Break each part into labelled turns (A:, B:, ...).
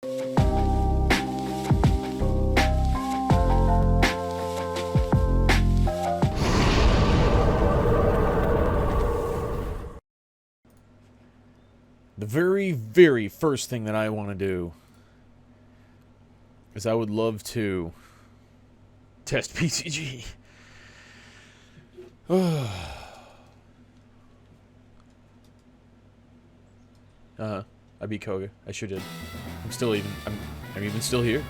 A: The very, very first thing that I want to do is I would love to test PCG. I beat Koga. I sure did. I'm even still here.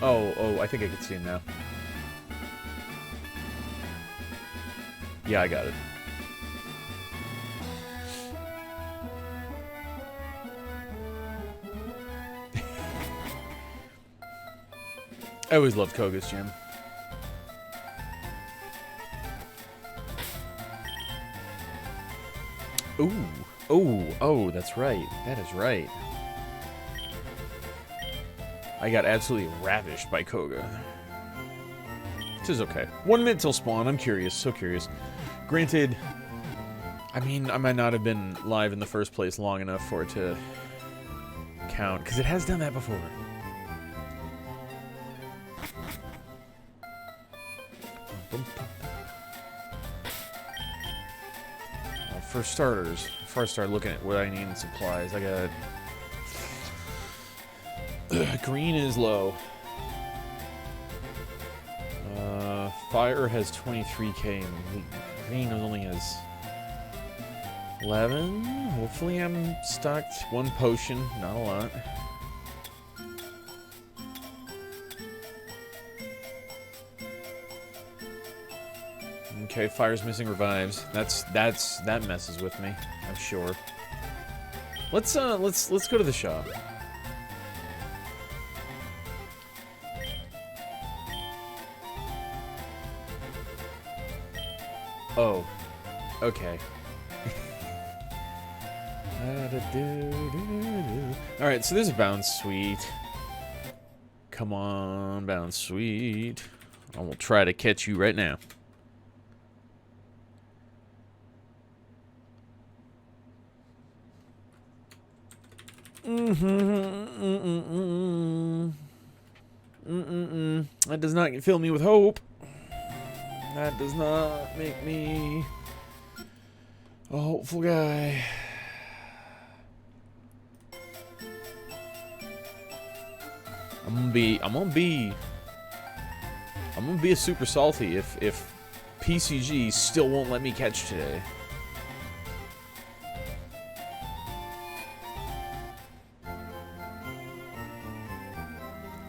A: Oh, I think I can see him now. Yeah, I got it. I always loved Koga's gym. Oh, that's right. That is right. I got absolutely ravished by Koga. Which is okay. 1 minute till spawn. I'm curious. So curious. Granted, I mean, I might not have been live in the first place long enough for it to count, because it has done that before. For starters, before I start looking at what I need in supplies, I got... green is low. Fire has 23k, and green only has 11. Hopefully I'm stocked. 1 potion, not a lot. Okay, fire's missing revives. That messes with me, I'm sure. Let's go to the shop. Oh, okay. Alright, so there's a bounce suite. Come on, bounce suite. I will try to catch you right now. That does not fill me with hope. That does not make me a hopeful guy. I'm gonna be a super salty if PCG still won't let me catch today.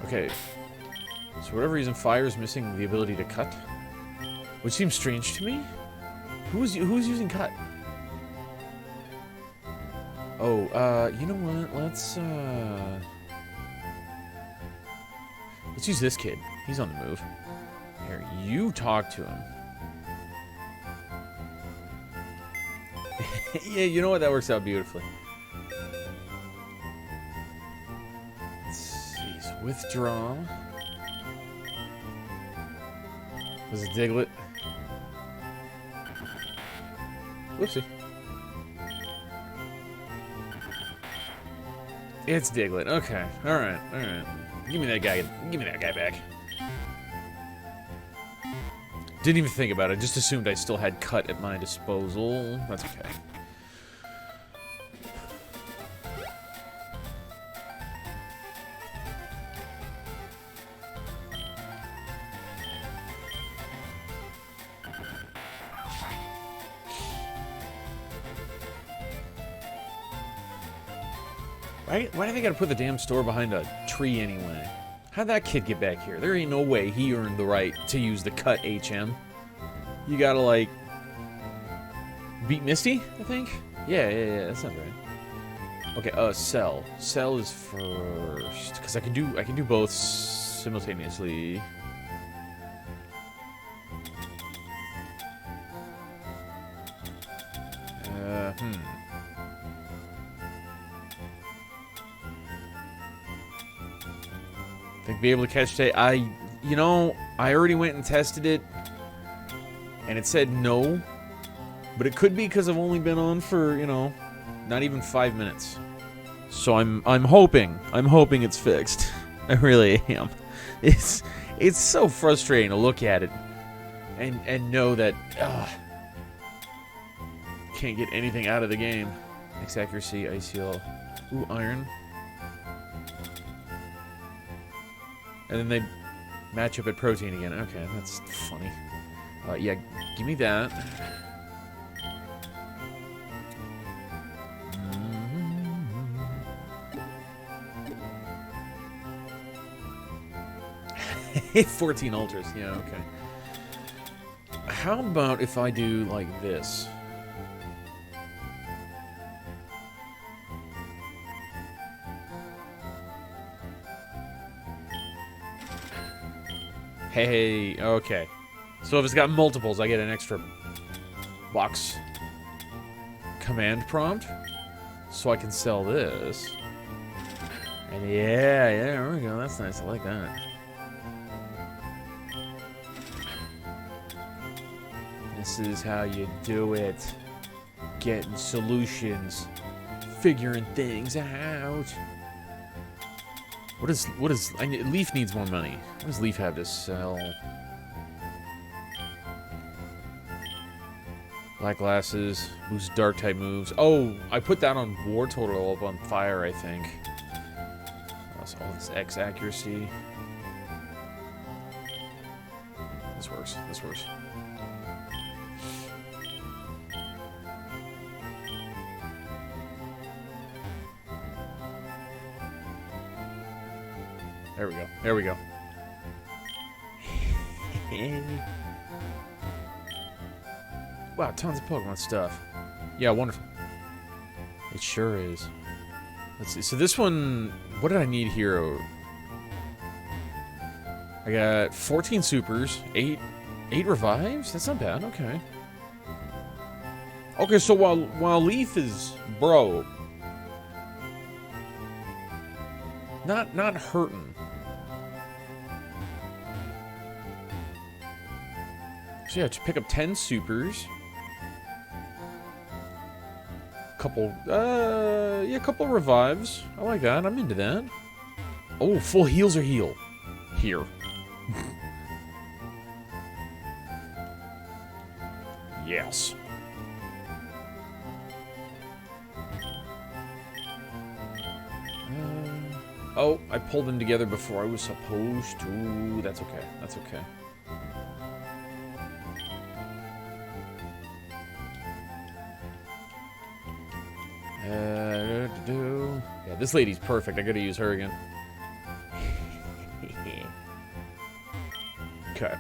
A: Okay, so for whatever reason, fire is missing the ability to cut, which seems strange to me. Who's using cut? Oh, you know what? Let's use this kid. He's on the move. Here, you talk to him. Yeah, you know what? That works out beautifully. Withdraw. Was it Diglett? Whoopsie. It's Diglett. Okay. Alright. Alright. Give me that guy. Give me that guy back. Didn't even think about it. Just assumed I still had cut at my disposal. That's okay. Why do they gotta put the damn store behind a tree anyway? How'd that kid get back here? There ain't no way he earned the right to use the cut HM. You gotta, like... beat Misty, I think? Yeah, that sounds right. Okay, sell. Sell is first. Because I can do both simultaneously. Think be able to catch today. I already went and tested it. And it said no, but it could be because I've only been on for, you know, not even 5 minutes. So I'm hoping it's fixed. I really am. It's so frustrating to look at it and know that can't get anything out of the game. X accuracy, ICL. Ooh, iron. And then they match up at protein again. Okay, that's funny. Yeah, give me that. Mm-hmm. 14 ultras. Yeah, okay. How about if I do like this? Hey, okay. So if it's got multiples, I get an extra box command prompt. So I can sell this. And yeah, there we go. That's nice. I like that. This is how you do it. Getting solutions. Figuring things out. What is Leaf needs more money. What does Leaf have to sell? Black glasses, boost dark type moves. Oh, I put that on war total up on fire, I think. Also, all this X accuracy. This works. This works. There we go. There we go. Wow, tons of Pokemon stuff. Yeah, wonderful. It sure is. Let's see. So this one, what did I need here? I got 14 supers, 8 revives. That's not bad. Okay. Okay, so while Leaf is broke, not hurting. So yeah, to pick up 10 supers. Couple revives. I like that. I'm into that. Oh, full heals or heal. Here. Yes. Oh, I pulled them together before I was supposed to. That's okay. That's okay. Yeah, this lady's perfect. I gotta use her again. Okay.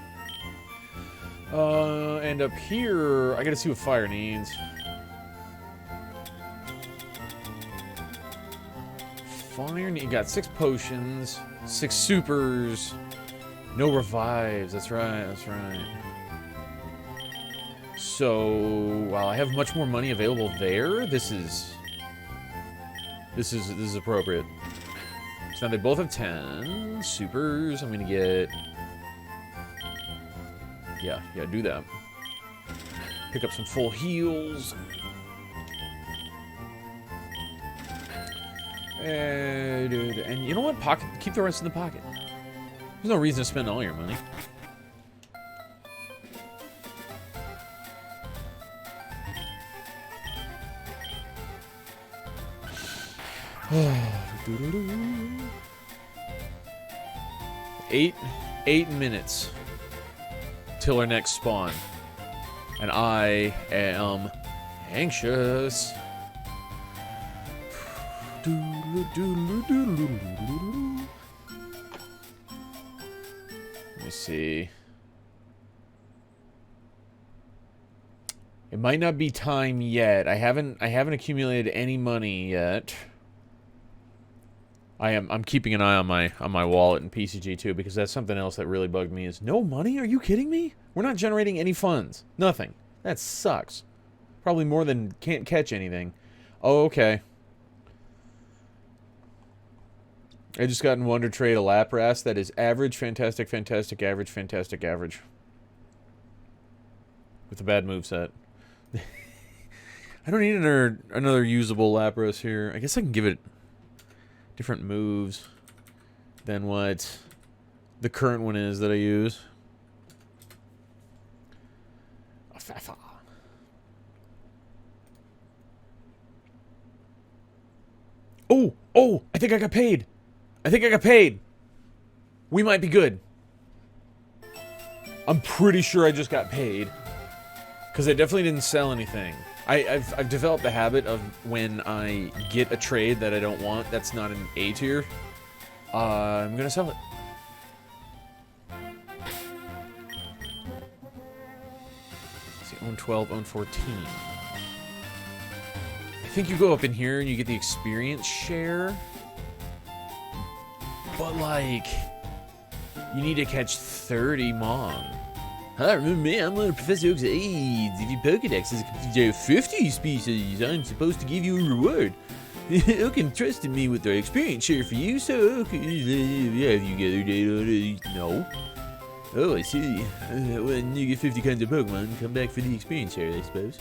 A: And up here, I gotta see what fire needs. Fire need, got 6 potions, 6 supers, no revives. That's right, that's right. So, while I have much more money available there, this is appropriate. So now they both have 10 supers. I'm gonna get, yeah, do that. Pick up some full heals. And you know what? Pocket, keep the rest in the pocket. There's no reason to spend all your money. Eight minutes till our next spawn, and I am anxious. Let me see. It might not be time yet. I haven't accumulated any money yet. I'm keeping an eye on my wallet and PCG too, because that's something else that really bugged me. Is no money? Are you kidding me? We're not generating any funds. Nothing. That sucks. Probably more than can't catch anything. Oh, okay. I just got in Wonder Trade a Lapras that is average, fantastic, fantastic, average, fantastic, average. with a bad moveset. I don't need another usable Lapras here. I guess I can give it different moves than what the current one is that I use. Oh, I think I got paid. I think I got paid. We might be good. I'm pretty sure I just got paid. Because I definitely didn't sell anything. I've developed the habit of when I get a trade that I don't want, that's not an A tier, I'm gonna sell it. Let's see, own 12, own 14. I think you go up in here and you get the experience share. But, like, you need to catch 30 Mong. Hi, remember me? I'm one of Professor Oak's aides. If your Pokedex is 50 species, I'm supposed to give you a reward. Oak entrusted me with the experience share for you, so Oak, have you gathered data? No. Oh, I see. When you get 50 kinds of Pokemon, come back for the experience share, I suppose.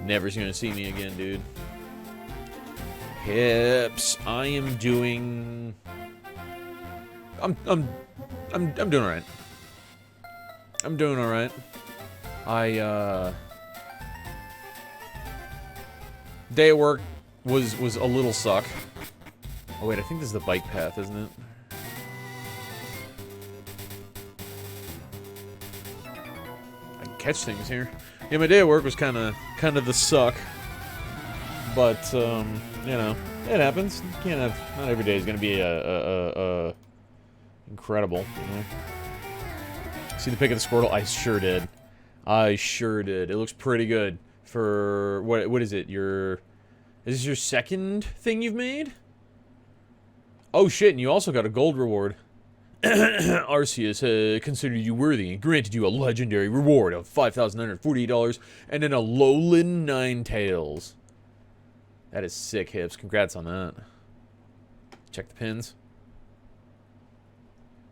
A: Never gonna see me again, dude. Hips. I am doing... I'm doing alright. I'm doing alright. Day at work was a little suck. Oh wait, I think this is the bike path, isn't it? I can catch things here. Yeah, my day at work was kind of the suck. But you know, it happens. You can't have, not every day is gonna be incredible, you know? See the pic of the Squirtle? I sure did. I sure did. It looks pretty good for what is it? Is this your second thing you've made? Oh shit, and you also got a gold reward. Arceus considered you worthy and granted you a legendary reward of $5,948 and then a Alolan Ninetales. That is sick, Hips. Congrats on that. Check the pins.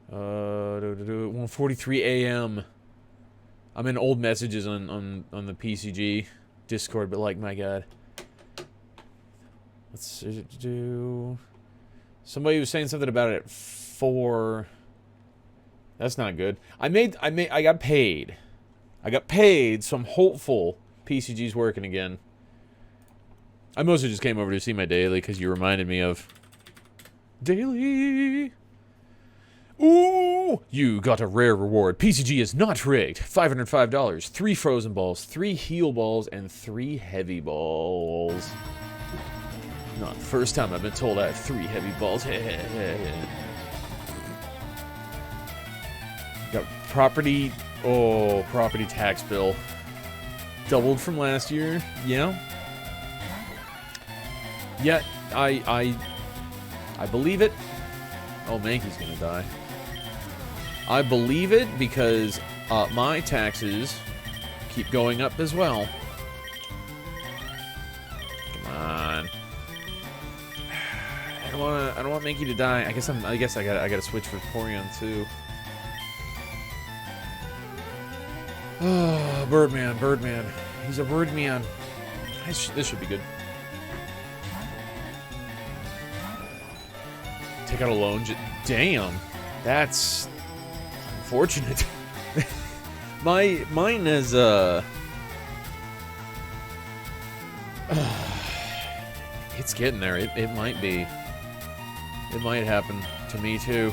A: 1:43 a.m. I'm in old messages on the PCG Discord, but like, my god. Let's do. Somebody was saying something about it at 4. That's not good. I got paid. I got paid, so I'm hopeful PCG's working again. I mostly just came over to see my daily because you reminded me of daily. Ooh! You got a rare reward. PCG is not rigged. $505. 3 frozen balls, 3 heal balls, and 3 heavy balls. Not the first time I've been told I have 3 heavy balls. Got property. Oh, property tax bill. Doubled from last year. Yeah. Yeah, I believe it. Oh, Mankey's gonna die. I believe it because my taxes keep going up as well. Come on. I don't want Mankey to die. I guess I gotta switch for Porygon too. Oh, Birdman. He's a Birdman. This should be good. Take out a loan. Damn, that's unfortunate. Mine is it's getting there. It might be. It might happen to me too.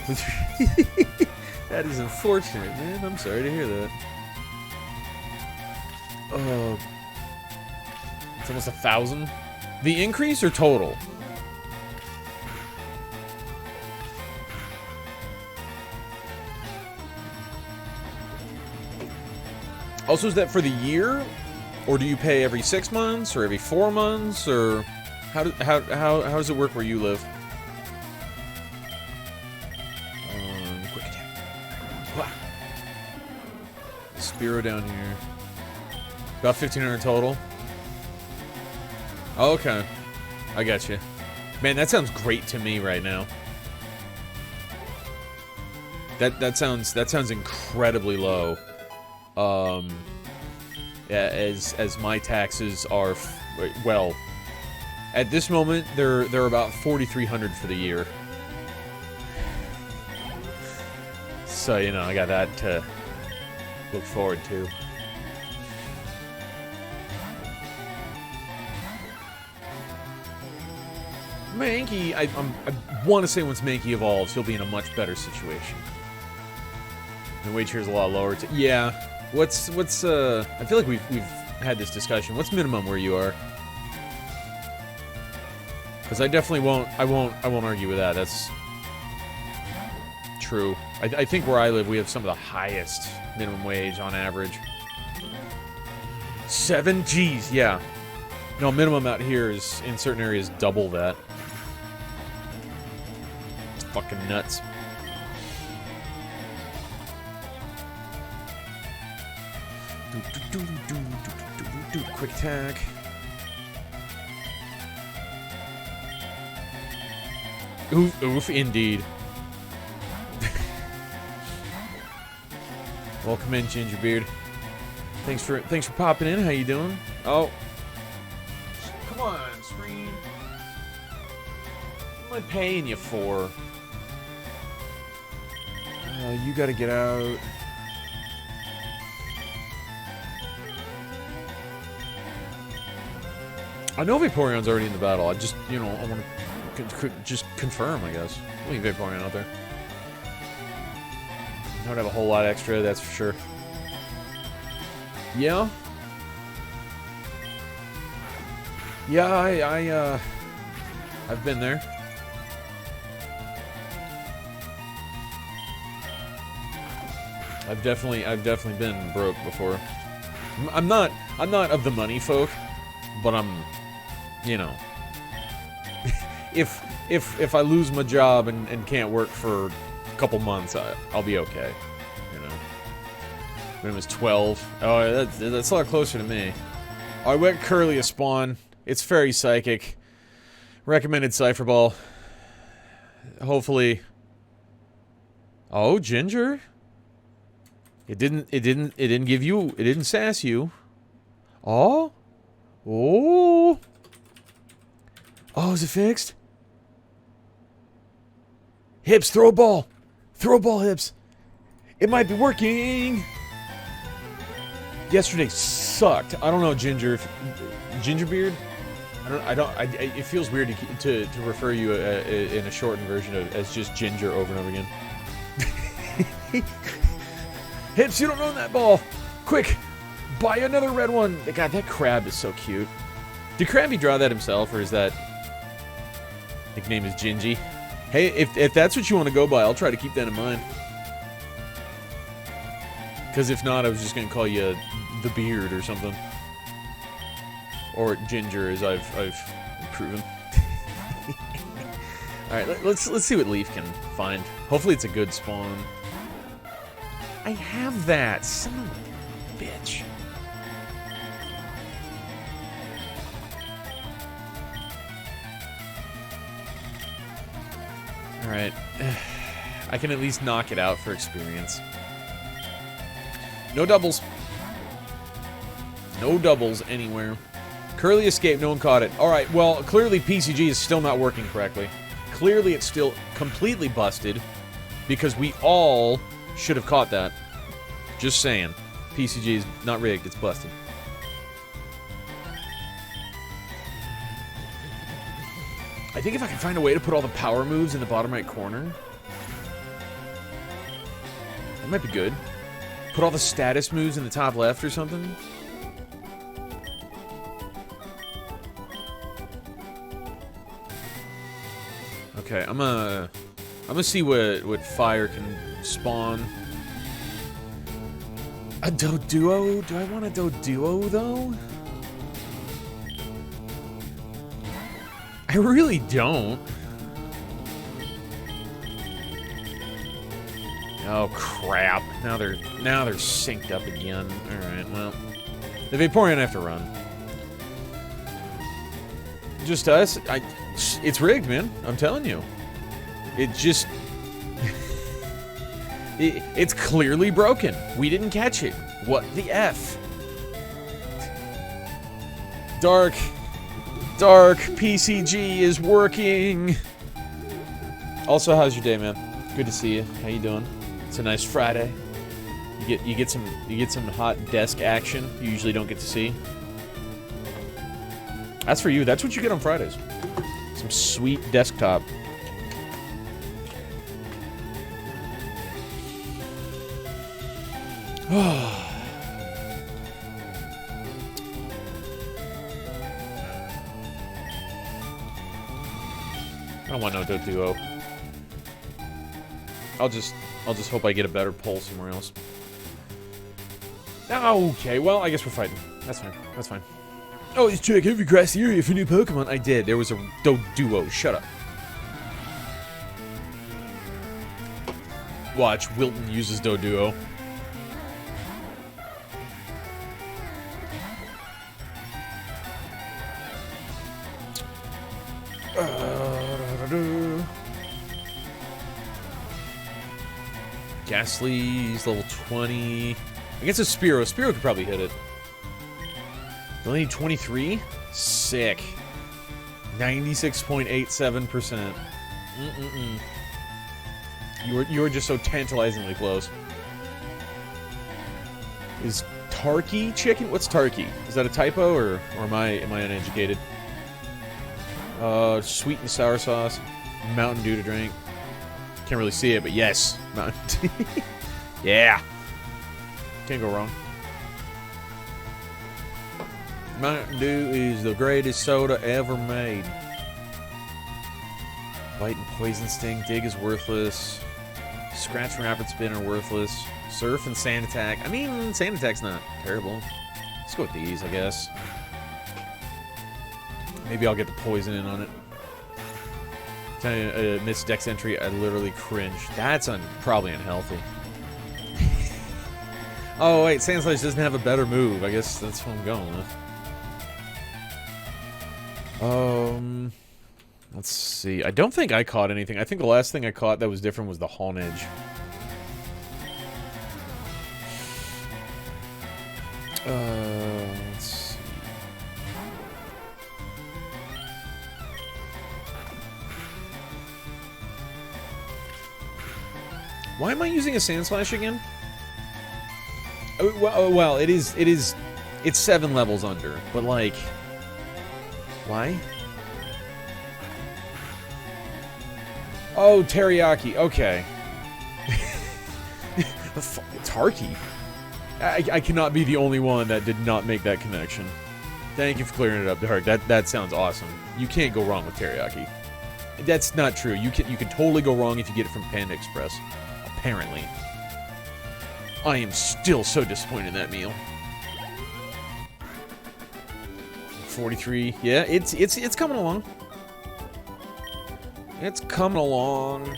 A: That is unfortunate, man. I'm sorry to hear that. Oh, it's almost 1,000. The increase or total? Also, is that for the year, or do you pay every 6 months, or every 4 months, or how does it work where you live? Quick attack. Wow. Spearow down here. About 1,500 total. Oh, okay, I got you. Man, that sounds great to me right now. That sounds incredibly low. as my taxes are, well, at this moment they're about 4,300 for the year. So, you know, I got that to look forward to. Mankey, I want to say once Mankey evolves, he'll be in a much better situation. The wage here is a lot lower. Yeah. What's I feel like we've had this discussion. What's minimum where you are? Because I definitely won't argue with that. That's true. I think where I live, we have some of the highest minimum wage on average. 7 G's, yeah. No, minimum out here is, in certain areas, double that. It's fucking nuts. Quick attack. Oof, indeed. Welcome in, Gingerbeard. Thanks for popping in. How you doing? Oh, come on, screen. What am I paying you for? You gotta get out. I know Vaporeon's already in the battle. I just, you know, I want to just confirm, I guess. Leave Vaporeon out there. I don't have a whole lot extra, that's for sure. Yeah? Yeah, I've been there. I've definitely been broke before. I'm not of the money folk, but I'm, you know, if I lose my job and can't work for a couple months, I'll be okay, you know. When it was 12, oh, that's a lot closer to me. I went Curly a spawn. It's Fairy Psychic. Recommended Cypher Ball. Hopefully. Oh, Ginger. It didn't give you. It didn't sass you. Oh. Oh. Oh, is it fixed? Hips, throw a ball. Throw a ball, Hips. It might be working. Yesterday sucked. I don't know, Ginger. Gingerbeard? It feels weird to refer you in a shortened version as just Ginger over and over again. Hips, you don't own that ball. Quick, buy another red one. God, that crab is so cute. Did Krabby draw that himself, or is that nickname is Gingy? Hey, if that's what you want to go by, I'll try to keep that in mind. Because if not, I was just going to call you the Beard or something. Or Ginger, as I've proven. Alright, let's see what Leaf can find. Hopefully it's a good spawn. I have that, son of a bitch. Alright. I can at least knock it out for experience. No doubles. No doubles anywhere. Curly escaped, no one caught it. Alright, well, clearly PCG is still not working correctly. Clearly it's still completely busted, because we all should have caught that. Just saying. PCG is not rigged, it's busted. I think if I can find a way to put all the power moves in the bottom right corner, that might be good. Put all the status moves in the top left or something. Okay, I'm gonna see what fire can spawn. A Doduo? Do I want a Doduo though? I really don't. Oh crap! Now they're synced up again. All right, well, the Vaporeon have to run. Just us. It's rigged, man. I'm telling you. It just... it's clearly broken. We didn't catch it. What the F? Dark PCG is working. Also, how's your day, man? Good to see you. How you doing? It's a nice Friday. You get some hot desk action you usually don't get to see. That's for you. That's what you get on Fridays. Some sweet desktop. I don't want no duo. I'll just hope I get a better pull somewhere else. Okay, well, I guess we're fighting. That's fine. That's fine. Oh, let's check every grassy area for new Pokemon. I did. There was a duo. Shut up. Watch, Wilton uses Doduo. Ghastly's level 20. Against a Spearow. Spearow could probably hit it. Only need 23? Sick. 96.87%. You were just so tantalizingly close. Is Tarky chicken? What's Tarky? Is that a typo or am I uneducated? Sweet and sour sauce. Mountain Dew to drink. Can't really see it, but yes. Mountain Dew. Yeah. Can't go wrong. Mountain Dew is the greatest soda ever made. Bite and Poison Sting. Dig is worthless. Scratch and Rapid Spin are worthless. Surf and Sand Attack. I mean, Sand Attack's not terrible. Let's go with these, I guess. Maybe I'll get the poison in on it. Missed Dex entry, I literally cringed. That's probably unhealthy. Oh, wait, Sandslash doesn't have a better move. I guess that's what I'm going with. Let's see. I don't think I caught anything. I think the last thing I caught that was different was the Haunage. Let's see. Why am I using a Sandslash again? Well, it's 7 levels under, but like, why? Oh, teriyaki. Okay. Tarky. I cannot be the only one that did not make that connection. Thank you for clearing it up, Dark. That sounds awesome. You can't go wrong with teriyaki. That's not true. You can totally go wrong if you get it from Panda Express. Apparently. I am still so disappointed in that meal. 43. Yeah, it's coming along. It's coming along.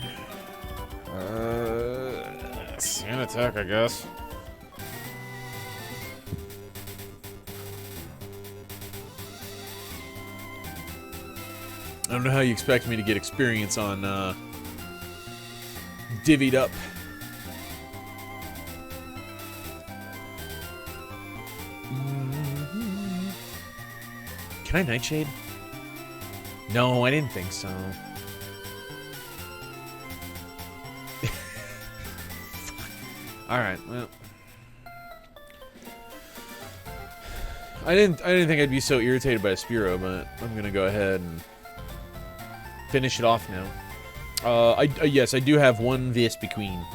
A: Sand Attack, I guess. I don't know how you expect me to get experience on divvied up. Can I Nightshade? No, I didn't think so. Alright, well. I didn't think I'd be so irritated by a Spearow, but I'm gonna go ahead and finish it off now. Yes, I do have one VSP Queen.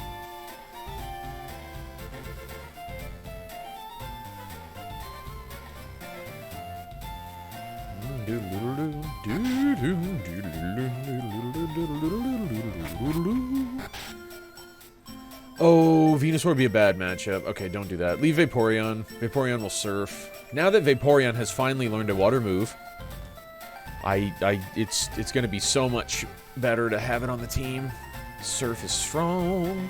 A: Oh, Venusaur would be a bad matchup. Okay, don't do that. Leave Vaporeon. Vaporeon will Surf. Now that Vaporeon has finally learned a water move, it's gonna be so much better to have it on the team. Surf is strong.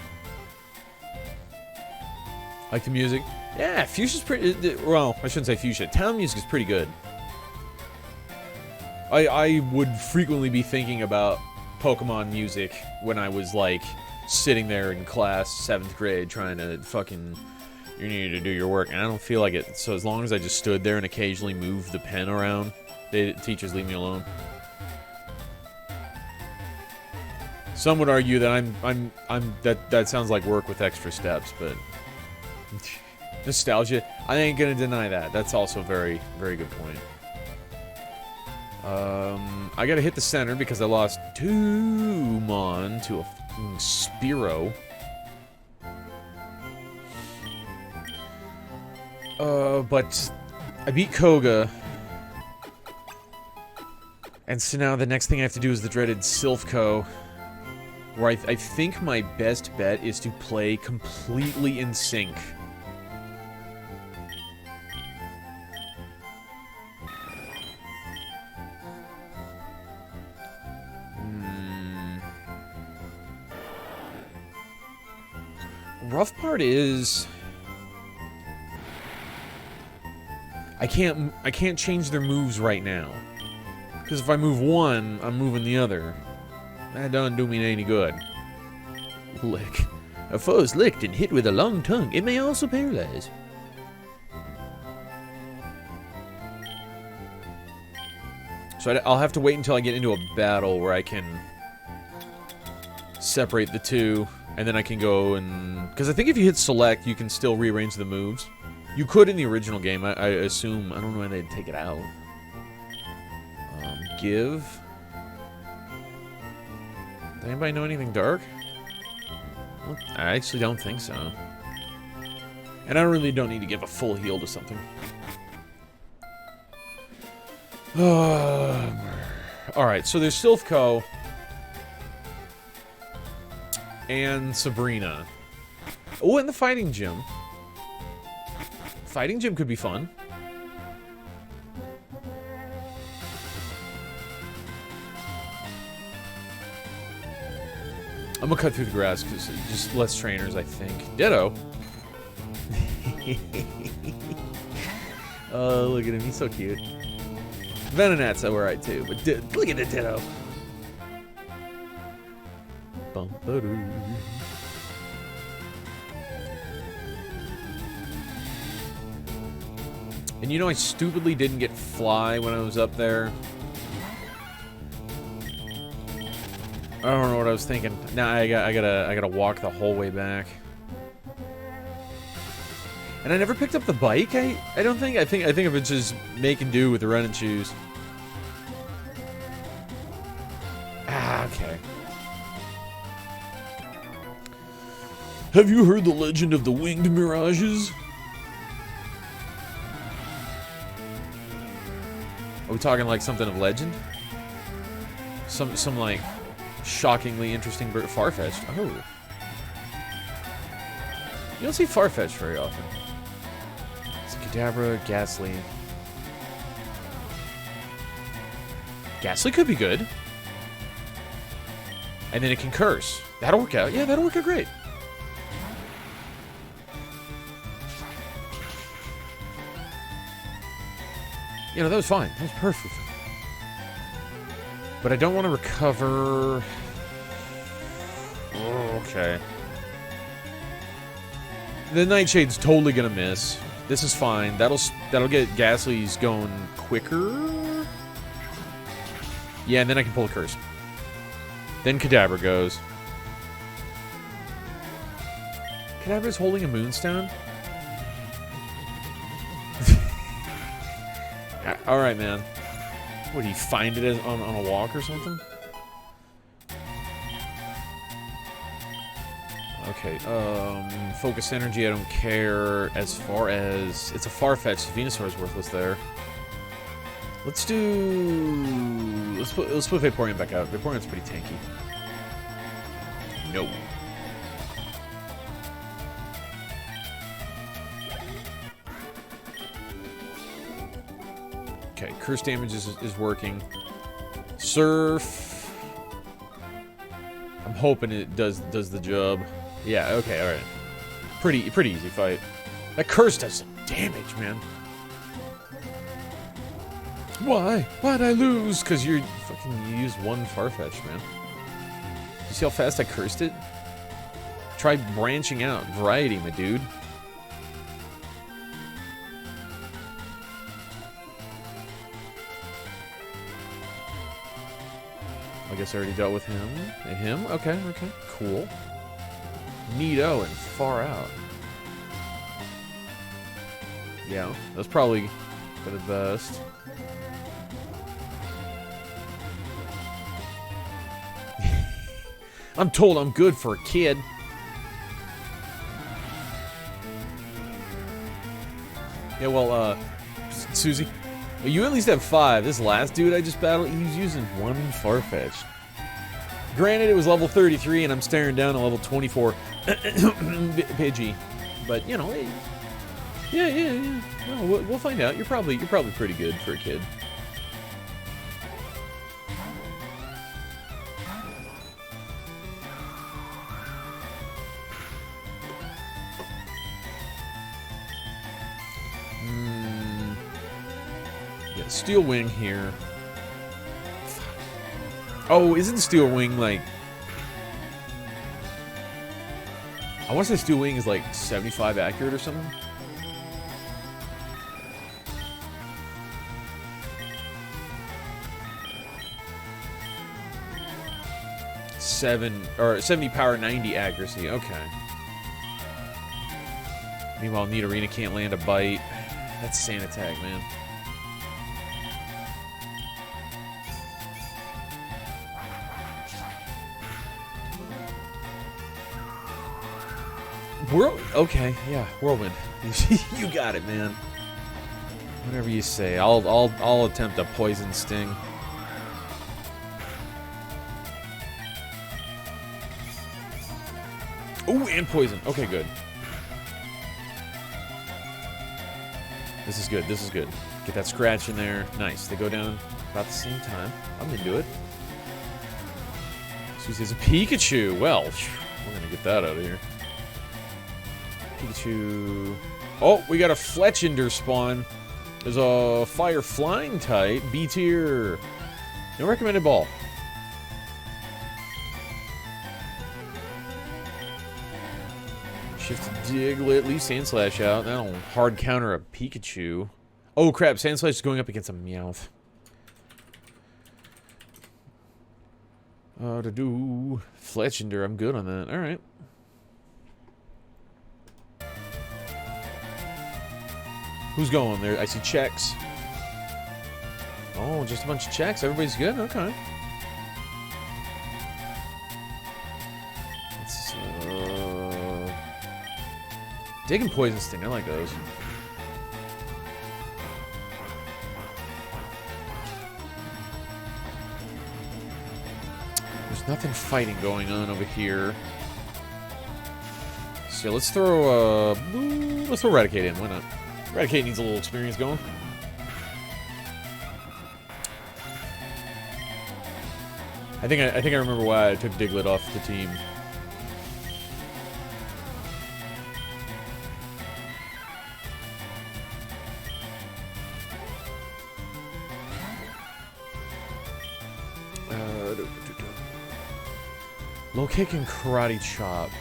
A: Like the music. Yeah, Fuchsia's pretty... Well, I shouldn't say Fuchsia. Town music is pretty good. I would frequently be thinking about Pokemon music when I was, like, sitting there in class, 7th grade, trying to fucking You need to do your work. And I don't feel like it. So as long as I just stood there and occasionally moved the pen around, the teachers leave me alone. Some would argue that that sounds like work with extra steps, but nostalgia. I ain't gonna deny that. That's also a very, very good point. I gotta hit the center because I lost 2 Mon to a fucking Spearow. But I beat Koga. And so now the next thing I have to do is the dreaded Silph Co, where I think my best bet is to play completely in sync. Rough part is I can't change their moves right now. Because if I move one, I'm moving the other. That doesn't do me any good. Lick. A foe is licked and hit with a long tongue. It may also paralyze. So I'll have to wait until I get into a battle where I can separate the two. And then I can go and... Because I think if you hit select, you can still rearrange the moves. You could in the original game, I assume. I don't know when they'd take it out. Give. Does anybody know anything dark? Well, I actually don't think so. And I really don't need to give a full heal to something. Alright, so there's Silph Co. And Sabrina. Oh, and the fighting gym. Fighting gym could be fun. I'm gonna cut through the grass because just less trainers, I think. Ditto. Oh, look at him. He's so cute. Venonat's alright too, but look at the Ditto. And you know, I stupidly didn't get Fly when I was up there. I don't know what I was thinking. Now I gotta walk the whole way back. And I never picked up the bike. I don't think. I think of it just making do with the running shoes. Ah, okay. Have you heard the legend of the winged mirages? Are we talking like something of legend? Some like shockingly interesting bird. Farfetch'd. Oh. You don't see Farfetch'd very often. It's Kadabra, Ghastly. Ghastly could be good. And then it can curse. That'll work out. Yeah, that'll work out great. You know, that was fine. That was perfect. But I don't want to recover... Oh, okay. The Nightshade's totally gonna miss. This is fine. That'll get Ghastly's going quicker. Yeah, and then I can pull a curse. Then Kadabra goes. Kadabra's holding a Moonstone? Alright, man. What, do you find it on a walk or something? Okay, focus energy, I don't care. As far as... It's a Farfetch'd, Venusaur's worthless there. Let's do... Let's put Vaporeon back out. Vaporeon's pretty tanky. No. Okay, curse damage is working. Surf. I'm hoping it does the job. Yeah, okay, alright. Pretty easy fight. That curse does some damage, man. Why? Why'd I lose? Because you used one Farfetch, man. You see how fast I cursed it? Try branching out. Variety, my dude. I guess I already dealt with him. And him? Okay, okay. Cool. Neato and far out. Yeah, that's probably for the best. I'm told I'm good for a kid. Yeah, well, Susie, you at least have 5. This last dude I just battled, he was using 1 Farfetch'd. Granted, it was level 33, and I'm staring down a level 24 Pidgey. But, you know, yeah. No, we'll find out. You're probably pretty good for a kid. Yeah, Steel Wing here. Oh, isn't Steel Wing like... I want to say Steel Wing is like 75 accurate or something. Or 70 power, 90 accuracy. Okay. Meanwhile, Nidorina can't land a bite. That's Sand Attack, man. Okay, yeah, Whirlwind. You got it, man. Whatever you say. I'll attempt a Poison Sting. Ooh, and poison. Okay, good. This is good. This is good. Get that scratch in there. Nice. They go down about the same time. I'm into it. Susie's a Pikachu. Well, we're gonna get that out of here. Pikachu. Oh, we got a Fletchinder spawn. There's a Fire Flying type. B tier. No recommended ball. Shift to Diglett, leave Sandslash out. That'll hard counter a Pikachu. Oh crap, Sandslash is going up against a Meowth. To do Fletchinder, I'm good on that. Alright. Who's going there? I see checks. Oh, just a bunch of checks. Everybody's good? Okay. Digging Poison Sting, I like those. There's nothing fighting going on over here. So let's throw Eradicate in, why not? Eradicate needs a little experience going. I think I remember why I took Diglett off the team. Low Kick and Karate Chop.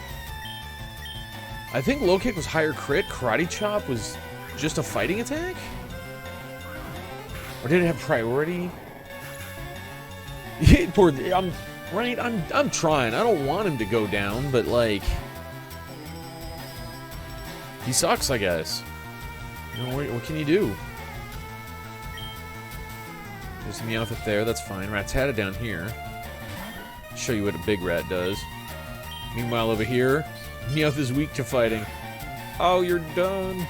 A: I think Low Kick was higher crit. Karate Chop was just a fighting attack? Or did it have priority? I'm trying. I don't want him to go down, but like... he sucks, I guess. You know, what can you do? There's a Meowth up there, that's fine. Rattata down here. Show you what a big rat does. Meanwhile, over here, Meowth is weak to fighting. Oh, you're done.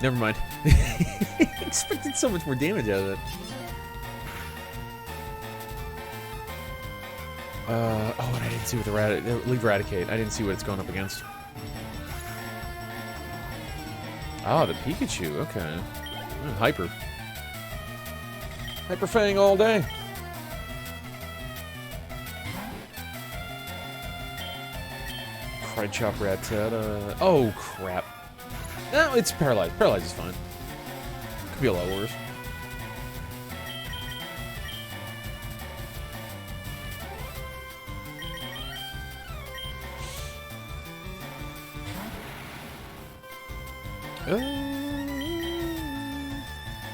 A: Never mind. Expected so much more damage out of it. Oh, and I didn't see what the leave Eradicate. I didn't see what it's going up against. Ah, the Pikachu. Okay. Hyper. Hyper Fang all day. Karate Chop Rattata. Oh, crap. No, it's Paralyzed. Paralyzed is fine. Could be a lot worse.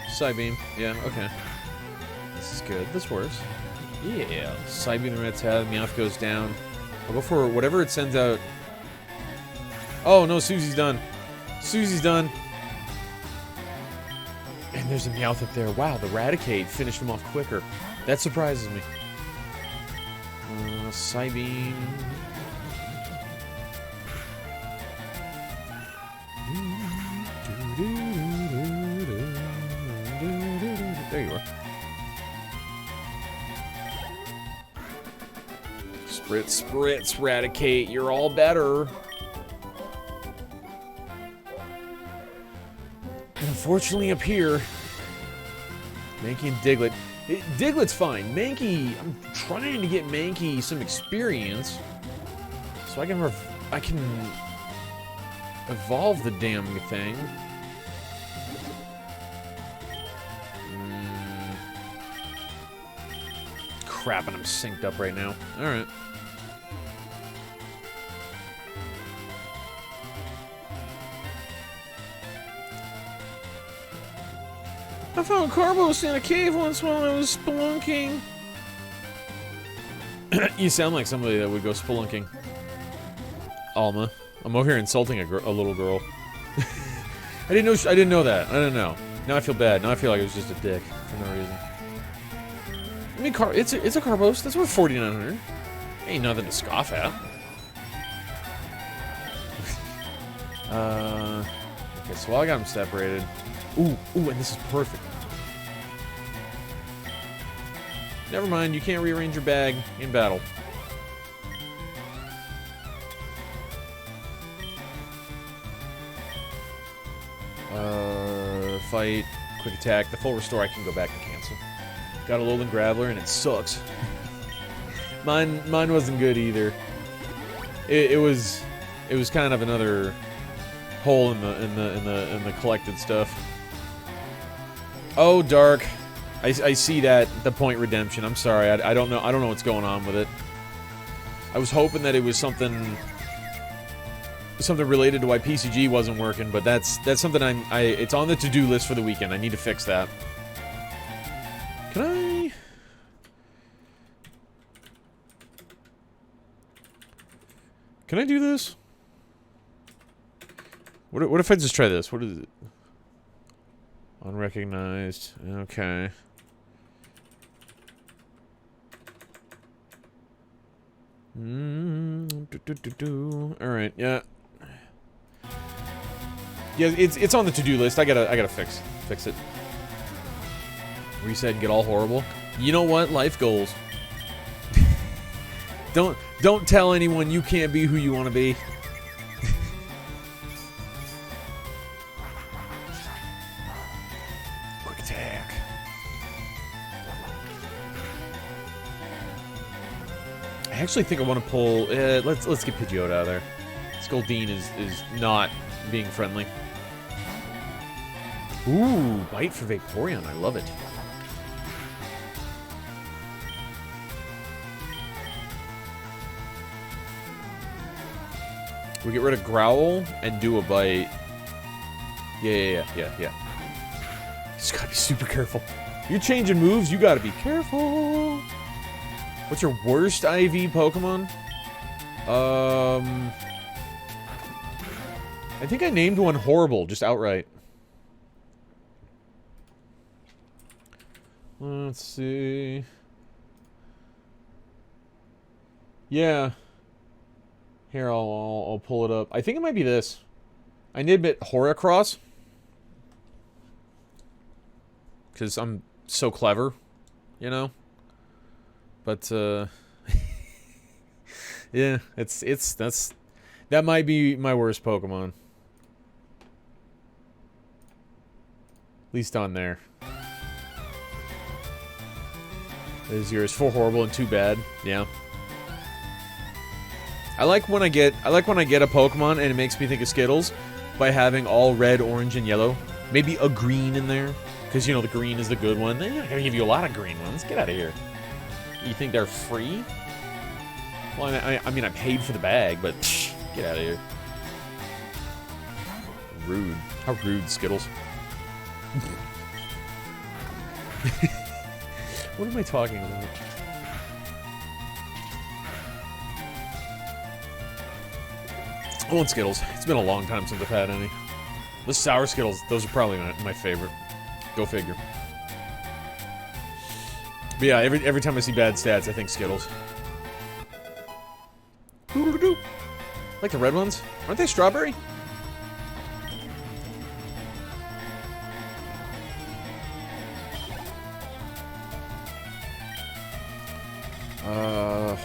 A: Psybeam. Yeah, okay. is good. This works. Yeah. Psybeam the red tab. Meowth goes down. I'll go for whatever it sends out. Oh, no. Susie's done. Susie's done. And there's a Meowth up there. Wow, the Raticate finished him off quicker. That surprises me. Psybeam. There you are. Spritz, Spritz, Raticate, you're all better. And unfortunately up here, Mankey and Diglett. Diglett's fine. Mankey, I'm trying to get Mankey some experience so I can evolve the damn thing. Crap, and I'm synced up right now. Alright. I found Carbos in a cave once while I was spelunking. You sound like somebody that would go spelunking. Alma. I'm over here insulting a little girl. I didn't know that. I didn't know. Now I feel bad. Now I feel like I was just a dick for no reason. I mean, it's a Carbos. That's worth 4,900. Ain't nothing to scoff at. Okay, so I got them separated. Ooh, and this is perfect. Never mind, you can't rearrange your bag in battle. Fight, quick attack, the full restore I can go back and cancel. Got a Alolan Graveler and it sucks. Mine wasn't good either. It was kind of another hole in the collected stuff. Oh, Dark. I see that, the point redemption. I'm sorry, I don't know what's going on with it. I was hoping that it was something related to why PCG wasn't working, but that's something it's on the to-do list for the weekend. I need to fix that. Can I do this? What if I just try this? What is it? Unrecognized. Okay. Alright, yeah. Yeah, it's on the to-do list. I gotta fix it. Reset and get all horrible. You know what? Life goals. Don't tell anyone you can't be who you want to be. Quick attack. I actually think I want to pull. Let's get Pidgeot out of there. Scoldine is not being friendly. Ooh, bite for Vaporeon. I love it. We get rid of Growl and do a bite. Yeah. Just gotta be super careful. You're changing moves, you gotta be careful. What's your worst IV Pokemon? I think I named one horrible, just outright. Let's see. Yeah. Here, I'll pull it up. I think it might be this. I named it Horacross. Because I'm so clever, you know? But, yeah, that might be my worst Pokemon. At least on there. There's yours. 4 horrible and 2 bad. Yeah. I like when I get a Pokemon and it makes me think of Skittles by having all red, orange, and yellow. Maybe a green in there. Because, you know, the green is the good one. They're not going to give you a lot of green ones. Get out of here. You think they're free? Well, I mean, I paid for the bag, but psh, get out of here. Rude. How rude, Skittles. What am I talking about? I want Skittles. It's been a long time since I've had any. The sour Skittles, those are probably my favorite. Go figure. But yeah, every time I see bad stats, I think Skittles. Like the red ones? Aren't they strawberry?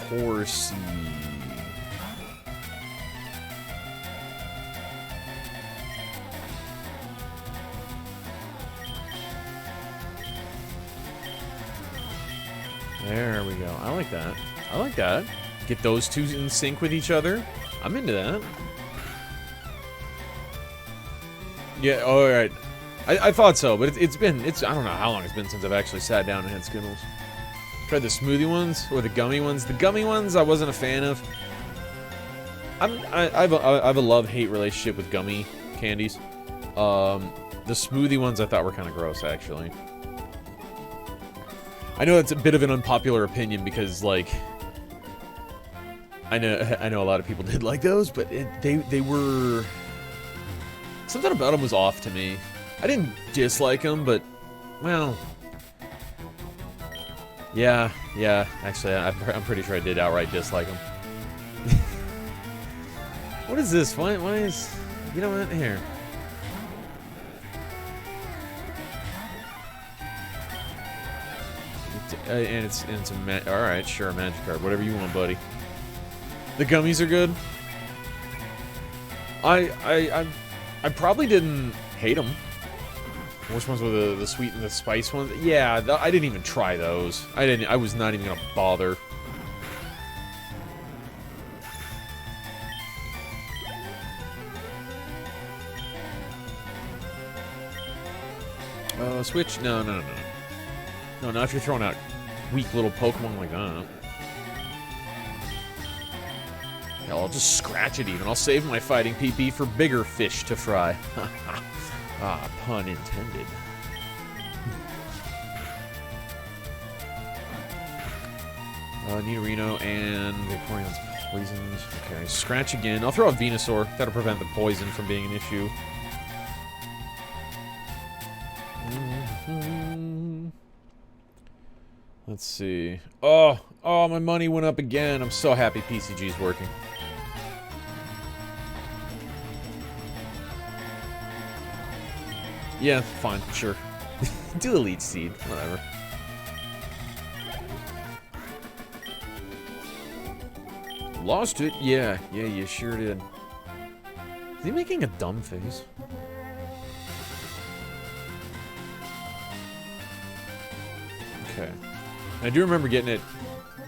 A: Horsey. There we go. I like that. I like that. Get those two in sync with each other. I'm into that. Yeah, alright. I thought so, but it's been, I don't know how long it's been since I've actually sat down and had Skittles. Tried the smoothie ones, or the gummy ones. The gummy ones I wasn't a fan of. I have a love-hate relationship with gummy candies. The smoothie ones I thought were kind of gross, actually. I know that's a bit of an unpopular opinion because, like, I know a lot of people did like those, but they were, something about them was off to me. I didn't dislike them, but, well, yeah, actually, I'm pretty sure I did outright dislike them. What is this? Why is, you know what, here. And it's a alright, sure, magic card, whatever you want, buddy. The gummies are good. I probably didn't hate them. Which ones were the sweet and the spice ones? Yeah, I didn't even try those. I was not even gonna bother. Switch? No. No, not if you're throwing out weak little Pokemon like that. Hell, I'll just scratch it even. I'll save my fighting PP for bigger fish to fry. Ah, pun intended. Nidorino and Vaporeon's poisoned. Okay, scratch again. I'll throw out Venusaur. That'll prevent the poison from being an issue. Let's see. Oh, my money went up again. I'm so happy PCG's working. Yeah, fine, sure. Do Elite Seed, whatever. Lost it? Yeah, you sure did. Is he making a dumb face? Okay. I do remember getting it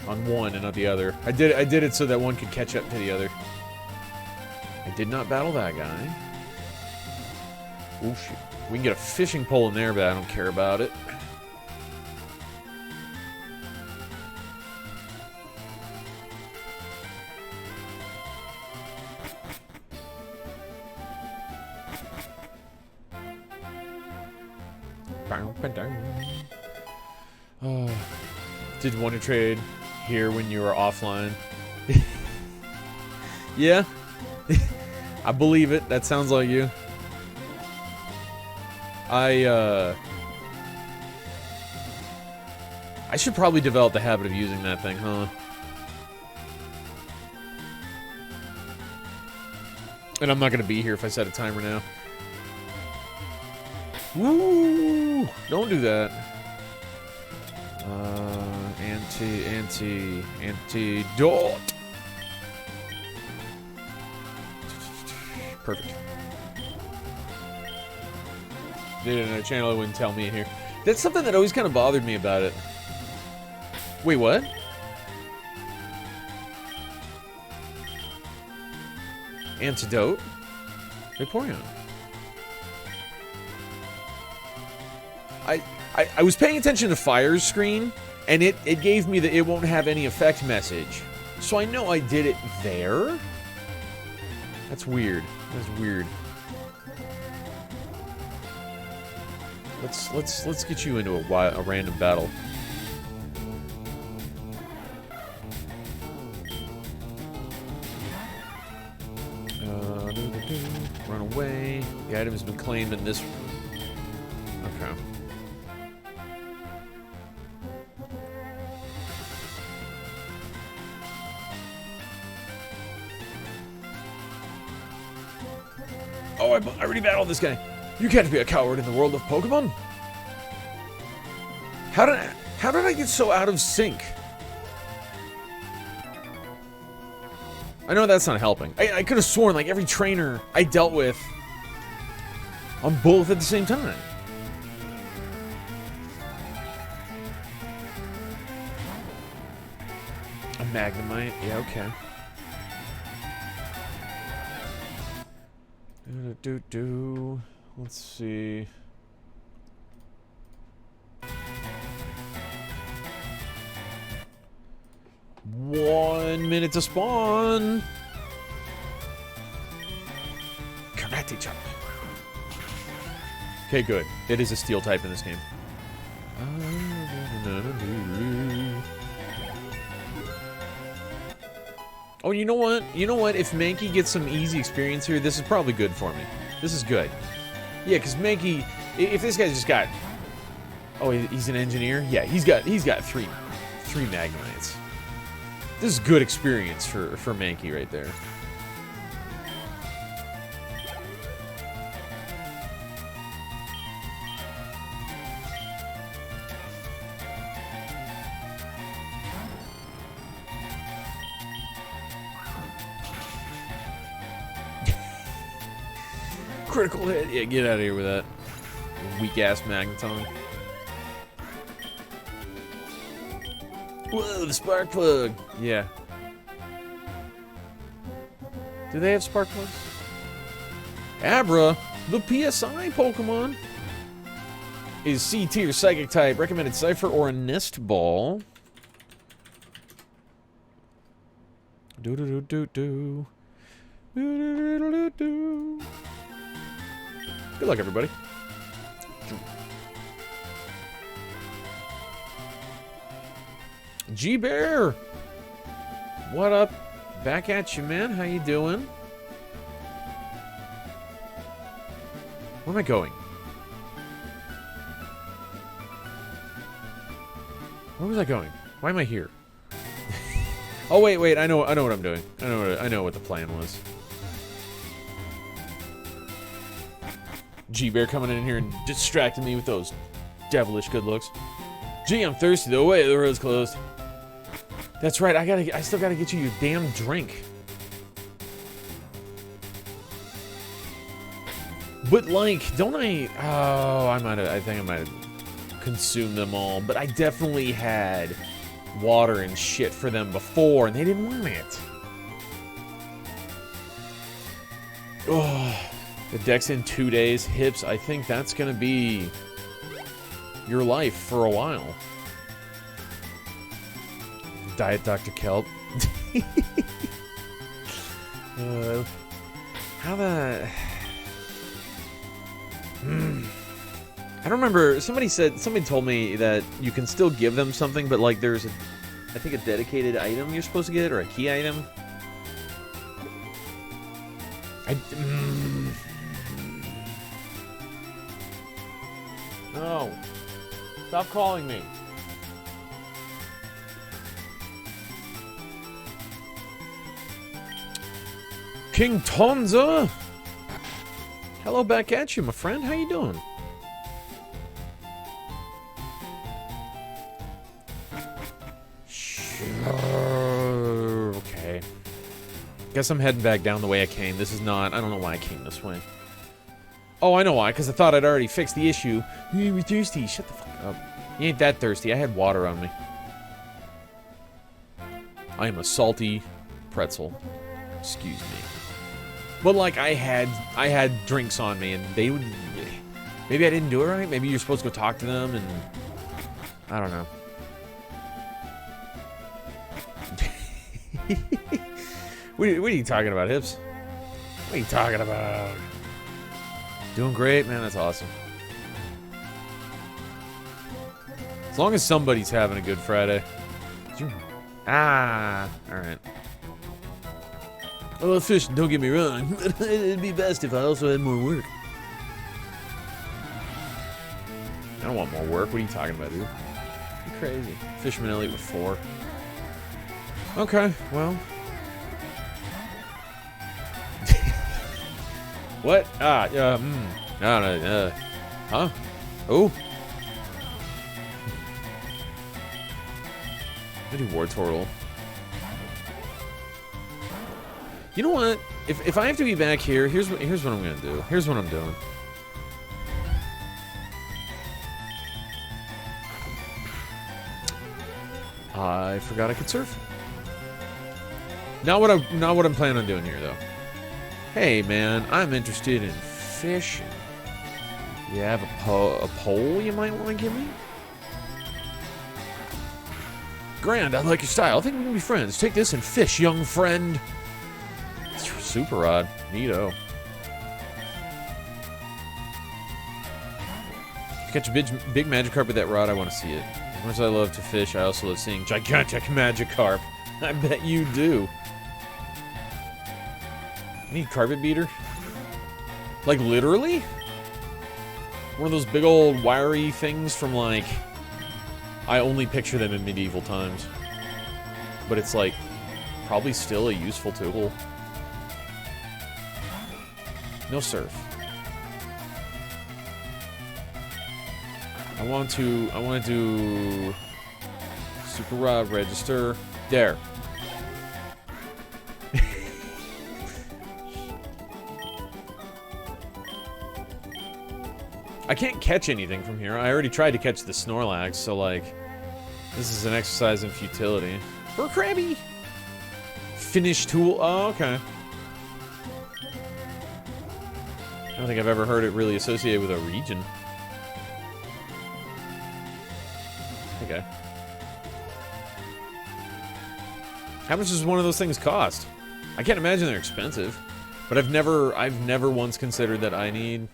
A: on one and not the other. I did it so that one could catch up to the other. I did not battle that guy. Oh shit. We can get a fishing pole in there, but I don't care about it. Did you want to trade here when you were offline? Yeah. I believe it. That sounds like you. I should probably develop the habit of using that thing, huh? And I'm not going to be here if I set a timer now. Woo! Don't do that. Antidote. Perfect. Did it in a channel, it wouldn't tell me in here. That's something that always kind of bothered me about it. Wait, what? Antidote? Vaporeon. I was paying attention to Fire's screen, and it gave me the it won't have any effect message. So I know I did it there. That's weird. That's weird. Let's get you into a random battle. The item has been claimed in this... Okay. Oh, I already battled this guy. You can't be a coward in the world of Pokemon. How did I get so out of sync? I know that's not helping. I could have sworn like every trainer I dealt with on both at the same time. A Magnemite? Yeah, okay. Let's see. One minute to spawn. Karate chop. Okay, good. It is a steel type in this game. Oh, you know what? You know what? If Mankey gets some easy experience here, this is probably good for me. This is good. Yeah, because Mankey, if this guy's just got... Oh, he's an engineer? Yeah, he's got three Magnemites. This is good experience for Mankey right there. Critical hit. Yeah, get out of here with that. Weak-ass Magneton. Whoa, the Spark Plug. Yeah. Do they have Spark Plugs? Abra, the PSI Pokemon, is C-tier Psychic type. Recommended Cypher or a Nest Ball. Do-do-do-do-do. Do-do-do-do-do. Good luck, everybody. G-Bear! What up? Back at you, man. How you doing? Where am I going? Where was I going? Why am I here? Oh, wait. I know what I'm doing. I know what the plan was. G-Bear coming in here and distracting me with those devilish good looks. Gee, I'm thirsty though. Wait, the road's closed. That's right. I still gotta get you your damn drink. But like, don't I? Oh, I think I might have consumed them all. But I definitely had water and shit for them before, and they didn't want it. Oh. The deck's in 2 days. Hips, I think that's gonna be your life for a while. Diet Dr. Kelp. How the... I don't remember. Somebody told me that you can still give them something, but like there's I think a dedicated item you're supposed to get, or a key item. No. Stop calling me. King Tonza! Hello back at you, my friend. How you doing? Sure. Okay. Guess I'm heading back down the way I came. This is not... I don't know why I came this way. Oh, I know why, because I thought I'd already fixed the issue. You were thirsty. Shut the fuck up. You ain't that thirsty. I had water on me. I am a salty pretzel. Excuse me. But, like, I had drinks on me, and they would... Maybe I didn't do it right? Maybe you're supposed to go talk to them, and... I don't know. What are you talking about, Hips? What are you talking about? Doing great, man. That's awesome. As long as somebody's having a good Friday. Ah, all right. I love fishing, don't get me wrong, but it'd be best if I also had more work. I don't want more work. What are you talking about, dude? You're crazy. Fisherman Elliot with 4. Okay, well. What? No, huh? Oh. I do War Turtle. You know what? If I have to be back here, here's what I'm gonna do. Here's what I'm doing. I forgot I could surf. Not what I'm planning on doing here, though. Hey, man, I'm interested in fishing. You have a pole you might want to give me? Grand, I like your style. I think we can be friends. Take this and fish, young friend. Super rod. Neato. If you catch a big Magikarp with that rod, I want to see it. As much as I love to fish, I also love seeing gigantic Magikarp. I bet you do. I need carpet beater? Like, literally? One of those big old wiry things from, like... I only picture them in medieval times. But it's, like, probably still a useful tool. No surf. I want to do... Super Rod register. There. I can't catch anything from here. I already tried to catch the Snorlax, so, like... This is an exercise in futility. For Krabby! Finish tool. Oh, okay. I don't think I've ever heard it really associated with a region. Okay. How much does one of those things cost? I can't imagine they're expensive. But I've never once considered that I need...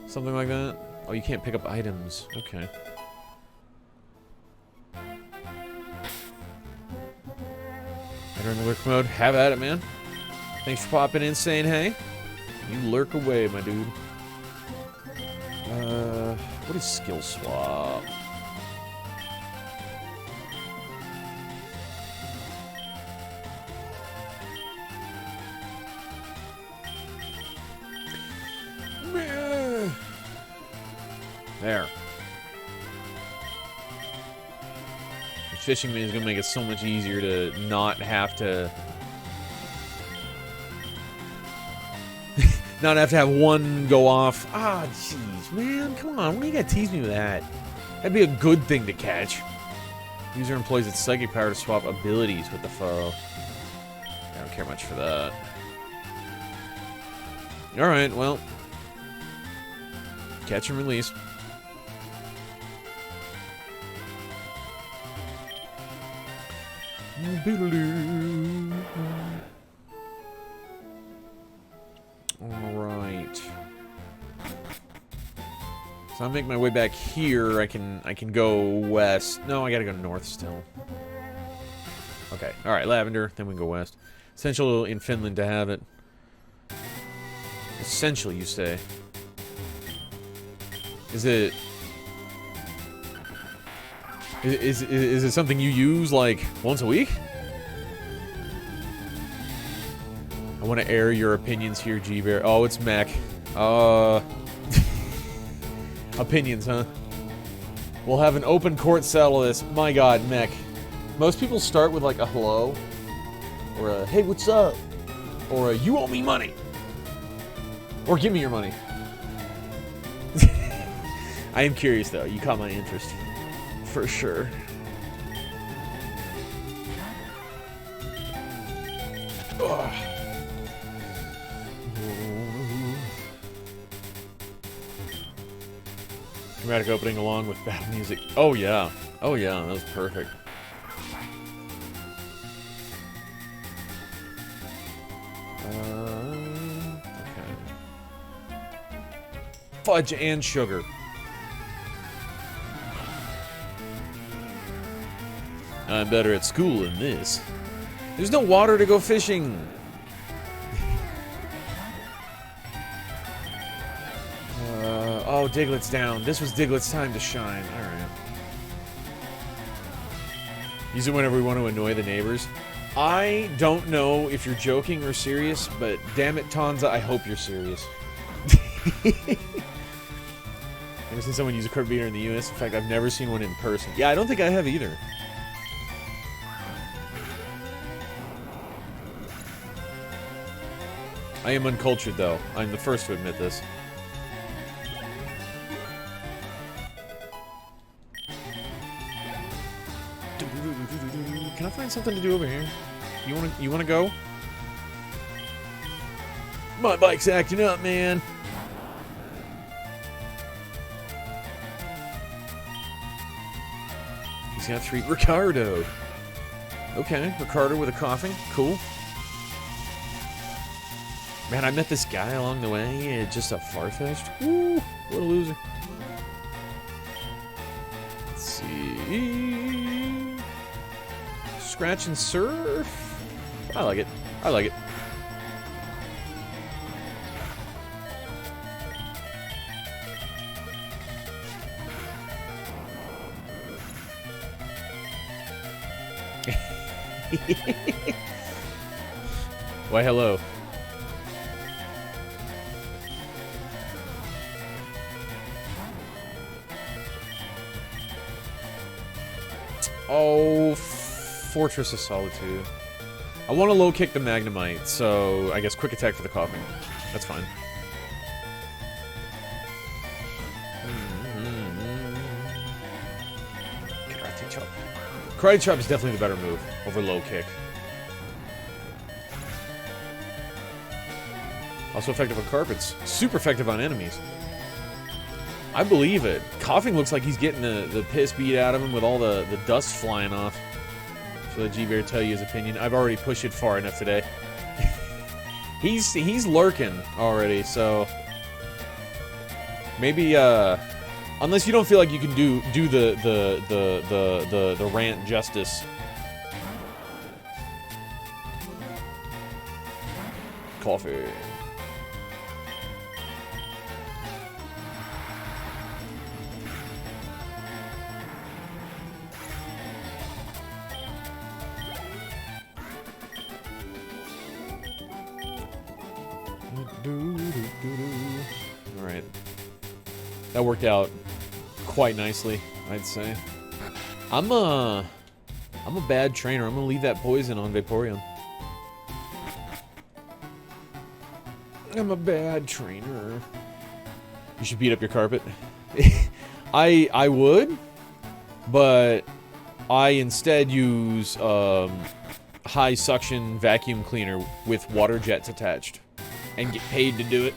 A: something like that? Oh, you can't pick up items. Okay. Enter in the lurk mode. Have at it, man. Thanks for popping in, saying hey. You lurk away, my dude. What is skill swap? There. The fishing is gonna make it so much easier to not have to have one go off. Ah, jeez, man, come on, why do you gotta tease me with that? That'd be a good thing to catch. User employs its psychic power to swap abilities with the foe. I don't care much for that. Alright, well. Catch and release. Alright. So I'll make my way back here. I can go west. No, I gotta go north still. Okay. Alright, Lavender, then we can go west. Essential in Finland to have it. Essential, you say? Is it... Is it something you use, like, once a week? I want to air your opinions here, G-Bear. Oh, it's Mac. Opinions, huh? We'll have an open court settle this. My god, Mech. Most people start with, like, a hello. Or a, hey, what's up? Or a, you owe me money. Or give me your money. I am curious, though. You caught my interest. For sure. Ugh. Dramatic opening along with battle music. Oh yeah. Oh yeah, that was perfect. Okay. Fudge and sugar. I'm better at school than this. There's no water to go fishing. Oh, Diglett's down. This was Diglett's time to shine. Alright. Use it whenever we want to annoy the neighbors. I don't know if you're joking or serious, but damn it, Tonza, I hope you're serious. Never seen someone use a curb beater in the US. In fact, I've never seen one in person. Yeah, I don't think I have either. I am uncultured, though. I'm the first to admit this. Can I find something to do over here? You wanna go? My bike's acting up, man. He's got 3. Ricardo. Okay, Ricardo with a coughing. Cool. Man, I met this guy along the way. Just a Farfetch'd. Woo! What a loser. Let's see. Scratch and surf. I like it. I like it. Why, hello. Oh, Fortress of Solitude. I want to low kick the Magnemite, so I guess quick attack for the coughing. That's fine. Karate chop. Karate chop is definitely the better move over low kick. Also effective on carpets. Super effective on enemies. I believe it. Coughing looks like he's getting the piss beat out of him with all the dust flying off. So let G-Bear tell you his opinion. I've already pushed it far enough today. he's lurking already, so maybe unless you don't feel like you can do the rant justice. Coffee. Alright. That worked out quite nicely, I'd say. I'm a bad trainer. I'm gonna leave that poison on Vaporeon. I'm a bad trainer. You should beat up your carpet. I would, but I instead use high suction vacuum cleaner with water jets attached and get paid to do it.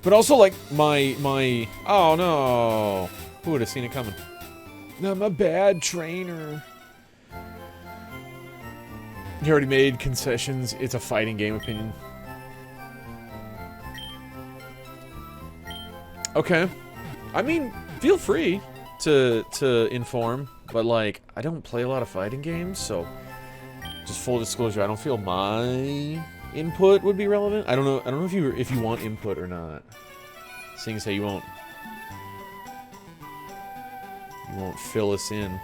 A: But also, like, my oh no, who would have seen it coming? I'm a bad trainer. You already made concessions. It's a fighting game opinion. Okay. I mean, feel free to inform, but like, I don't play a lot of fighting games, so just full disclosure, I don't feel my input would be relevant. I don't know if you want input or not. Seeing as how you won't fill us in.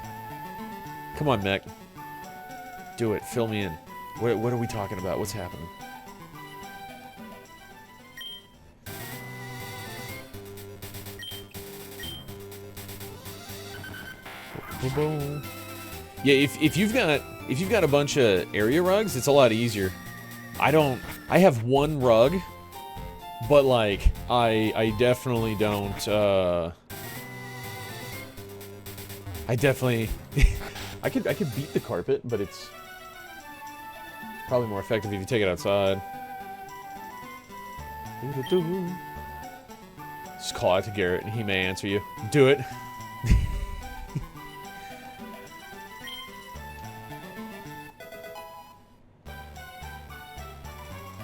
A: Come on, Mech. Do it. Fill me in. What are we talking about? What's happening? Yeah, if you've got a bunch of area rugs, it's a lot easier. I have one rug, but like I definitely don't I definitely I could beat the carpet, but it's probably more effective if you take it outside. Just call out to Garrett and he may answer you. Do it.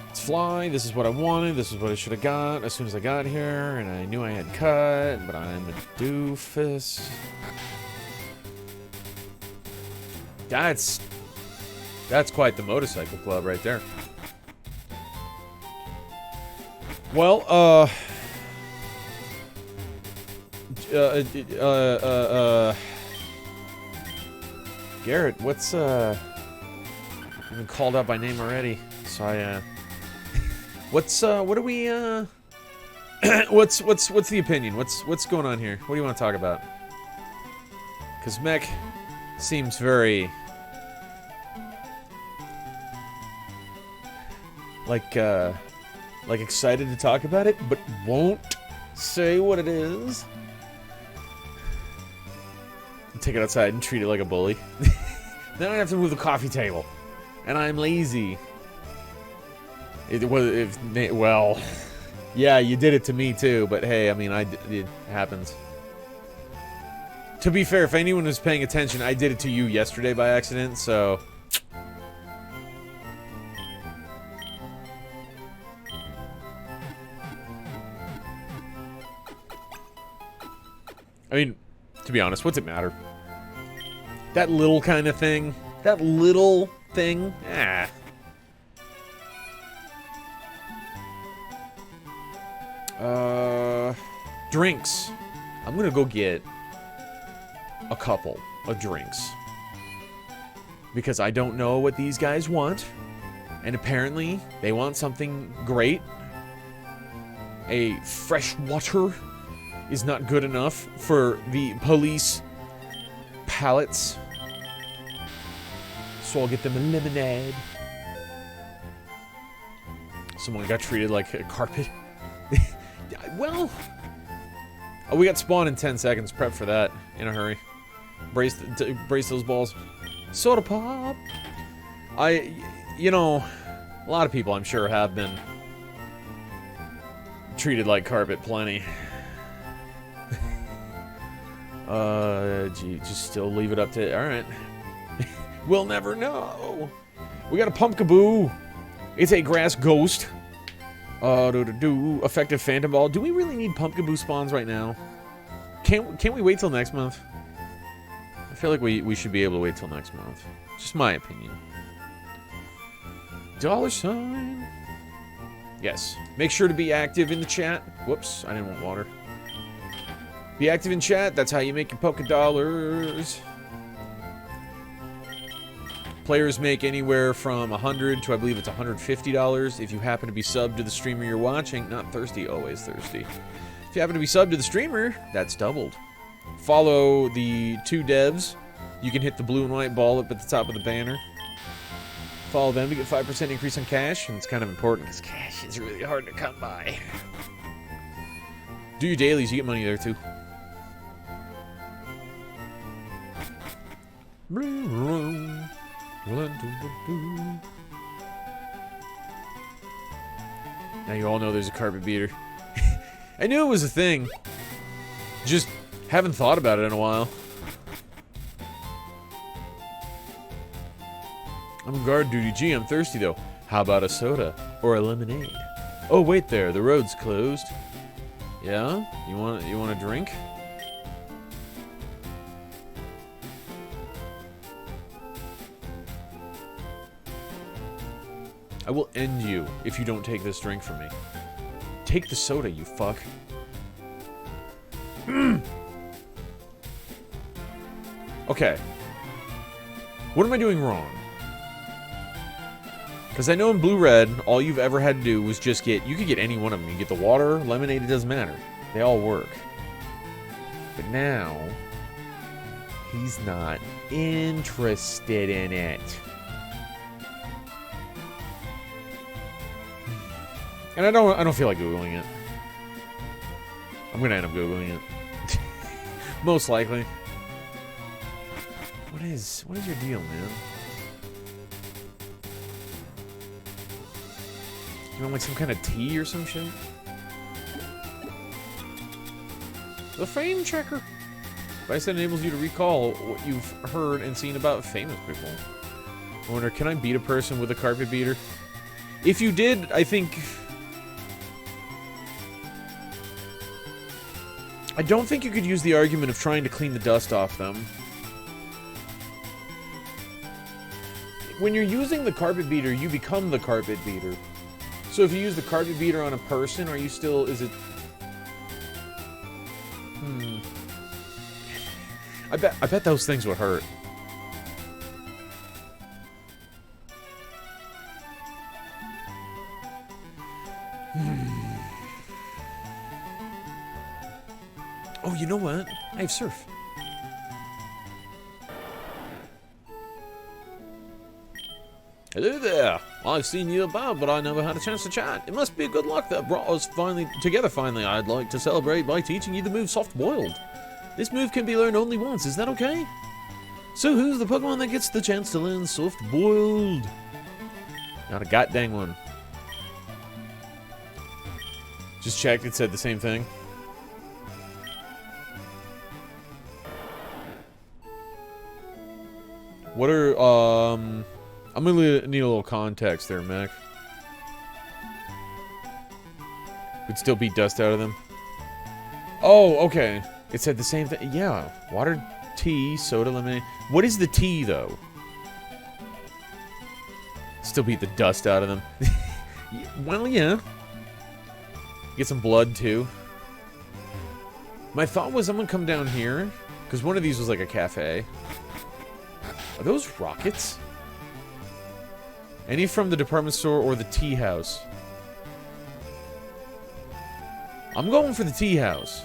A: Let's fly. This is what I wanted. This is what I should have got as soon as I got here, and I knew I had cut, but I'm a doofus. That's quite the motorcycle club right there. Well, Garrett, what's, I've been called out by name already, so I, what do we, what's the opinion? What's going on here? What do you want to talk about? Because Mech seems very, like excited to talk about it, but won't say what it is. Take it outside and treat it like a bully. Then I have to move the coffee table, and I'm lazy. Well, yeah, you did it to me too, but hey, I mean, it happens. To be fair, if anyone was paying attention, I did it to you yesterday by accident, so. I mean, to be honest, what's it matter? That little kind of thing. That little thing. Ah. Drinks. I'm gonna go get a couple of drinks. Because I don't know what these guys want. And apparently, they want something great. A fresh water is not good enough for the police palates. So I'll get them a lemonade. Someone got treated like a carpet. Well, oh, we got spawn in 10 seconds. Prep for that in a hurry. Brace those balls. Soda pop. You know, a lot of people I'm sure have been treated like carpet plenty. Gee, just still leave it up to... Alright. We'll never know. We got a pumpkaboo. It's a grass ghost. Effective phantom ball. Do we really need pumpkaboo spawns right now? Can't we wait till next month? I feel like we should be able to wait till next month. Just my opinion. $. Yes. Make sure to be active in the chat. Whoops, I didn't want water. Be active in chat. That's how you make your polka dollars. Players make anywhere from $100 to, I believe it's $150 if you happen to be subbed to the streamer you're watching. Not thirsty, always thirsty. If you happen to be subbed to the streamer, that's doubled. Follow the two devs. You can hit the blue and white ball up at the top of the banner. Follow them to get 5% increase on cash, and it's kind of important because cash is really hard to come by. Do your dailies, you get money there too. Now you all know there's a carpet beater. I knew it was a thing. Just haven't thought about it in a while. I'm on guard duty. Gee, I'm thirsty though. How about a soda? Or a lemonade? Oh, wait there. The road's closed. Yeah? You want a drink? I will end you if you don't take this drink from me. Take the soda, you fuck. Okay. What am I doing wrong? Because I know in Blue-Red, all you've ever had to do was just get... You could get any one of them. You get the water, lemonade, it doesn't matter. They all work. But now... he's not interested in it. And I don't feel like Googling it. I'm gonna end up Googling it. Most likely. What is your deal, man? You want like some kind of tea or some shit? The fame checker. Device that enables you to recall what you've heard and seen about famous people. I wonder, can I beat a person with a carpet beater? If you did, I think... I don't think you could use the argument of trying to clean the dust off them. When you're using the carpet beater, you become the carpet beater. So if you use the carpet beater on a person, are you still... is it... I bet those things would hurt. Oh, you know what? I have Surf. Hello there. I've seen you about, but I never had a chance to chat. It must be a good luck that brought us together finally. I'd like to celebrate by teaching you the move Soft Boiled. This move can be learned only once. Is that okay? So who's the Pokemon that gets the chance to learn Soft Boiled? Not a goddamn one. Just checked. It said the same thing. What are, I'm gonna need a little context there, Mac. Would still beat dust out of them. Oh, okay. It said the same thing. Yeah. Water, tea, soda, lemonade. What is the tea, though? Still beat the dust out of them. Well, yeah. Get some blood, too. My thought was I'm gonna come down here, because one of these was like a cafe. Are those rockets? Any from the department store or the tea house? I'm going for the tea house.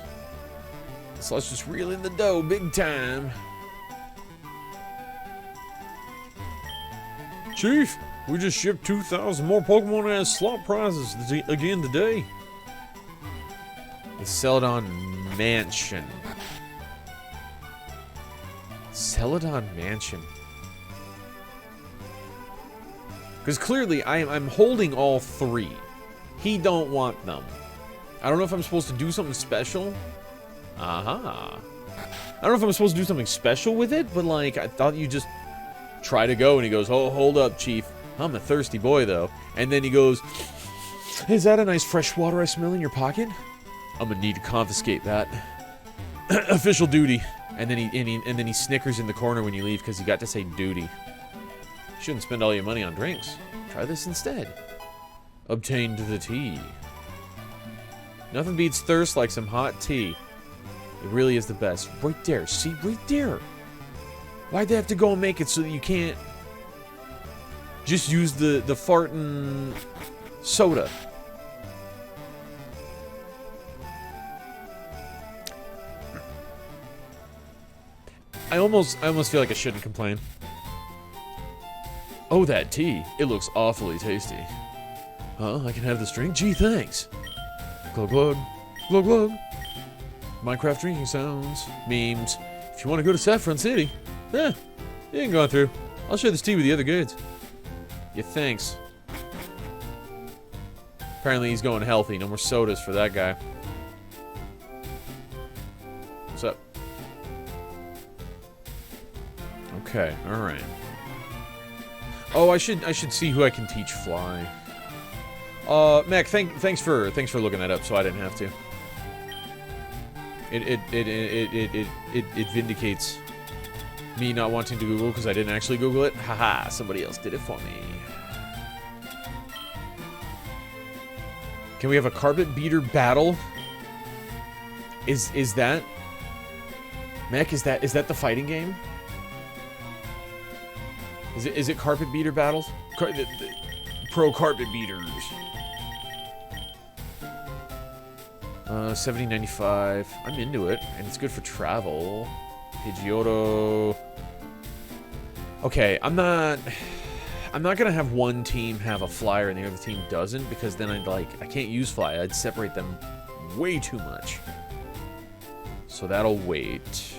A: So let's just reel in the dough big time. Chief, we just shipped 2,000 more Pokemon as slot prizes again today. The Celadon Mansion. Celadon Mansion. Because clearly, I'm holding all three. He don't want them. I don't know if I'm supposed to do something special. Aha. I don't know if I'm supposed to do something special with it, but like, I thought you just try to go, and he goes, oh, hold up, Chief. I'm a thirsty boy, though. And then he goes, is that a nice fresh water I smell in your pocket? I'm gonna need to confiscate that. Official duty. And then he snickers in the corner when you leave because he got to say duty. Shouldn't spend all your money on drinks. Try this instead. Obtained the tea. Nothing beats thirst like some hot tea. It really is the best. Right there. See? Right there. Why'd they have to go and make it so that you can't just use the fartin' soda? I almost feel like I shouldn't complain. Oh, that tea. It looks awfully tasty. Huh? I can have this drink? Gee, thanks. Glug glug. Glug glug. Minecraft drinking sounds. Memes. If you want to go to Saffron City, you can go on through. I'll share this tea with the other goods. Yeah, thanks. Apparently he's going healthy. No more sodas for that guy. What's up? Okay, alright. Oh, I should see who I can teach fly. Mac, thanks for looking that up, so I didn't have to. It vindicates me not wanting to Google because I didn't actually Google it. Haha, somebody else did it for me. Can we have a carpet beater battle? Is that Mac? Is that the fighting game? Is it carpet beater battles? Pro carpet beaters. 70.95. I'm into it, and it's good for travel. Pidgeotto. Okay, I'm not gonna have one team have a flyer and the other team doesn't, because then I can't use fly. I'd separate them way too much. So that'll wait.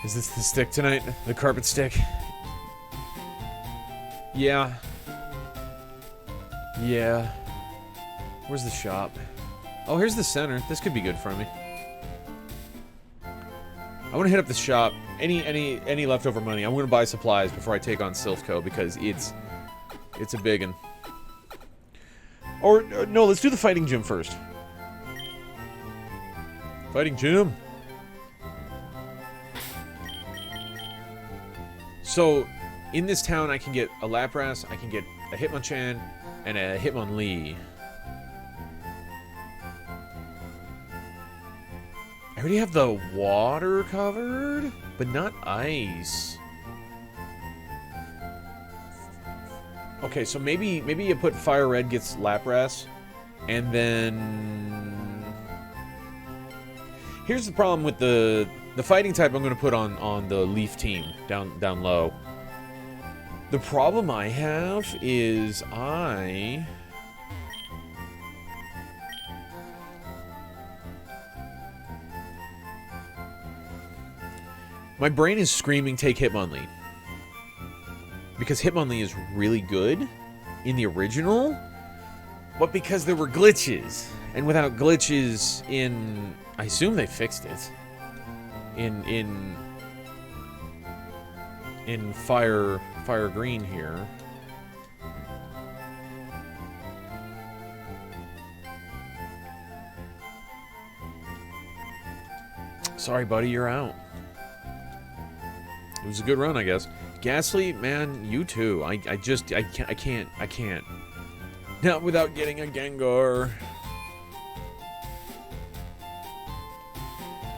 A: Is this the stick tonight? The carpet stick? Yeah. Yeah. Where's the shop? Oh, here's the center. This could be good for me. I want to hit up the shop. Any leftover money. I'm going to buy supplies before I take on Silph Co because it's a biggin. Or no, let's do the fighting gym first. Fighting gym. So, in this town, I can get a Lapras, I can get a Hitmonchan, and a Hitmonlee. I already have the water covered, but not ice. Okay, so maybe you put FireRed gets Lapras, and then... Here's the problem with the fighting type I'm going to put on the Leaf team, down low. The problem I have is my brain is screaming take Hitmonlee. Because Hitmonlee is really good in the original, but because there were glitches. And without glitches in... I assume they fixed it. In FireGreen here. Sorry, buddy, you're out. It was a good run, I guess. Ghastly, man, you too. I can't. Not without getting a Gengar.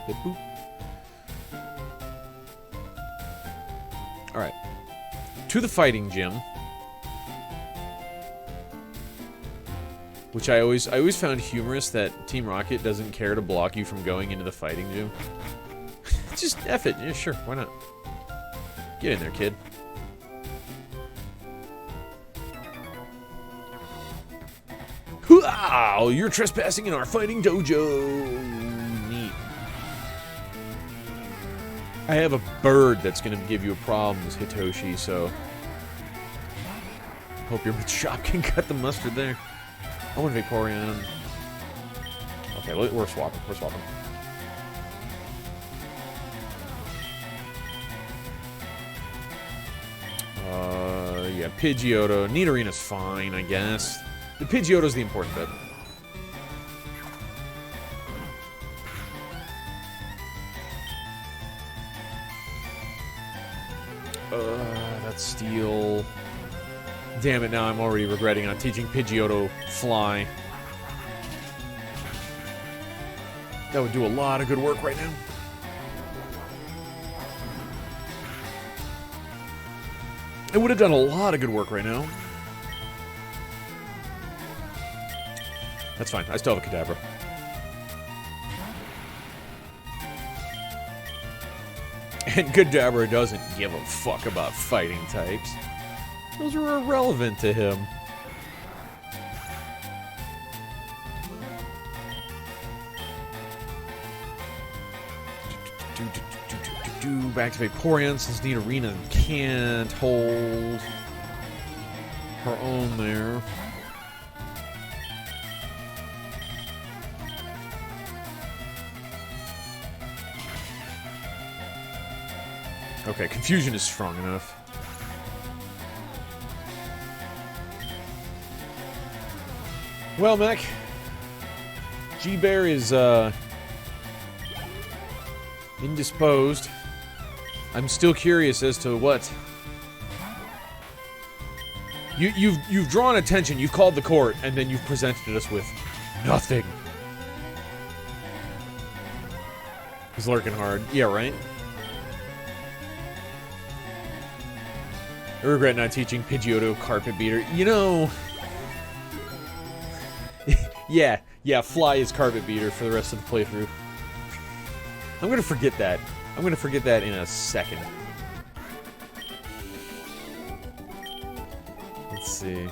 A: Boop. Alright. To the fighting gym. Which I always found humorous that Team Rocket doesn't care to block you from going into the fighting gym. Just F it. Yeah, sure, why not? Get in there, kid. Wow, you're trespassing in our fighting dojo. Neat. I have a bird that's going to give you a problem, Hitoshi, so... Hope your shop can cut the mustard there. I want Vaporeon. Okay, we're swapping. We're swapping. Yeah, Pidgeotto. Nidorena's fine, I guess. The Pidgeotto's the important bit. That's Steel. Damn it, now I'm already regretting on teaching Pidgeotto Fly. That would do a lot of good work right now. It would have done a lot of good work right now. That's fine. I still have a Kadabra. And Kadabra doesn't give a fuck about fighting types. Those are irrelevant to him. Back to Vaporeon since Nidorina can't hold her own there. Okay, Confusion is strong enough. Well, Mech, G-Bear is indisposed. I'm still curious as to what you've drawn attention. You've called the court, and then you've presented us with nothing. He's lurking hard. Yeah, right. I regret not teaching Pidgeotto Carpet Beater. You know, yeah, Fly is Carpet Beater for the rest of the playthrough. I'm gonna forget that. I'm gonna forget that in a second. Let's see.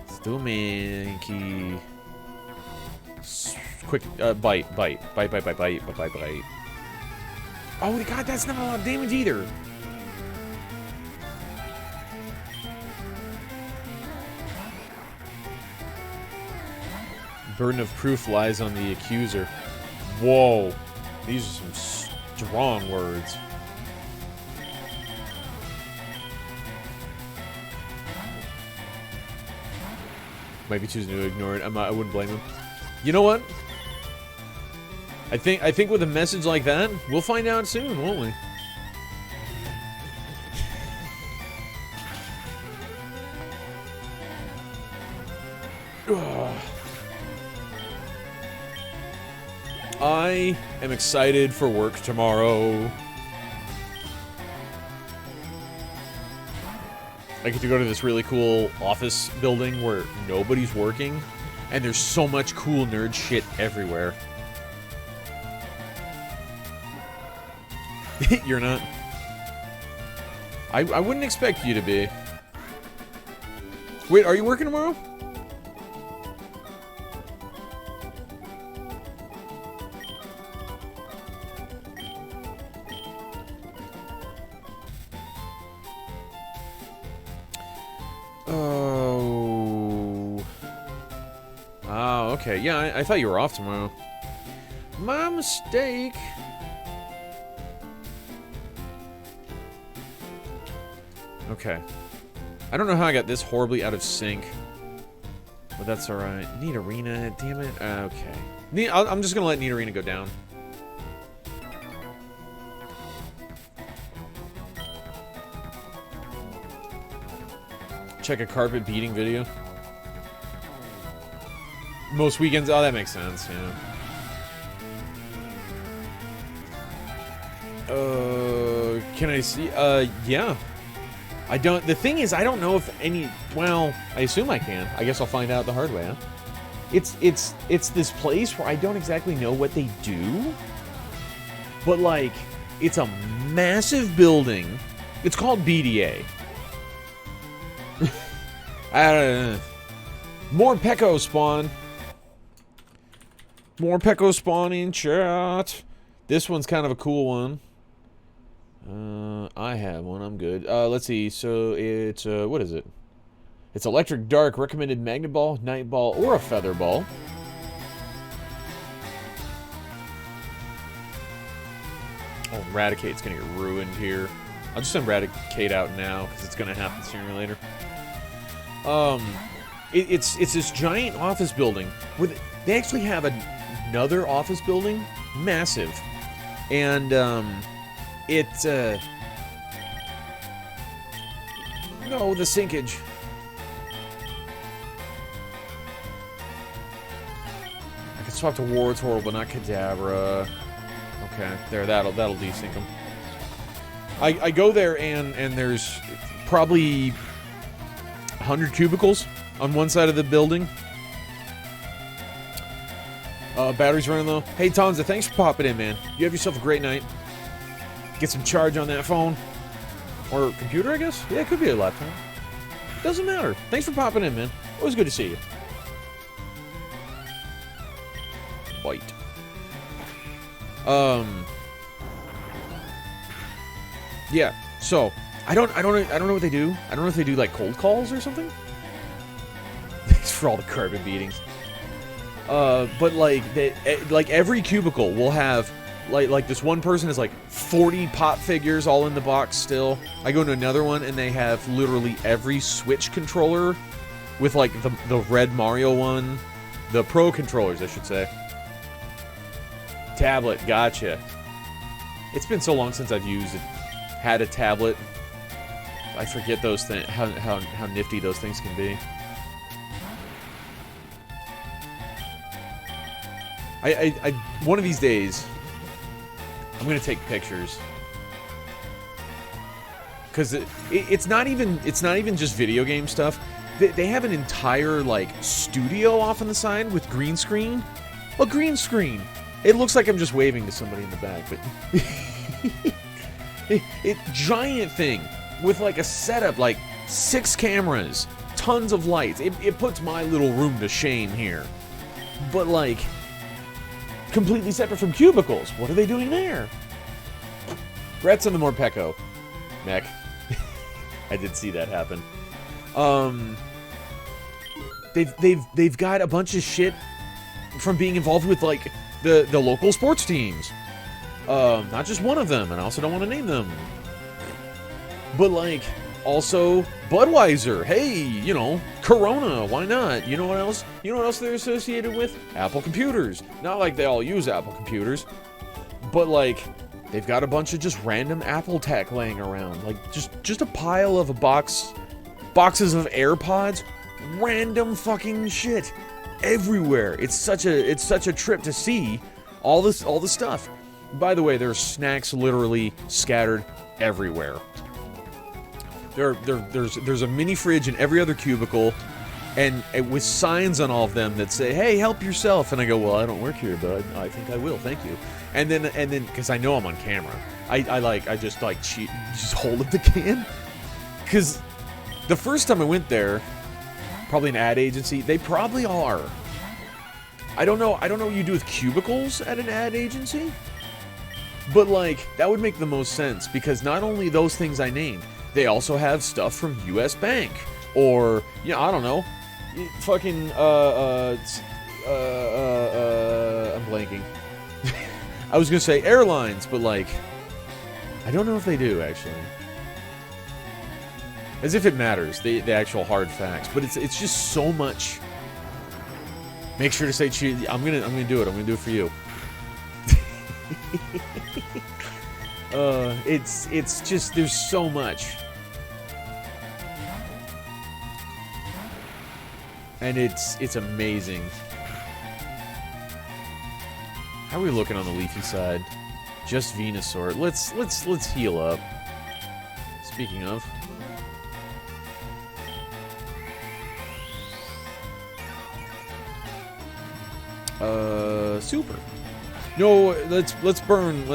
A: Stumanky. Quick, bite. Oh, God, that's not a lot of damage either. Burden of proof lies on the accuser. Whoa. These are some strong words. Might be choosing to ignore it. I wouldn't blame him. You know what? I think with a message like that, we'll find out soon, won't we? I am excited for work tomorrow. I get to go to this really cool office building where nobody's working, and there's so much cool nerd shit everywhere. You're not? I wouldn't expect you to be. Wait, are you working tomorrow? Oh. Oh, okay. Yeah, I thought you were off tomorrow. My mistake. Okay. I don't know how I got this horribly out of sync. But that's alright. Neat Arena, damn it. Okay. I'm just gonna let Neat Arena go down. Check a carpet beating video. Most weekends. Oh, that makes sense, yeah. Can I see? Yeah. I don't. The thing is, I don't know if any. Well, I assume I can. I guess I'll find out the hard way, huh? It's this place where I don't exactly know what they do, but like, it's a massive building. It's called BDA. I don't know. More Pecco spawn. More Pecco spawn in chat. This one's kind of a cool one. I have one. I'm good. Let's see. So it's what is it? It's electric dark. Recommended magnet ball, night ball, or a feather ball. Oh, Radicate's gonna get ruined here. I'll just send Radicate out now because it's gonna happen sooner or later. It's this giant office building with. They actually have another office building, massive, and no, the sinkage. I can swap to Ward's Horrible, but not Cadabra. Okay, there, that'll desync them. I go there and there's probably 100 cubicles on one side of the building. Battery's running low. Hey, Tonza, thanks for popping in, man. You have yourself a great night. Get some charge on that phone. Or computer, I guess? Yeah, it could be a laptop. Doesn't matter. Thanks for popping in, man. Always good to see you. Bite. Yeah, so I don't know what they do. I don't know if they do like cold calls or something. Thanks for all the carbon beatings. But like every cubicle will have like this one person has like 40 pop figures all in the box still. I go to another one and they have literally every Switch controller with like the red Mario one, the Pro controllers, I should say. Tablet, gotcha. It's been so long since I've had a tablet. I forget those things, how nifty those things can be. I one of these days, I'm gonna take pictures, because it's not even just video game stuff. They have an entire like studio off on the side with green screen. A green screen. It looks like I'm just waving to somebody in the back, but it giant thing with like a setup, like 6 cameras, tons of lights. It puts my little room to shame here, but like completely separate from cubicles. What are they doing there? Rats on the more Pecco. Mech. I did see that happen. They've got a bunch of shit from being involved with like the local sports teams. Not just one of them, and I also don't want to name them. But like Also, Budweiser. Hey, you know, Corona. Why not? You know what else? You know what else they're associated with? Apple computers. Not like they all use Apple computers, but like they've got a bunch of just random Apple tech laying around. Like just a pile of boxes of AirPods. Random fucking shit everywhere. It's such a trip to see all the stuff. By the way, there's snacks literally scattered everywhere. There's a mini fridge in every other cubicle, and with signs on all of them that say, "Hey, help yourself." And I go, "Well, I don't work here, but I think I will. Thank you." And then because I know I'm on camera, I just cheat, just hold up the can. Because the first time I went there, probably an ad agency, they probably are. I don't know what you do with cubicles at an ad agency, but like that would make the most sense because not only those things I named. They also have stuff from U.S. Bank, or I don't know, fucking I'm blanking. I was gonna say airlines, but like, I don't know if they do actually. As if it matters, the actual hard facts, but it's just so much. Make sure to say cheese. I'm gonna do it. I'm gonna do it for you. It's just there's so much. And it's amazing. How are we looking on the Leafy side? Just Venusaur. Let's heal up. Speaking of. Super. No, let's burn.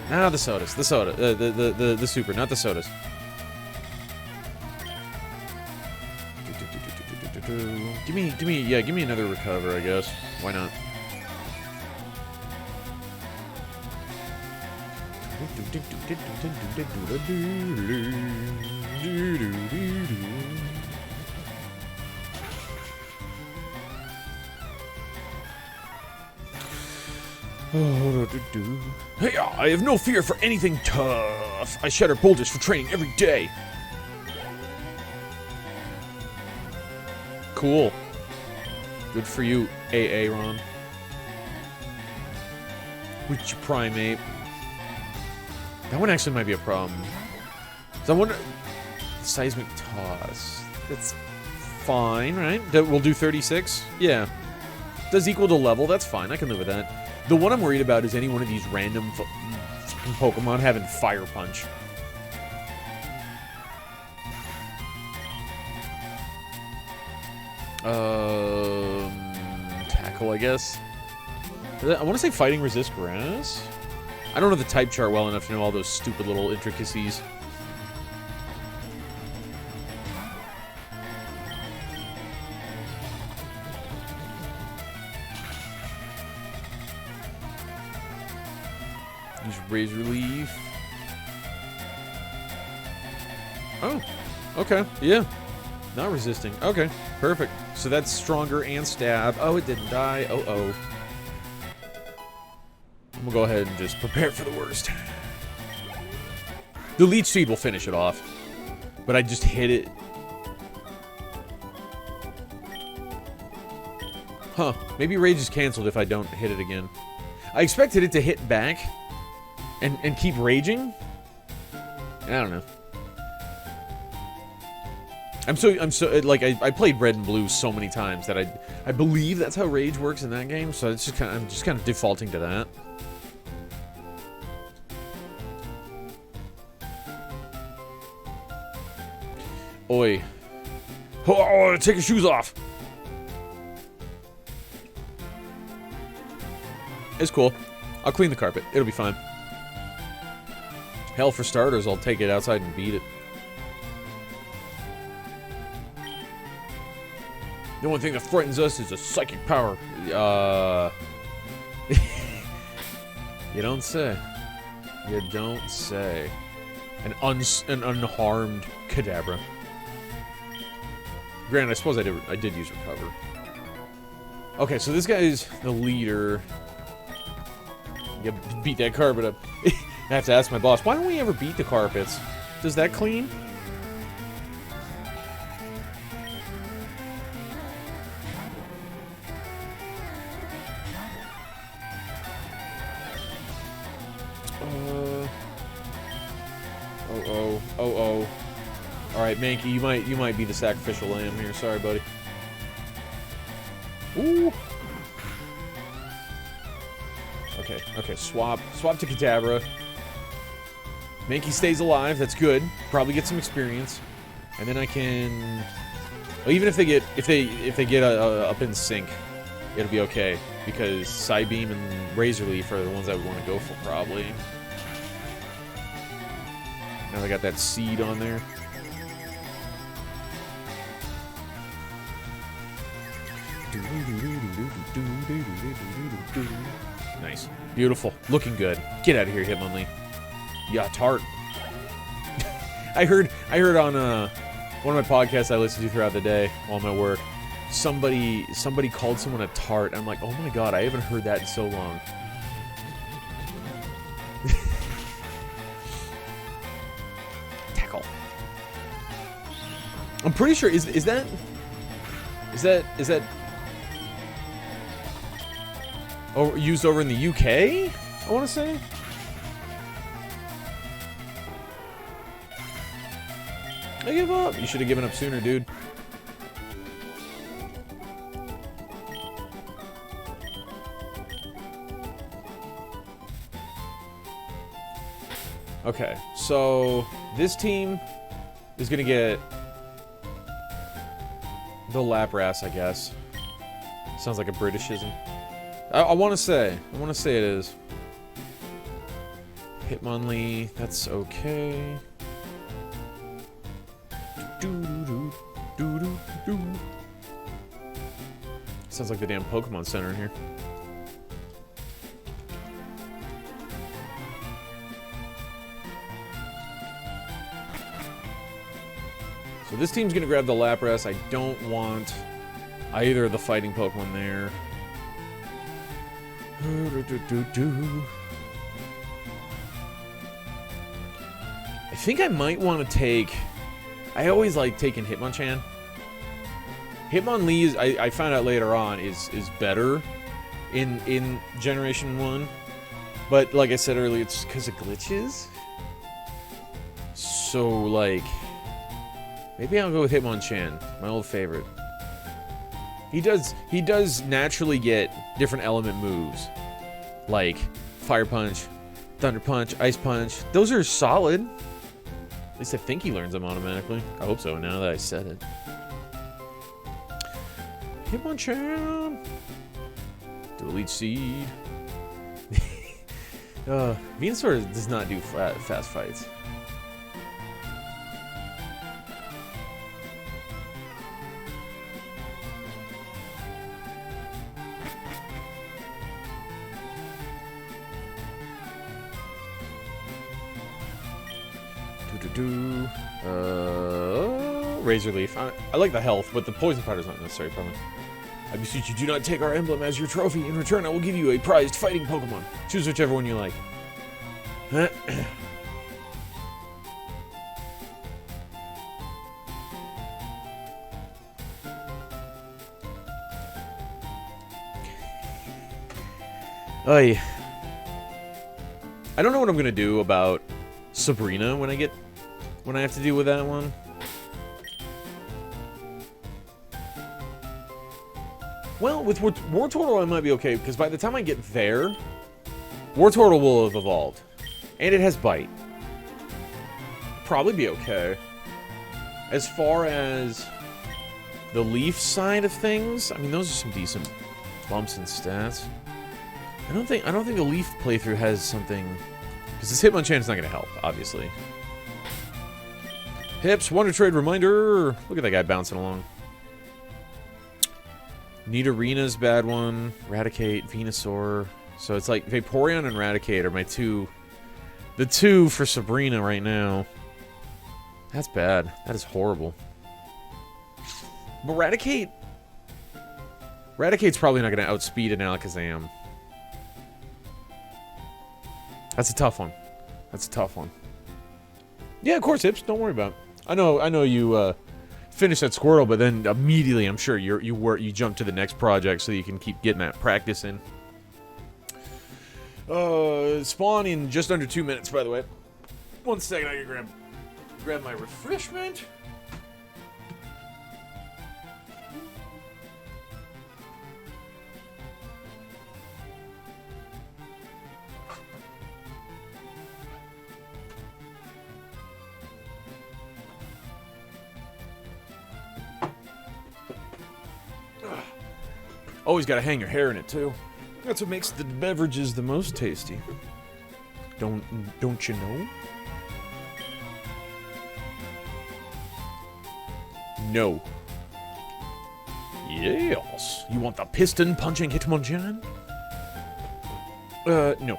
A: The sodas. The soda. The super, not the sodas. Give me another recover, I guess. Why not? Hey, I have no fear for anything tough. I shatter boulders for training every day. Cool. Good for you, Aaron. With your primate. That one actually might be a problem. So I wonder... Seismic toss. That's fine, right? We'll do 36? Yeah. Does equal to level, that's fine. I can live with that. The one I'm worried about is any one of these random Pokemon having Fire Punch. Tackle, I guess. I want to say Fighting Resist Grass. I don't know the type chart well enough to know all those stupid little intricacies. Use Razor Leaf. Oh, okay, yeah. Not resisting. Okay, perfect. So that's stronger and stab. Oh, it didn't die. Oh. I'm gonna go ahead and just prepare for the worst. The Leech Seed will finish it off. But I just hit it. Huh. Maybe Rage is canceled if I don't hit it again. I expected it to hit back and keep raging. I don't know. I'm so like I played Red and Blue so many times that I believe that's how Rage works in that game. So it's just I'm just kind of defaulting to that. Oi! Oh, take your shoes off. It's cool. I'll clean the carpet. It'll be fine. Hell, for starters, I'll take it outside and beat it. The only thing that frightens us is a psychic power. You don't say. You don't say. An unharmed Kadabra. Granted, I suppose I did use recover. Okay, so this guy is the leader. You beat that carpet up. I have to ask my boss, why don't we ever beat the carpets? Does that clean? Oh. Alright, Mankey, you might be the sacrificial lamb here. Sorry, buddy. Ooh. Okay, swap to Kadabra. Mankey stays alive, that's good. Probably get some experience. And then I can... Well, even if they get up in sync, it'll be okay. Because Psybeam and Razor Leaf are the ones I would want to go for, probably. Now they got that seed on there. Nice. Beautiful. Looking good. Get out of here, Hitmonlee. Yeah, tart. I heard on one of my podcasts I listen to throughout the day while I'm at work, somebody called someone a tart. I'm like, oh my god, I haven't heard that in so long. Tackle. I'm pretty sure is that used over in the UK? I want to say. I give up. You should have given up sooner, dude. Okay, so this team is gonna get the Lapras, I guess. Sounds like a Britishism. I want to say it is. Hitmonlee, that's okay. Sounds like the damn Pokemon Center in here. So this team's gonna grab the Lapras. I don't want either of the fighting Pokemon there. I think I might want to take... I always like taking Hitmonchan. Hitmonlee, I found out later on, is better in Generation 1. But like I said earlier, it's because of glitches. So, like... Maybe I'll go with Hitmonchan, my old favorite. He does naturally get different element moves. Like Fire Punch, Thunder Punch, Ice Punch. Those are solid. At least I think he learns them automatically. I hope so, now that I said it. Hitmonchan! Do a Leech Seed. Venusaur does not do fast fights. Razor Leaf. I like the health, but the poison powder is not necessary, probably. I beseech you, do not take our emblem as your trophy. In return, I will give you a prized fighting Pokemon. Choose whichever one you like. Oy. I don't know what I'm gonna do about Sabrina when I have to deal with that one. Well, with Wartortle I might be okay, because by the time I get there, Wartortle will have evolved. And it has Bite. Probably be okay. As far as the Leaf side of things, I mean, those are some decent bumps in stats. I don't think the Leaf playthrough has something... Because this Hitmonchan is not going to help, obviously. Hips, Wonder Trade reminder! Look at that guy bouncing along. Nidorena's bad one. Raticate, Venusaur. So it's like Vaporeon and Raticate are my two... The two for Sabrina right now. That's bad. That is horrible. But Raticate's probably not going to outspeed an Alakazam. That's a tough one. That's a tough one. Yeah, of course, Hips. Don't worry about it. I know you finished that Squirtle, but then immediately, I'm sure you jump to the next project so you can keep getting that practice in. Spawn in just under 2 minutes, by the way. 1 second, I can grab grab my refreshment. Always gotta hang your hair in it too. That's what makes the beverages the most tasty. Don't you know? No. Yes. You want the piston punching Hitmonchan? No.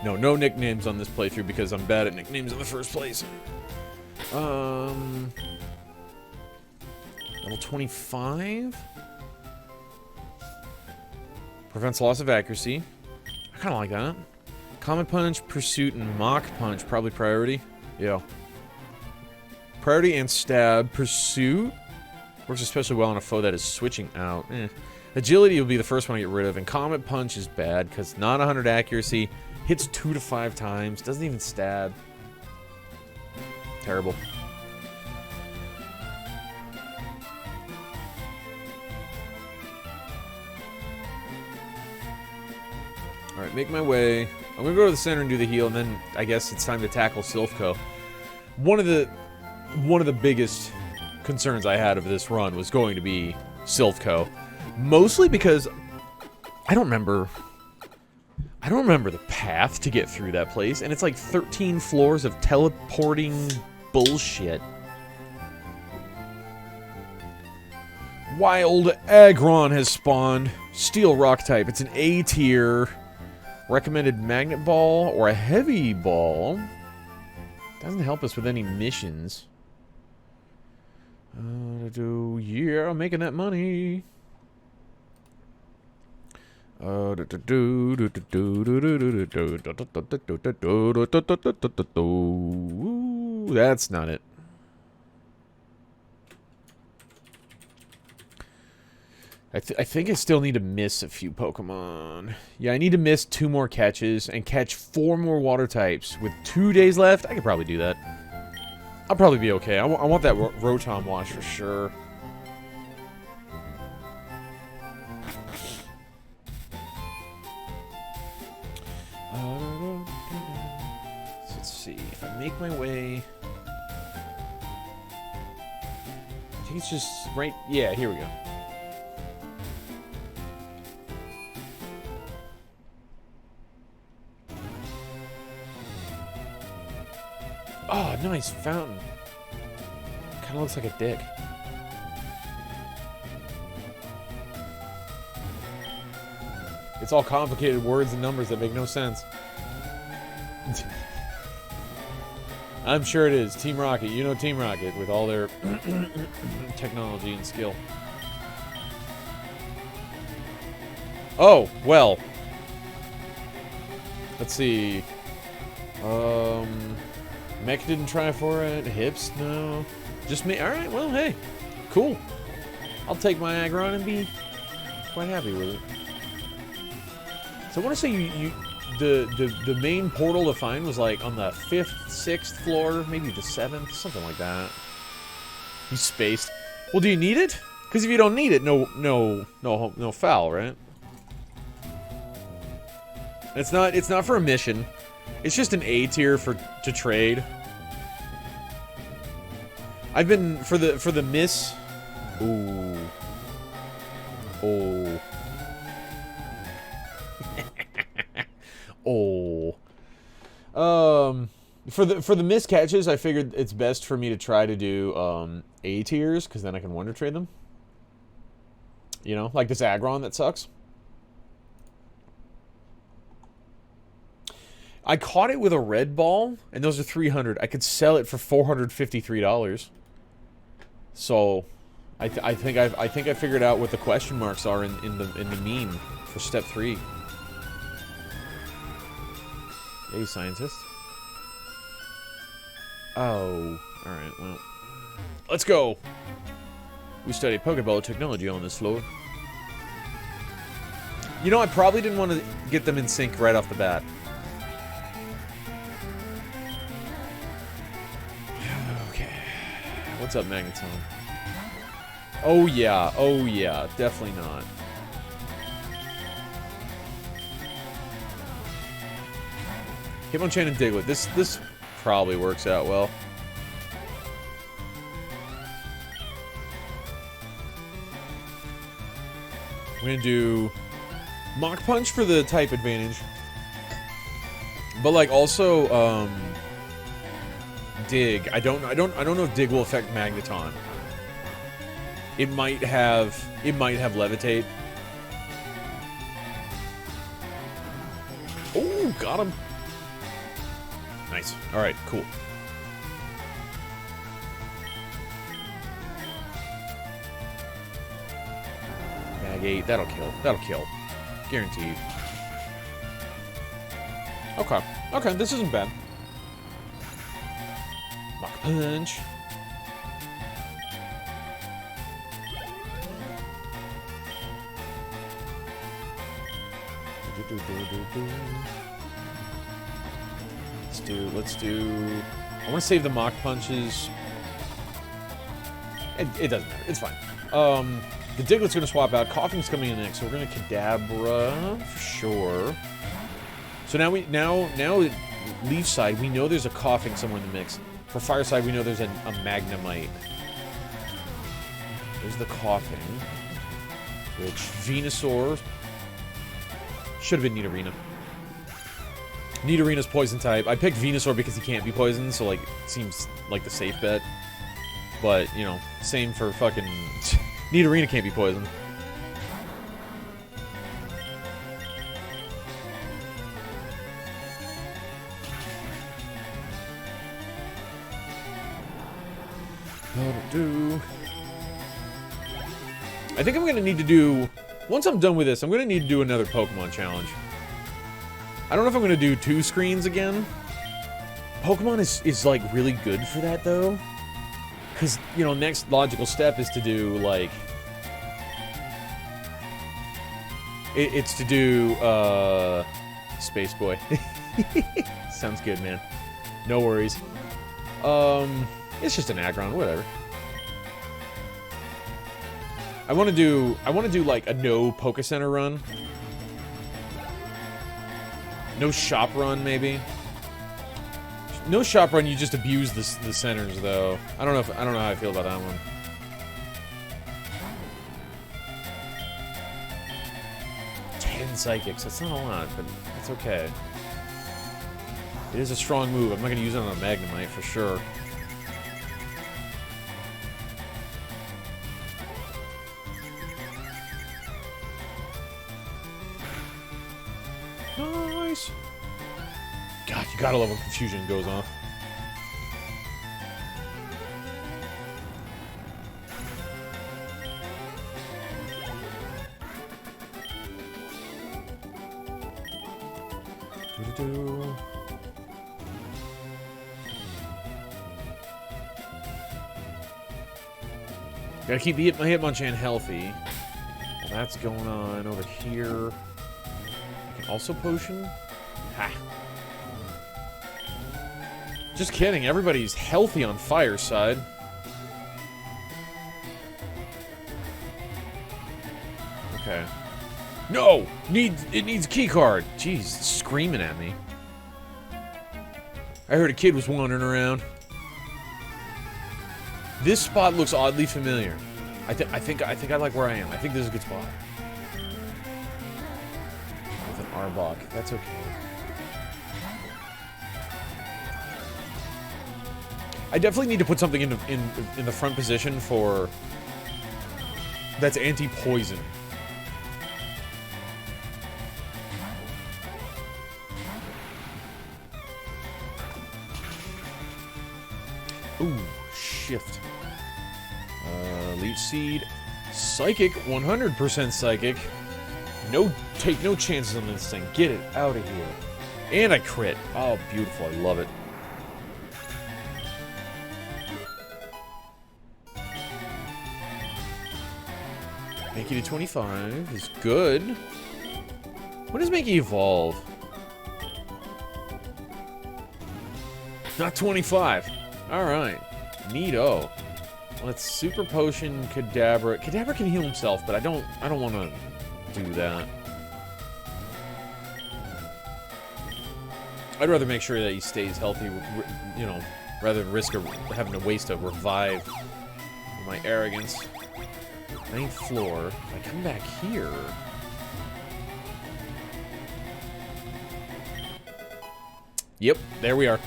A: No nicknames on this playthrough because I'm bad at nicknames in the first place. Level 25? Prevents loss of accuracy. I kind of like that. Comet Punch, Pursuit, and Mach Punch. Probably priority. Yeah. Priority and Stab. Pursuit works especially well on a foe that is switching out. Agility will be the first one to get rid of. And Comet Punch is bad because not 100 accuracy. Hits 2 to 5 times. Doesn't even stab. Terrible. Alright, make my way. I'm gonna go to the center and do the heal, and then I guess it's time to tackle Silph Co. One of the biggest concerns I had of this run was going to be Silph Co. Mostly because I don't remember the path to get through that place, and it's like 13 floors of teleporting bullshit. Wild Aggron has spawned. Steel Rock type. It's an A tier. Recommended Magnet Ball or a Heavy Ball. Doesn't help us with any missions. Yeah, I'm making that money. That's not it. I think I still need to miss a few Pokemon. Yeah, I need to miss 2 more catches and catch 4 more water types. With 2 days left, I could probably do that. I'll probably be okay. I want that Rotom Wash for sure. So let's see. If I make my way... I think it's just right... Yeah, here we go. Oh, nice fountain. Kind of looks like a dick. It's all complicated words and numbers that make no sense. I'm sure it is. Team Rocket. You know Team Rocket with all their technology and skill. Oh, well. Let's see. Mech didn't try for it. Hips, no. Just me. Alright, well, hey. Cool. I'll take my Aggron and be quite happy with it. So I want to say the main portal to find was like on the 5th, 6th floor, maybe the 7th, something like that. He's spaced. Well, do you need it? Because if you don't need it, no foul, right? It's not for a mission. It's just an A tier to trade. I've been for the miss. Ooh. Oh. Oh. For the miss catches, I figured it's best for me to try to do A tiers because then I can wonder trade them. You know, like this Aggron that sucks. I caught it with a red ball, and those are 300. I could sell it for $453. So, I think I figured out what the question marks are in the meme for step 3. Yay, scientist. Oh, all right. Well, let's go. We studied Pokeball technology on this floor. You know, I probably didn't want to get them in sync right off the bat. What's up, Magneton? Oh yeah, definitely not. Hitmonchan and Diglett. This probably works out well. We're gonna do Mach Punch for the type advantage, but like also Dig. I don't know if Dig will affect Magneton. It might have Levitate. Oh, got him. Nice. All right, cool. Mag 8, that'll kill. That'll kill. Guaranteed. Okay. Okay, this isn't bad. Mach Punch. Let's do... I want to save the Mach Punches. It doesn't matter. It's fine. The Diglett's going to swap out. Coughing's coming in next, so we're going to Kadabra for sure. So now Leaf side, we know there's a Coughing somewhere in the mix. For Fire side, we know there's a Magnemite. There's the Coughing. Which Venusaur should have been Nidorina. Nidorina's poison type. I picked Venusaur because he can't be poisoned, so like it seems like the safe bet. But, you know, same for fucking Nidorina can't be poisoned. I think I'm going to need to do... Once I'm done with this, I'm going to need to do another Pokemon challenge. I don't know if I'm going to do 2 screens again. Pokemon is like, really good for that, though. Because, you know, next logical step is to do, like... It's to do, Space Boy. Sounds good, man. No worries. It's just an Aggron, whatever. I want to do like a no Poké Center run. No shop run, maybe. No shop run, you just abuse the centers, though. I don't know how I feel about that one. Psychics. That's not a lot, but it's okay. It is a strong move. I'm not going to use it on a Magnemite for sure. Nice. God, you gotta love when confusion goes off. Gotta keep my Hitmonchan healthy. Well, that's going on over here. I can also potion? Ha! Just kidding, everybody's healthy on Fire side. Okay. No! It needs a key card! Jeez, it's screaming at me. I heard a kid was wandering around. This spot looks oddly familiar. I think I like where I am. I think this is a good spot. With an Arbok, that's okay. I definitely need to put something in the front position for that's anti-poison. Ooh, shift. Leech Seed. Psychic, 100% Psychic. Take no chances on this thing. Get it out of here. And I crit. Oh, beautiful. I love it. Make it to 25 is good. When does Mankey evolve? Not 25. Alright. Neato. Let's super potion Kadabra. Kadabra can heal himself, but I don't want to do that. I'd rather make sure that he stays healthy, you know, rather than risk having to waste a revive. My arrogance. 9th floor. If I come back here. Yep, there we are.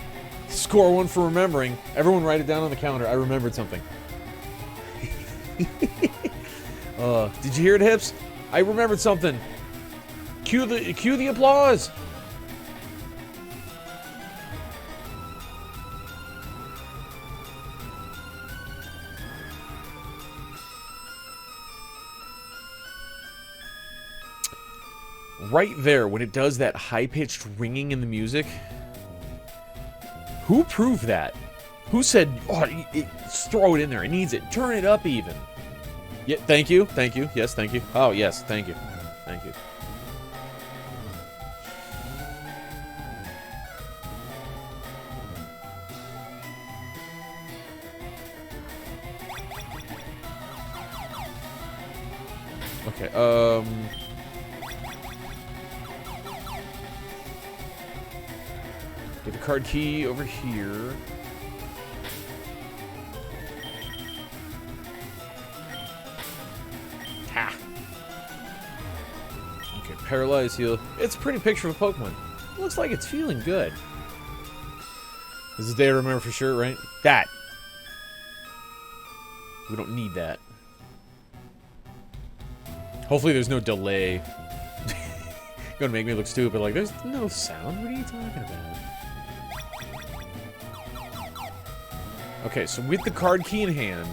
A: Score 1 for remembering. Everyone write it down on the counter. I remembered something. Did you hear it, Hips? I remembered something. Cue the applause. Right there, when it does that high-pitched ringing in the music. Who proved that? Who said, oh, throw it in there, it needs it. Turn it up even. Yeah, thank you, thank you, yes, thank you. Oh, yes, thank you, thank you. Okay, get the card key over here. Ha! Okay, paralyze heal. It's a pretty picture of a Pokemon. Looks like it's feeling good. This is the day I remember for sure, right? That! We don't need that. Hopefully there's no delay. Gonna make me look stupid, like, there's no sound? What are you talking about? Okay, so with the card key in hand...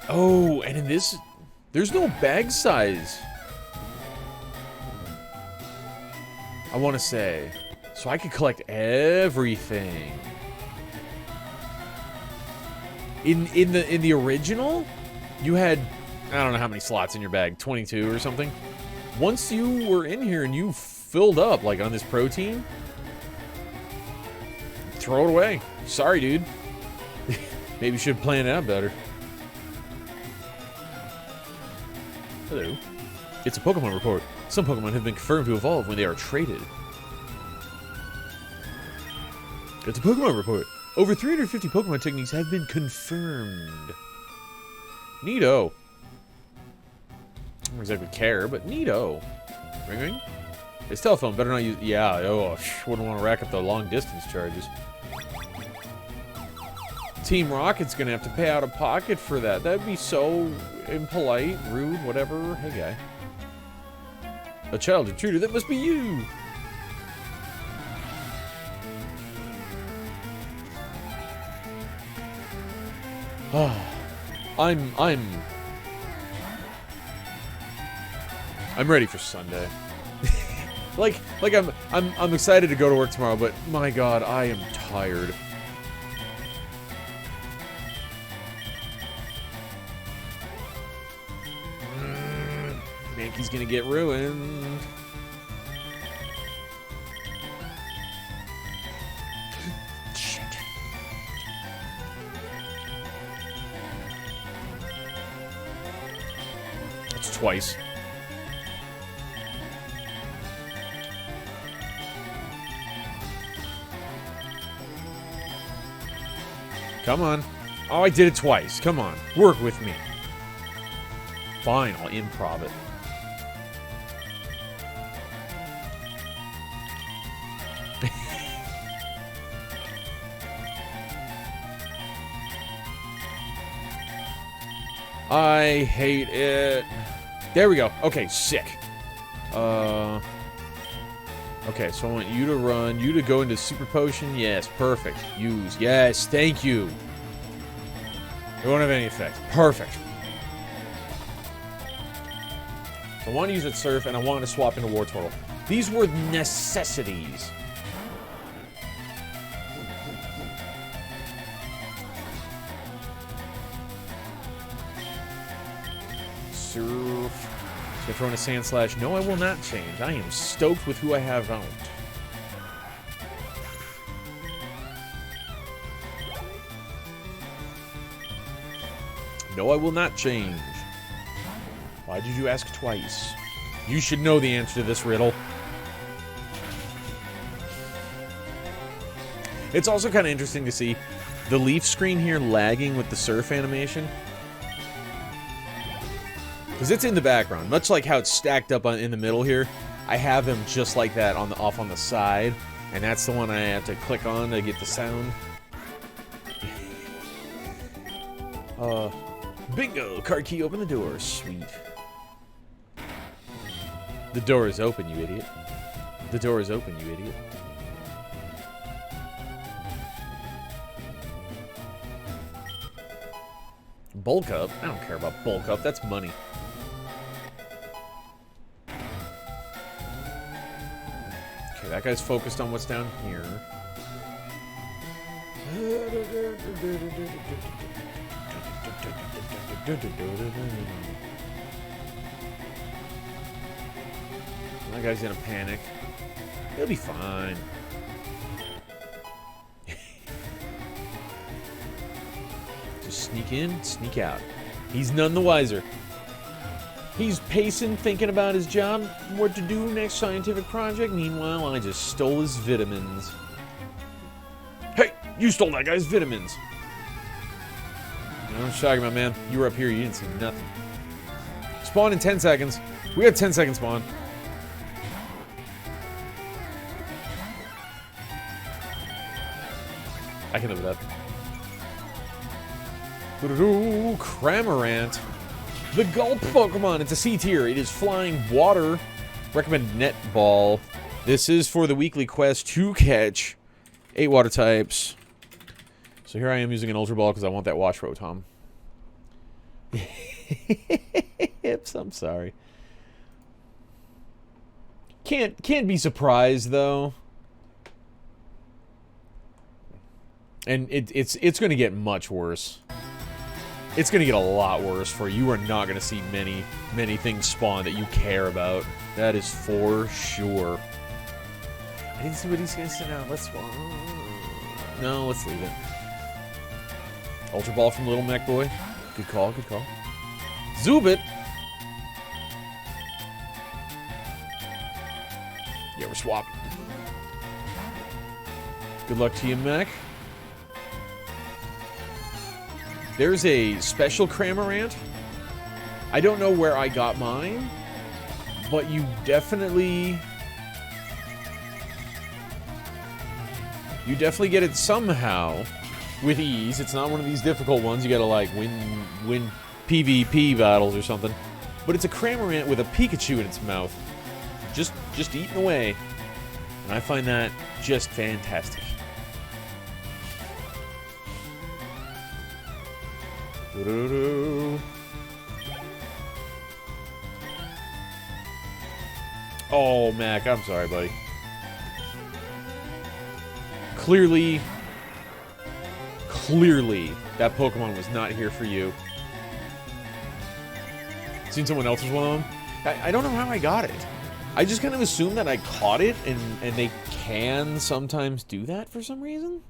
A: Oh, and in this... There's no bag size. I want to say. So I could collect everything. In the original, you had... I don't know how many slots in your bag, 22 or something. Once you were in here and you filled up, like on this protein, throw it away. Sorry, dude. Maybe you should plan it out better. Hello. It's a Pokemon report. Some Pokemon have been confirmed to evolve when they are traded. It's a Pokemon report. Over 350 Pokemon techniques have been confirmed. Neato. I don't exactly care, but neato. Ring ring? His telephone, better not use... Yeah, oh, wouldn't want to rack up the long distance charges. Team Rocket's gonna have to pay out of pocket for that. That'd be so impolite, rude, whatever. Hey, guy. A child intruder, that must be you! I'm ready for Sunday. like I'm excited to go to work tomorrow, but my God, I am tired. Mankey's gonna get ruined. Shit. It's twice. Come on. Oh, I did it twice. Come on. Work with me. Fine, I'll improv it. I hate it. There we go. Okay, sick. Okay, so I want you to run, you to go into Super Potion. Yes, perfect. Use. Yes, thank you. It won't have any effect. Perfect. I want to use it Surf, and I want to swap into War Turtle. These were necessities. Surf. So throw in a Sand Slash. No, I will not change. I am stoked with who I have out. No, I will not change. Why did you ask twice? You should know the answer to this riddle. It's also kind of interesting to see the Leaf screen here lagging with the surf animation. Because it's in the background. Much like how it's stacked up in the middle here. I have them just like that off on the side. And that's the one I have to click on to get the sound. Bingo! Card key, open the door. Sweet. The door is open, you idiot. The door is open, you idiot. Bulk up? I don't care about bulk up. That's money. Okay, that guy's focused on what's down here. That guy's in a panic. He'll be fine. Just sneak in, sneak out. He's none the wiser. He's pacing, thinking about his job, what to do next scientific project. Meanwhile, I just stole his vitamins. Hey, you stole that guy's vitamins. I'm talking about, man. You were up here, you didn't see nothing. Spawn in 10 seconds. We have 10 seconds spawn. I can live with that. Cramorant. The Gulp Pokemon. It's a C tier. It is flying water. Recommend Netball. This is for the weekly quest to catch 8 water types. So here I am using an Ultra Ball because I want that Wash Rotom. Hips, I'm sorry. Can't be surprised though. And it's going to get much worse. It's going to get a lot worse for you. You are not going to see many things spawn that you care about. That is for sure. I didn't see what he's going to send out. Let's spawn. No, let's leave it. Ultra Ball from Little Mech Boy. Good call, good call. Zubit. Yeah, we're swapping. Good luck to you, Mech. There's a special Cramorant. I don't know where I got mine, but you definitely get it somehow with ease. It's not one of these difficult ones. You gotta like win PvP battles or something. But it's a Cramorant with a Pikachu in its mouth, just eating away, and I find that just fantastic. Oh, Mac, I'm sorry, buddy. Clearly, that Pokemon was not here for you. Seen someone else was one of them? I don't know how I got it. I just kind of assumed that I caught it, and they can sometimes do that for some reason.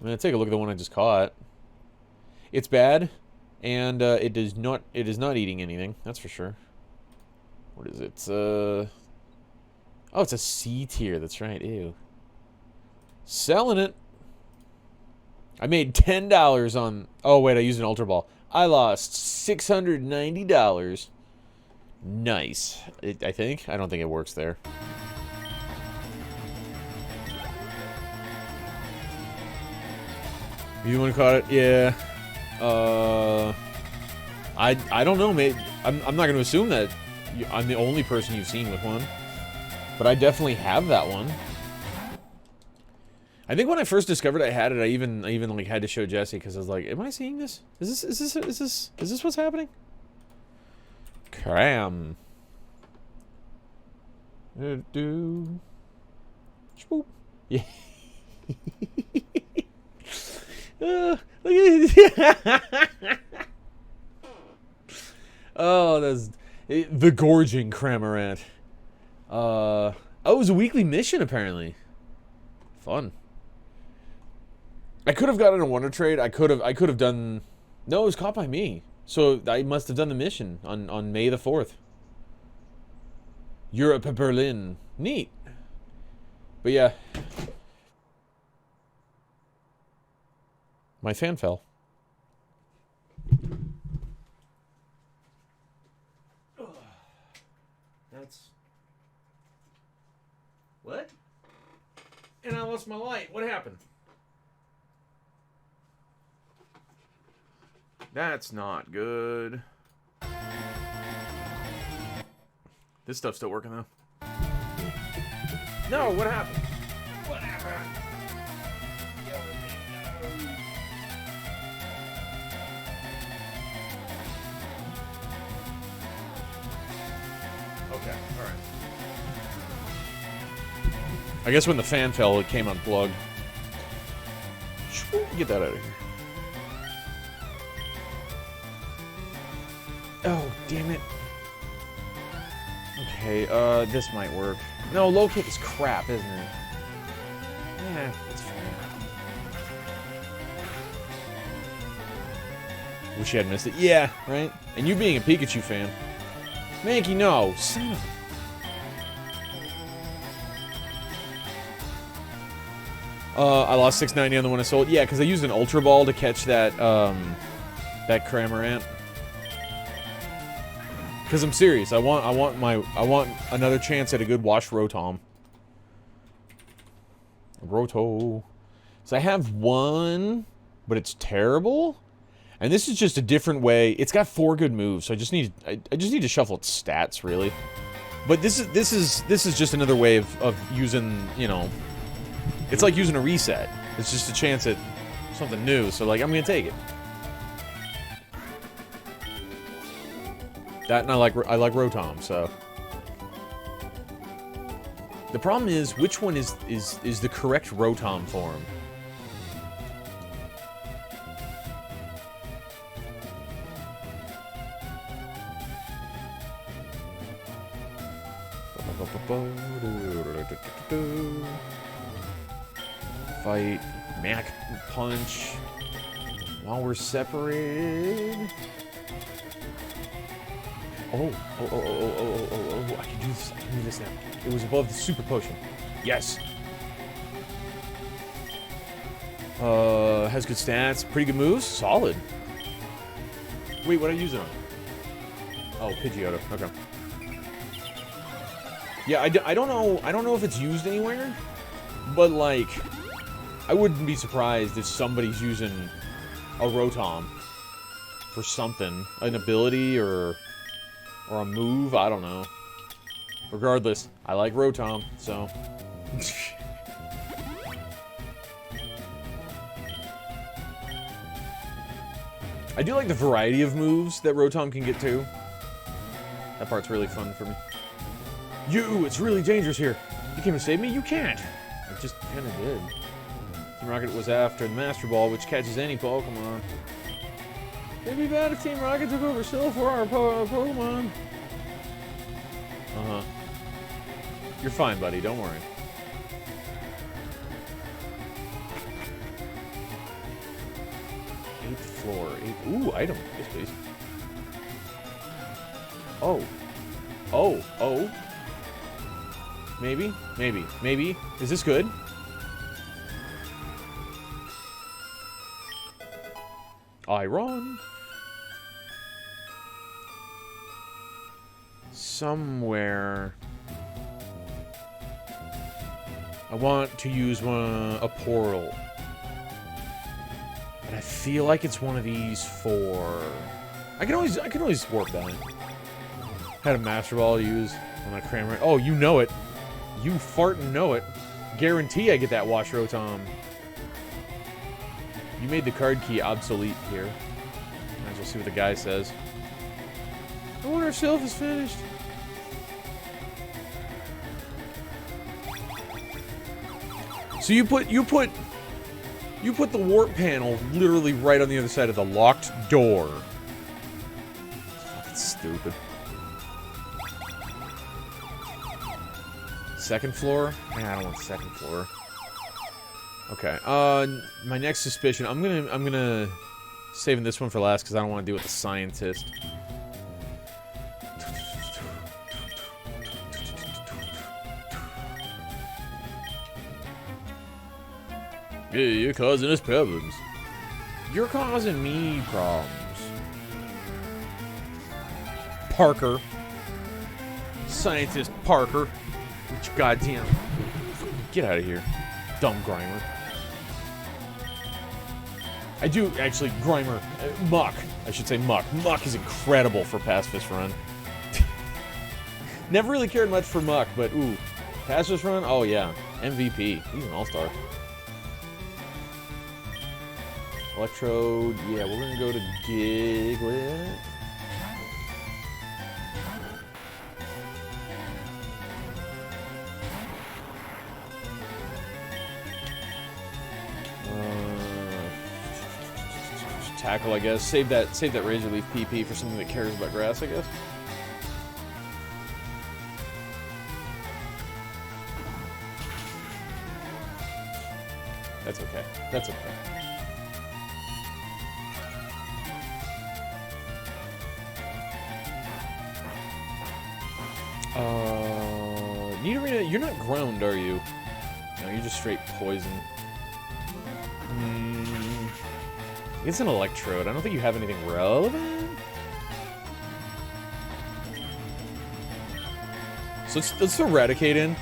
A: I'm gonna take a look at the one I just caught. It's bad, and it is not eating anything. That's for sure. What is it? Oh, it's a C tier. That's right. Ew. Selling it. I made $10 on. Oh wait, I used an Ultra Ball. I lost $690. Nice. I think. I don't think it works there. You the one who caught it? Yeah. I don't know, mate. I'm not going to assume that I'm the only person you've seen with one, but I definitely have that one. I think when I first discovered I had it, I even like had to show Jesse because I was like, "Am I seeing this? Is this what's happening?" Cram. Do. Swoop. Yeah. Look at it. Oh, that's the gorging Cramorant. Oh, it was a weekly mission apparently. Fun. I could have gotten a Wonder Trade. I could have done No, it was caught by me. So I must have done the mission on May the 4th. Europe, Berlin. Neat. But yeah. My fan fell. That's... What? And I lost my light. What happened? That's not good. This stuff's still working, though. No, what happened? What happened? Okay, alright. I guess when the fan fell, it came unplugged. Get that out of here. Oh, damn it. Okay, this might work. No, low kick is crap, isn't it? Yeah, it's fine. Wish you had missed it. Yeah, right? And you being a Pikachu fan. Mankey, no. Son of a... I lost 690 on the one I sold. Yeah, because I used an Ultra Ball to catch that, that Cramorant. Because I'm serious. I want another chance at a good Wash Rotom. Roto. So I have one, but it's terrible. And this is just a different way. It's got 4 good moves, so I just need to shuffle its stats, really. But this is just another way of using, you know, it's like using a reset. It's just a chance at something new, so like I'm gonna take it. That, and I like Rotom, so. The problem is, which one is the correct Rotom form? Fight, Mac Punch, while we're separated. Oh, I can do this, now. It was above the Super Potion. Yes. Has good stats, pretty good moves, solid. Wait, what did I use it on? Oh, Pidgeotto, okay. Yeah, I don't know if it's used anywhere, but like, I wouldn't be surprised if somebody's using a Rotom for something, an ability or a move, I don't know. Regardless, I like Rotom, so. I do like the variety of moves that Rotom can get to. That part's really fun for me. It's really dangerous here. You came to save me? You can't. I just kinda did. Team Rocket was after the Master Ball, which catches any Pokemon. It'd be bad if Team Rocket took over Silph or our Pokemon. Uh-huh. You're fine, buddy. Don't worry. Eighth floor. Ooh, item. Yes, please. Oh. Oh. Maybe. Is this good? Iron. Somewhere. I want to use a portal. But I feel like it's one of these 4. I can always warp that. Had a Master Ball to use on that Cramorant. Oh, you know it. You fartin' know it. Guarantee I get that Wash Rotom. You made the card key obsolete here. Might as well see what the guy says. I wonder if Silph is finished. So you put the warp panel literally right on the other side of the locked door. It's fucking stupid. Second floor? Nah, I don't want second floor. Okay. My next suspicion. I'm gonna Saving this one for last because I don't want to deal with the scientist. Yeah, you're causing us problems. You're causing me problems. Parker. Scientist Parker. Which goddamn... Get out of here. Dumb Grimer. I do, actually, Grimer. Muck. I should say Muck. Muck is incredible for Pacifist Run. Never really cared much for Muck, but ooh. Pacifist Run? Oh yeah. MVP. He's an all-star. Electrode. Yeah, we're gonna go to Diglett. Tackle, I guess. Save that Razor Leaf PP for something that cares about grass, I guess. That's okay. That's okay. Nidorina, you're not ground, are you? No, you're just straight poison. It's an Electrode. I don't think you have anything relevant. So let's Eradicate in.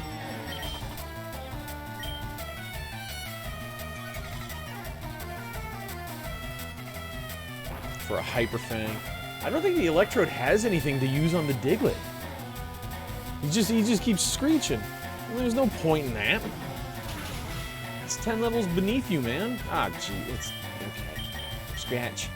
A: For a Hyper Fang. I don't think the Electrode has anything to use on the Diglett. He just keeps screeching. There's no point in that. It's 10 levels beneath you, man. Ah, gee, it's okay. Scratch.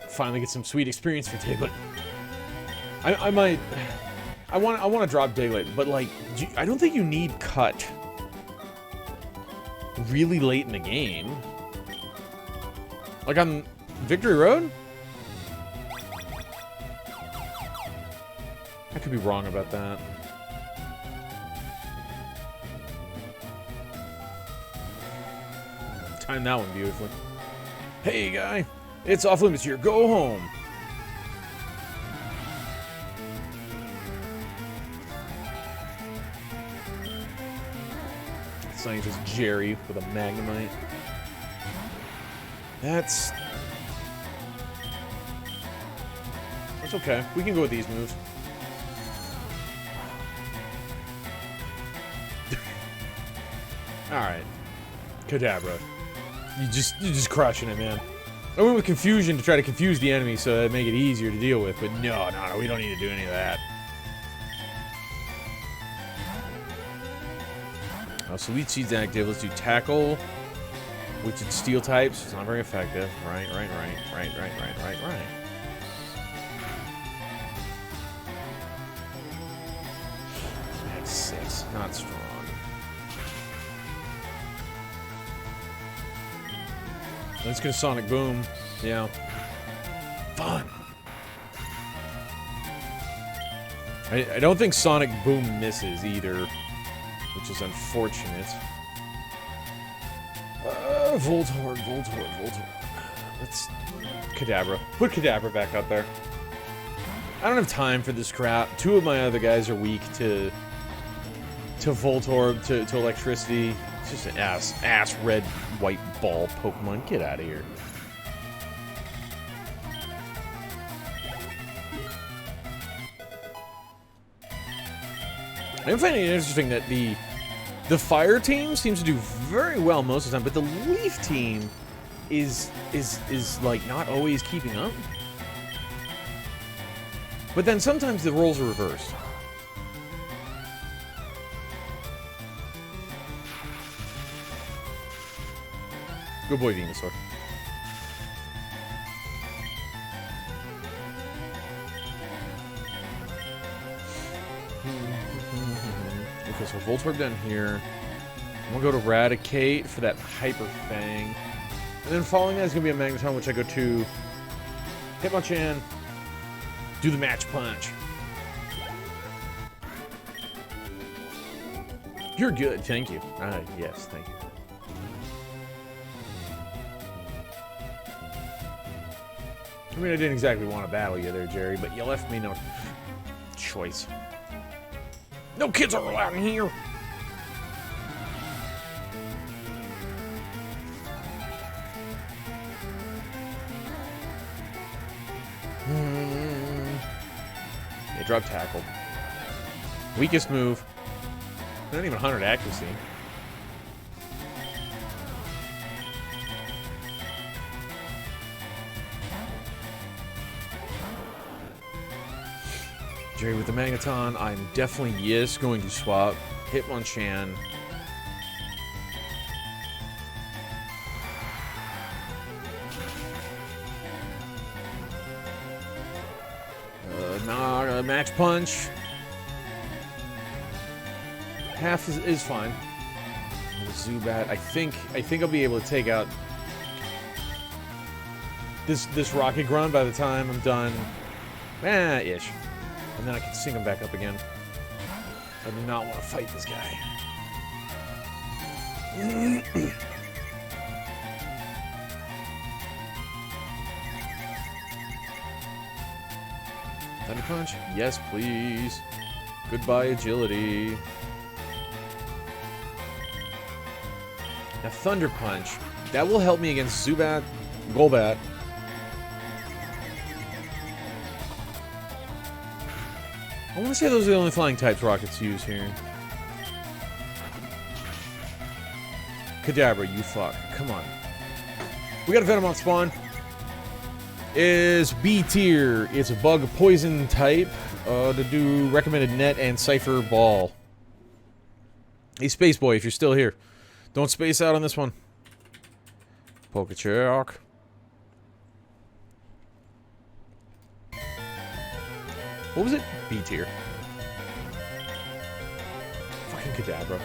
A: Finally get some sweet experience for Diglett. I might. I want to drop Diglett, but like, I don't think you need Cut really late in the game. Like on Victory Road? I could be wrong about that. Timed that one beautifully. Hey, guy. It's off limits here. Go home. Scientist Jerry with a Magnemite. That's okay. We can go with these moves. Alright. Kadabra. You're just crushing it, man. I went with Confusion to try to confuse the enemy so that'd make it easier to deal with, but no, we don't need to do any of that. So Leech Seed's active. Let's do Tackle, which is Steel types. It's not very effective. Right. That's 6. Not strong. Let's go Sonic Boom. Yeah. Fun. I don't think Sonic Boom misses either, which is unfortunate. Voltorb. Let's Kadabra. Put Kadabra back up there. I don't have time for this crap. 2 of my other guys are weak to Voltorb, to electricity. It's just an ass red white ball Pokemon. Get out of here. I'm finding it interesting that the fire team seems to do very well most of the time, but the leaf team is like not always keeping up. But then sometimes the roles are reversed. Good boy, Venusaur. Okay, so Voltorb down here. I'm gonna go to Eradicate for that Hyper Fang. And then following that is gonna be a Magneton, which I go to Hitmonchan, do the Match Punch. You're good, thank you. Yes, thank you. I mean, I didn't exactly want to battle you there, Jerry, but you left me no choice. No kids are allowed in here! Yeah, drop tackle. Weakest move. Not even 100 accuracy. Jerry with the Magneton, I'm definitely, yes, going to swap Hitmonchan. Max Punch. Half is fine. Zubat, I think I'll be able to take out this Rocket Grunt by the time I'm done. Ish. And then I can sync him back up again. I do not want to fight this guy. Thunder Punch? Yes, please. Goodbye, agility. Now, Thunder Punch. That will help me against Zubat, Golbat. I want to say those are the only flying types Rockets use here. Kadabra, you fuck. Come on. We got a Venom on spawn. Is B tier. It's a bug poison type. To do recommended net and Cypher Ball. Hey, Space Boy, if you're still here, don't space out on this one. Pokechok. What was it? B tier. Fucking Kadabra.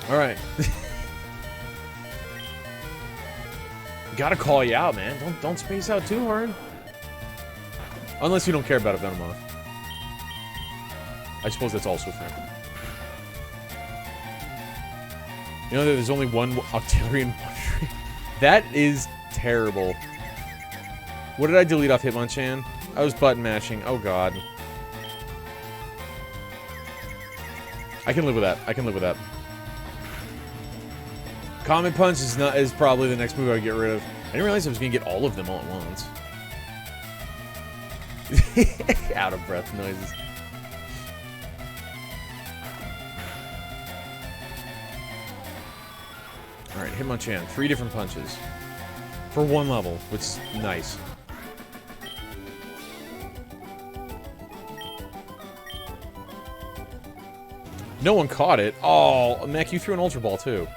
A: Alright. Gotta call you out, man. Don't space out too hard. Unless you don't care about a Venomoth. I suppose that's also fair. You know that there's only one Octarian Wonder. That is terrible. What did I delete off Hitmonchan? I was button mashing. Oh god. I can live with that. I can live with that. Comet Punch is probably the next move I would get rid of. I didn't realize I was gonna get all of them all at once. Out of breath noises. Alright, Hitmonchan. 3 different punches. For 1 level, which is nice. No one caught it. Oh, Mac, you threw an Ultra Ball too.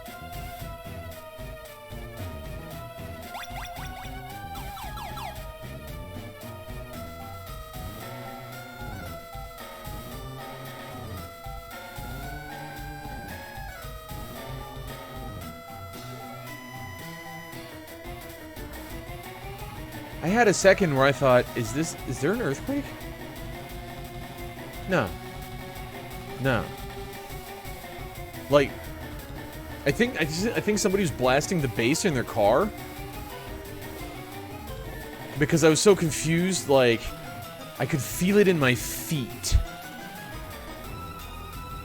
A: I had a second where I thought, is there an earthquake? No. No. Like, I think somebody was blasting the bass in their car. Because I was so confused, like, I could feel it in my feet.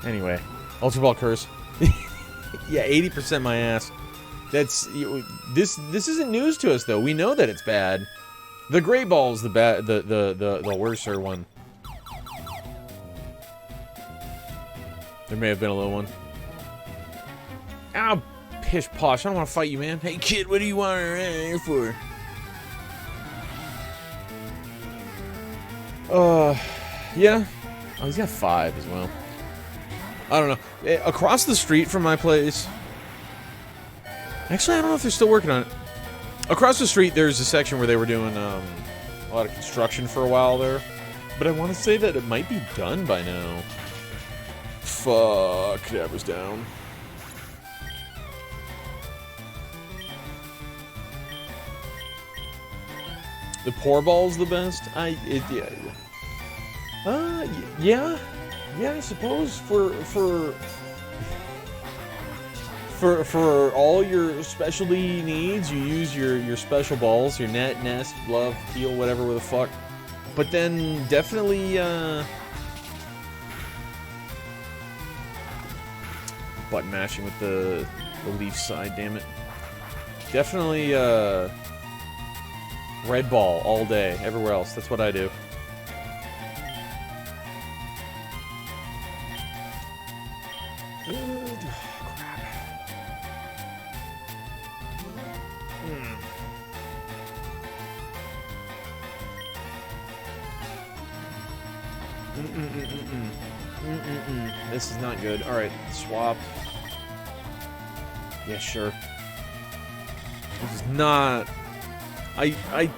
A: Anyway, Ultra Ball Curse. Yeah, 80% my ass. That's this isn't news to us though. We know that it's bad. The Gray Ball's the bad, the worser one. There may have been a little one. Ow, pish posh! I don't want to fight you, man. Hey kid, what do you want here for? Yeah. Oh, he's got 5 as well. I don't know. Across the street from my place. Actually, I don't know if they're still working on it. Across the street, there's a section where they were doing a lot of construction for a while there. But I want to say that it might be done by now. Fuck, that was down. The poor ball's the best? Yeah, I suppose for all your specialty needs, you use your special balls, your net, nest, glove, heel, whatever the fuck. But then definitely button mashing with the leaf side, damn it. Definitely red ball all day, everywhere else. That's what I do. This is not good. Alright, swap. Yeah, sure. This is not... I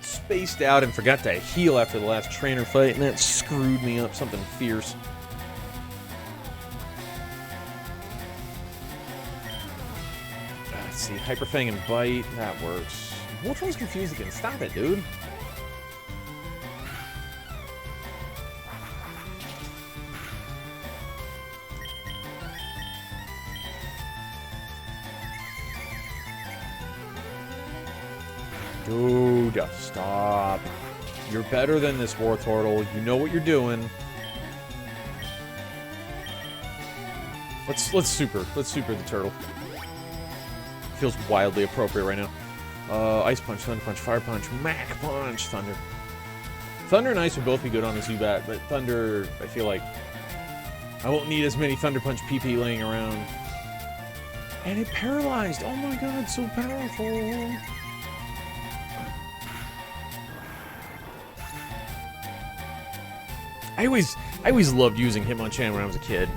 A: spaced out and forgot to heal after the last trainer fight, and that screwed me up something fierce. Let's see, Hyper Fang and Bite, that works. Which one's confused again? Stop it, dude. Dude, stop. You're better than this, Wartortle. You know what you're doing. Let's super the turtle. Feels wildly appropriate right now. Ice Punch, Thunder Punch, Fire Punch, Mac Punch, Thunder. Thunder and Ice would both be good on the Zubat, but Thunder, I feel like I won't need as many Thunder Punch PP laying around. And it paralyzed. Oh my god, so powerful. I always loved using Hitmonchan when I was a kid.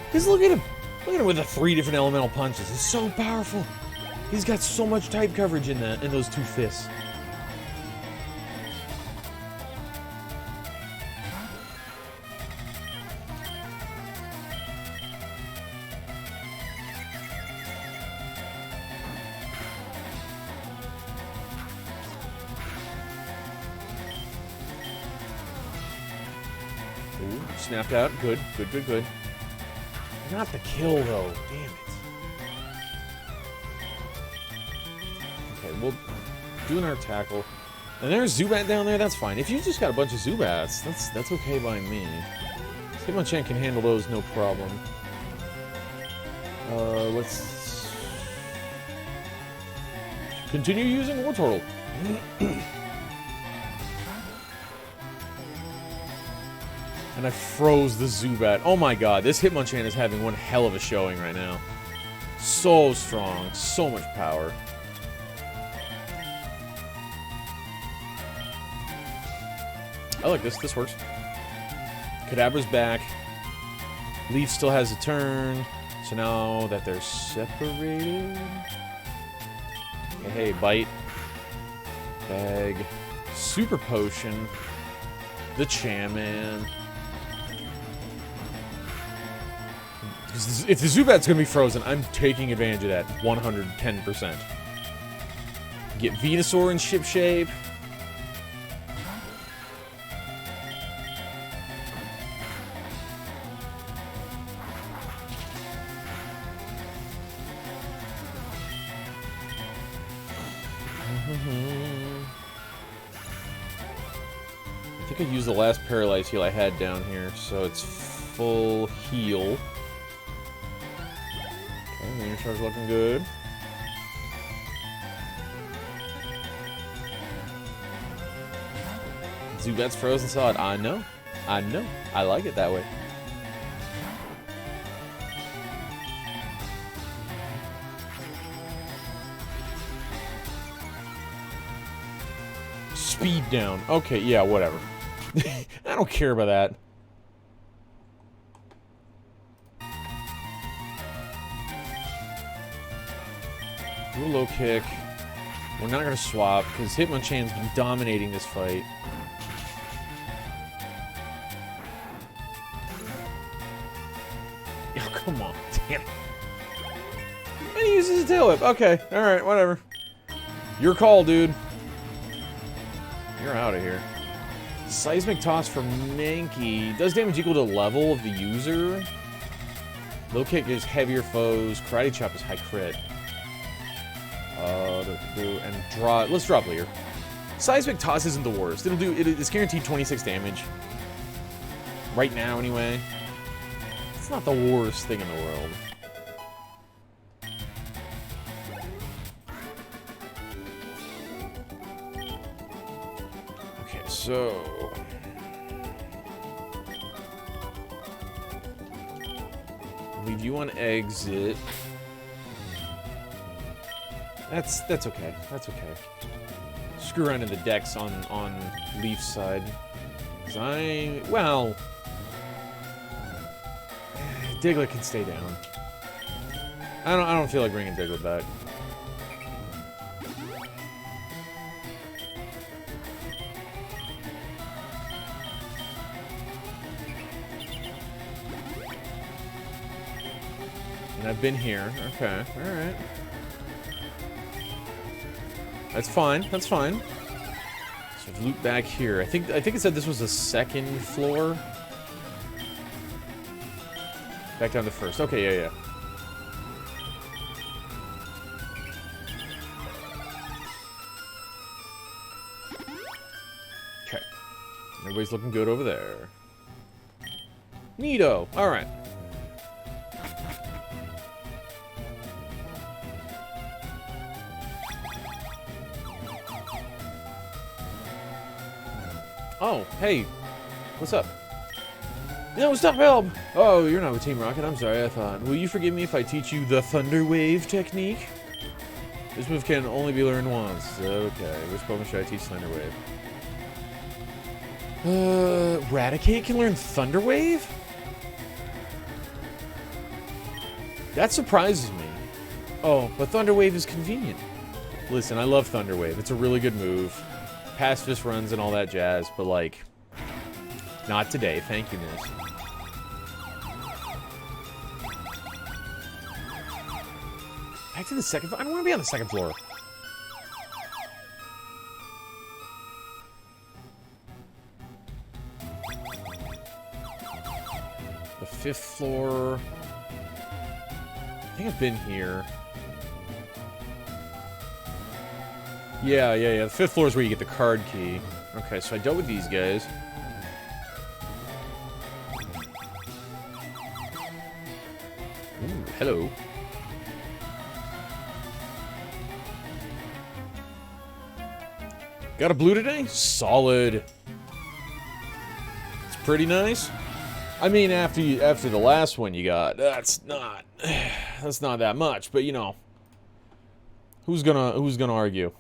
A: Because look at him. Look at him with the 3 different elemental punches. It's so powerful. He's got so much type coverage in those 2 fists. Ooh, snapped out. Good. Not the kill, though. Damn it. Okay, we'll do our tackle. And there's Zubat down there. That's fine. If you just got a bunch of Zubats, that's okay by me. Hitmonchan can handle those, no problem. Let's continue using Wartortle. And I froze the Zubat. Oh my god, this Hitmonchan is having one hell of a showing right now. So strong, so much power. I like this, this works. Kadabra's back. Leaf still has a turn. So now that they're separated... Hey, Bite. Bag. Super Potion. The Chairman. If the Zubat's gonna be frozen, I'm taking advantage of that 110%. Get Venusaur in ship shape. I think I used the last Paralyze heal I had down here, so it's full heal. Okay, Ranger Charge looking good. Zubat's frozen solid. I know. I like it that way. Speed down. Okay, yeah, whatever. I don't care about that. Do a low kick. We're not going to swap, because Hitmonchan's been dominating this fight. Oh, come on. Damn it. And he uses his tail whip. Okay, alright, whatever. Your call, dude. You're out of here. Seismic Toss for Mankey. Does damage equal to level of the user? Low kick is heavier foes. Karate Chop is high crit. And draw. Let's drop Lear. Seismic Toss isn't the worst. It's guaranteed 26 damage. Right now, anyway. It's not the worst thing in the world. Okay, so... leave you on exit. That's okay. That's okay. Screw around in the decks on Leaf's side. 'Cause well... Diglett can stay down. I don't feel like bringing Diglett back. And I've been here. Okay, all right. That's fine. That's fine. So loot back here. I think it said this was the second floor. Back down to first. Okay, yeah. Okay. Everybody's looking good over there. Neato. All right. Oh, hey. What's up? No, stop, help! Oh, you're not with Team Rocket. I'm sorry, I thought. Will you forgive me if I teach you the Thunder Wave technique? This move can only be learned once. Okay, which Pokemon should I teach Thunder Wave? Raticate can learn Thunder Wave? That surprises me. Oh, but Thunder Wave is convenient. Listen, I love Thunder Wave. It's a really good move. Pacifist runs and all that jazz, but like... not today, thank you, miss. Back to the second floor? I don't want to be on the second floor. The fifth floor... I think I've been here. Yeah. The fifth floor is where you get the card key. Okay, so I dealt with these guys. Ooh, hello. Got a blue today? Solid. It's pretty nice. I mean, after the last one you got, that's not that much. But you know, who's gonna argue?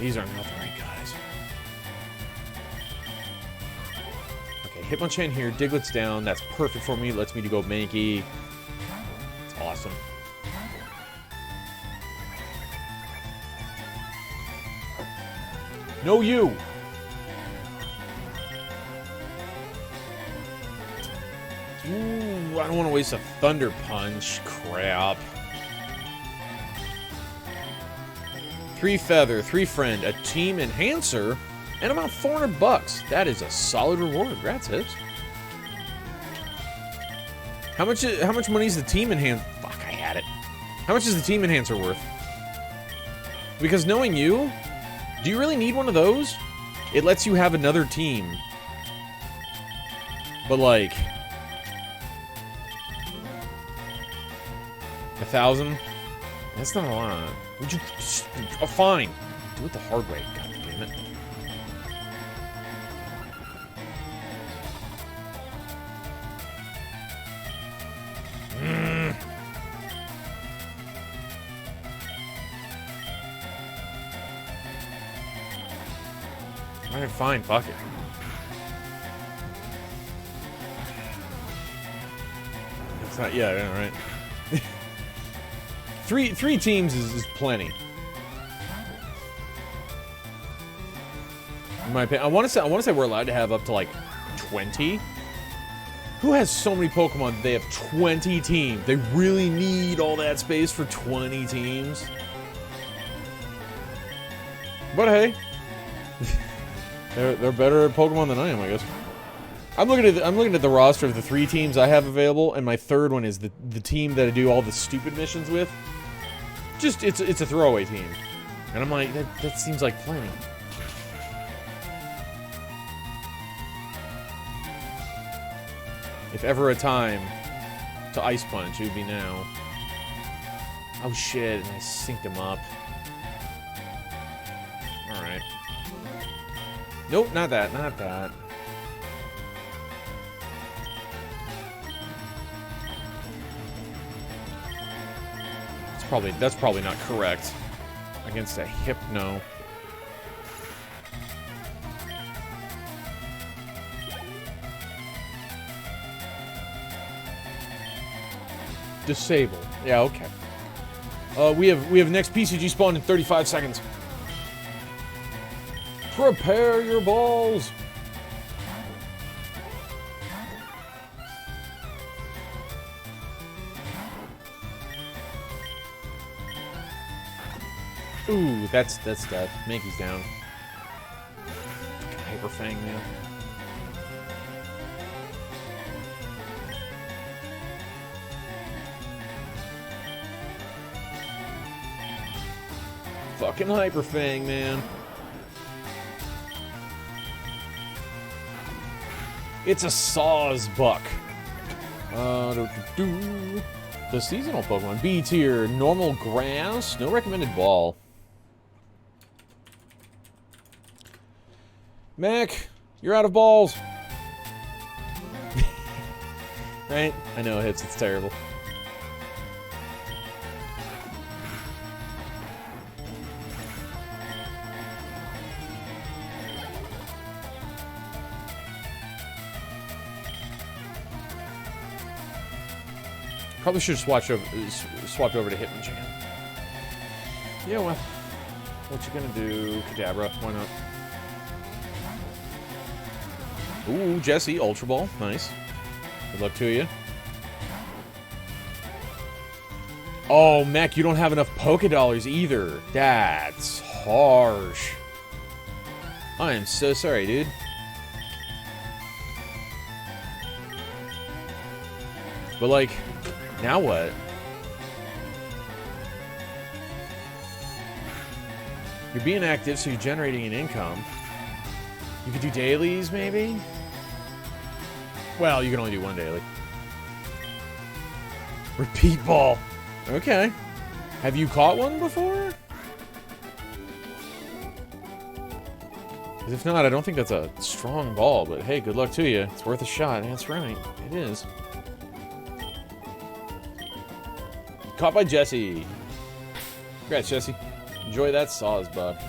A: These are not the right guys. Okay, Hitmonchan here. Diglett's down. That's perfect for me. Lets me to go Mankey. It's awesome. No, you! Ooh, I don't want to waste a Thunder Punch. Crap. 3 Feather, 3 Friend, a Team Enhancer, and about $400. That is a solid reward. Congrats, Hips. How much money is the Team Enhancer? Fuck, I had it. How much is the Team Enhancer worth? Because knowing you, do you really need one of those? It lets you have another team. But like... 1,000? That's not a lot. Would you... Oh, fine. Do it the hard way. God damn it. Alright, fine. Fuck it. It's not... Yeah, right. Three teams is plenty. In my opinion, I want to say we're allowed to have up to like 20. Who has so many Pokemon that they have 20 teams? They really need all that space for 20 teams? But hey, they're better at Pokemon than I am, I guess. I'm looking at the roster of the 3 teams I have available, and my third one is the team that I do all the stupid missions with. Just it's a throwaway team, and I'm like, that seems like plenty. If ever a time to Ice Punch, it would be now. Oh shit! And I synced him up. All right. Nope, not that. Not that. That's probably not correct. Against a Hypno. Disable. Yeah, okay. We have next PCG spawn in 35 seconds. Prepare your balls. Ooh, that's death. Mankey's down. Hyper Fang, man. Fucking Hyper Fang, man. It's a Sawsbuck. The seasonal Pokemon. B tier, normal grass, no recommended ball. Mac, you're out of balls. Right? I know it hits, it's terrible. Probably should have swapped over to Hitmonchan. Yeah, well, what you gonna do? Kadabra, why not? Ooh, Jesse, Ultra Ball, nice. Good luck to you. Oh, Mac, you don't have enough Pokédollars either. That's harsh. I am so sorry, dude. But, like, now what? You're being active, so you're generating an income. You could do dailies, maybe? Well, you can only do one daily. Repeat ball. Okay. Have you caught one before? If not, I don't think that's a strong ball, but hey, good luck to you. It's worth a shot. That's right. It is. Caught by Jesse. Congrats, Jesse. Enjoy that Sawsbuck.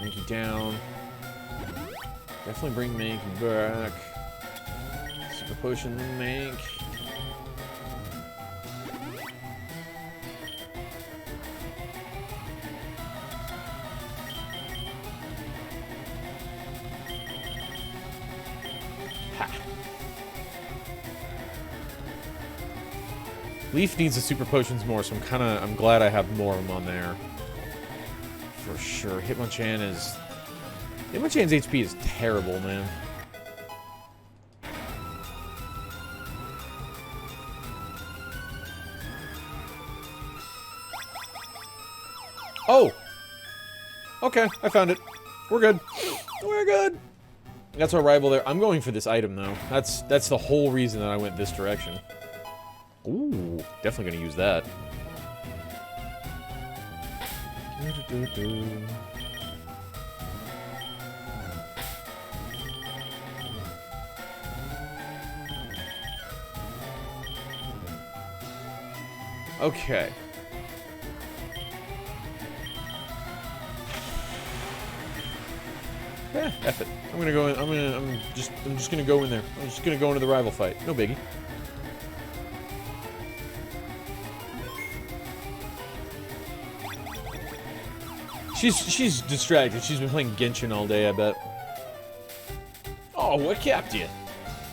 A: Mankey down. Definitely bring Mankey back. Super Potion Mank. Leaf needs the super potions more, so I'm glad I have more of them on there. For sure. Hitmonchan's HP is terrible, man. Oh! Okay, I found it. We're good. We're good. That's our rival there. I'm going for this item, though. That's the whole reason that I went this direction. Ooh, definitely gonna use that. Okay. Yeah, F it. I'm gonna go in. I'm just gonna go in there. I'm just gonna go into the rival fight. No biggie. She's distracted. She's been playing Genshin all day, I bet. Oh, what kept you?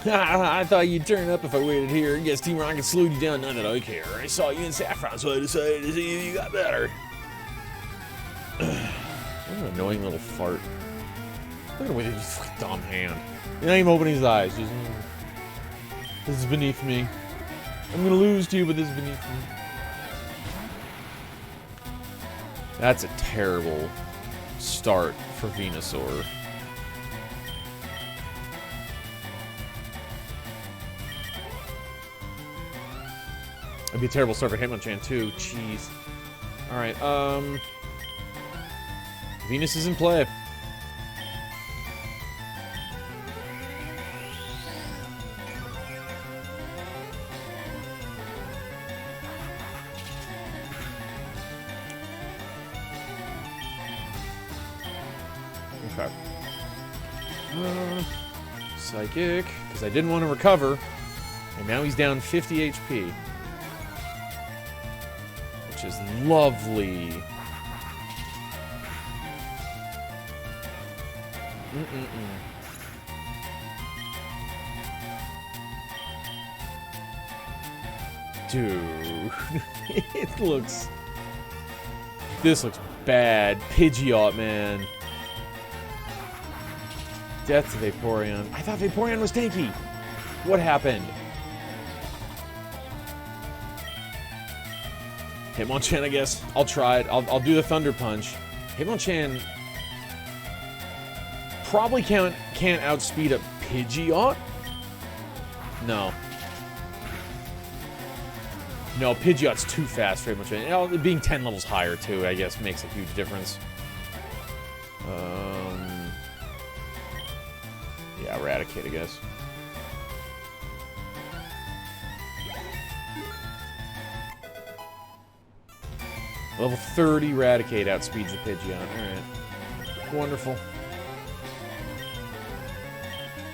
A: I thought you'd turn up if I waited here. Guess Team Rocket slowed you down. None that I care. I saw you in Saffron, so I decided to see if you got better. What an annoying little fart. Look at him with his dumb hand. He's not even opening his eyes. Just, this is beneath me. I'm gonna lose to you, but this is beneath me. That's a terrible start for Venusaur. It'd be a terrible start for Hitmonchan too. Jeez. Alright, Venus is in play. Okay. Psychic, because I didn't want to recover, and now he's down 50 HP. Which is lovely. Dude, it looks... This looks bad. Pidgeot, man. Death to Vaporeon. I thought Vaporeon was tanky. What happened? Hitmonchan, I guess. I'll try it. I'll do the Thunder Punch. Hitmonchan probably can't outspeed a Pidgeot. No. No, Pidgeot's too fast for Hitmonchan. You know, being 10 levels higher, too, I guess, makes a huge difference. Yeah, Eradicate, I guess. Level 30 Eradicate outspeeds the Pidgeot. Alright. Wonderful.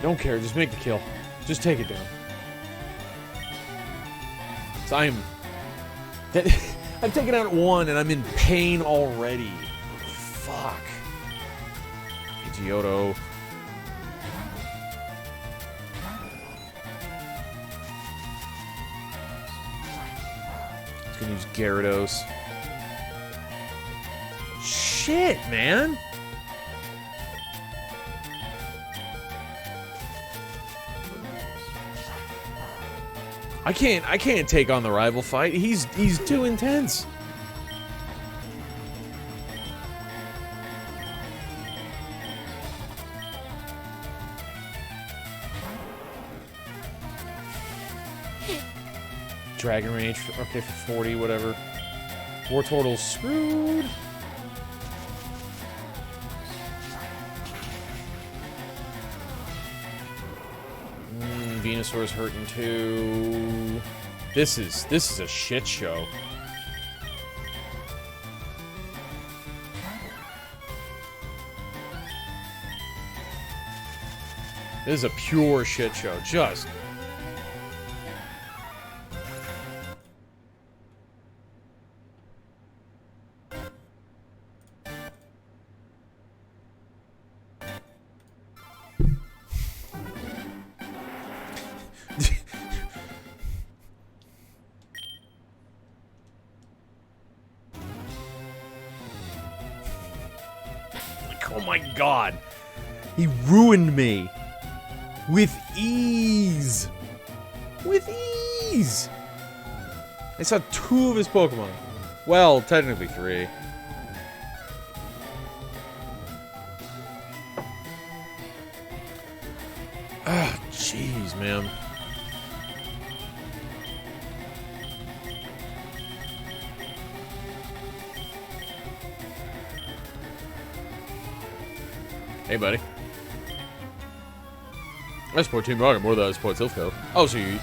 A: Don't care, just make the kill. Just take it down. So I've taken out one and I'm in pain already. Fuck. Pidgeotto. He's gonna use Gyarados. Shit, man. I can't take on the rival fight. He's too intense. Dragon Rage, okay, for 40, whatever. Wartortle's screwed. Venusaur's hurting too. This is a shit show. This is a pure shit show. Just. Oh my god. He ruined me. With ease. With ease. I saw 2 of his Pokemon. Well, technically 3. Ah, jeez, man. Hey, buddy. I support Team Rocket more than I support Silph Co. Oh, so you...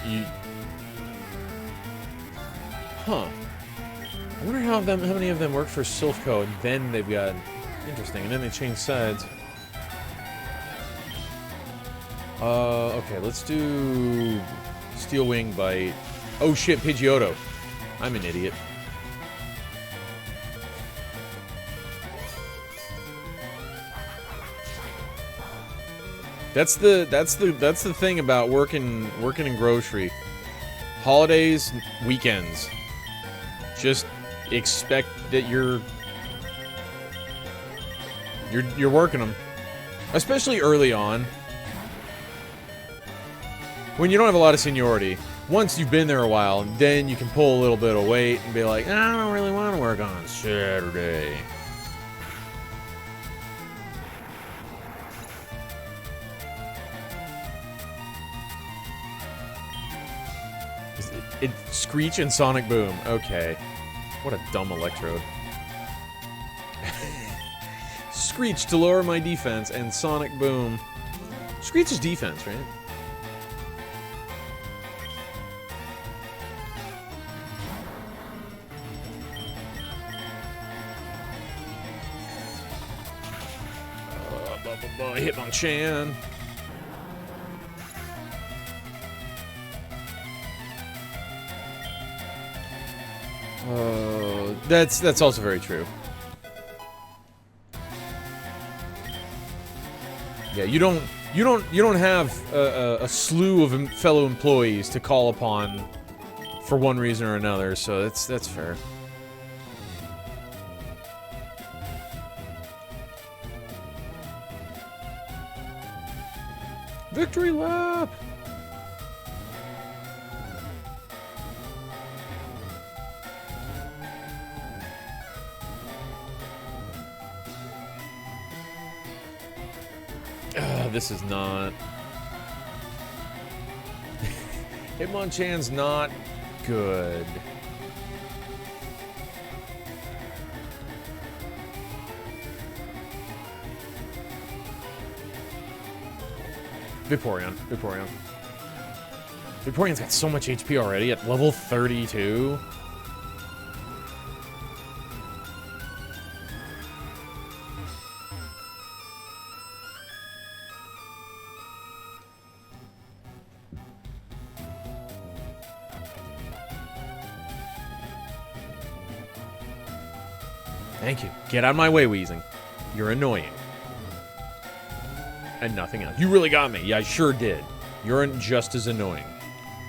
A: Huh. I wonder how many of them work for Silph Co. and then they've got... Interesting, and then they change sides. Okay, let's do... Steel Wing Bite. Oh shit, Pidgeotto. I'm an idiot. That's the thing about working in grocery. Holidays, weekends. Just expect that you're working them. Especially early on. When you don't have a lot of seniority. Once you've been there a while, then you can pull a little bit of weight and be like, I don't really want to work on Saturday. It Screech and Sonic Boom. Okay. What a dumb electrode. Screech to lower my defense, and Sonic Boom. Screech is defense, right? Hitmonchan. That's also very true. Yeah, you don't have a slew of fellow employees to call upon for one reason or another, so that's fair. Victory lap! This is not... Hitmonchan's not good. Vaporeon. Vaporeon's got so much HP already at level 32. Thank you. Get out of my way, Weezing. You're annoying. And nothing else. You really got me. Yeah, I sure did. You're just as annoying.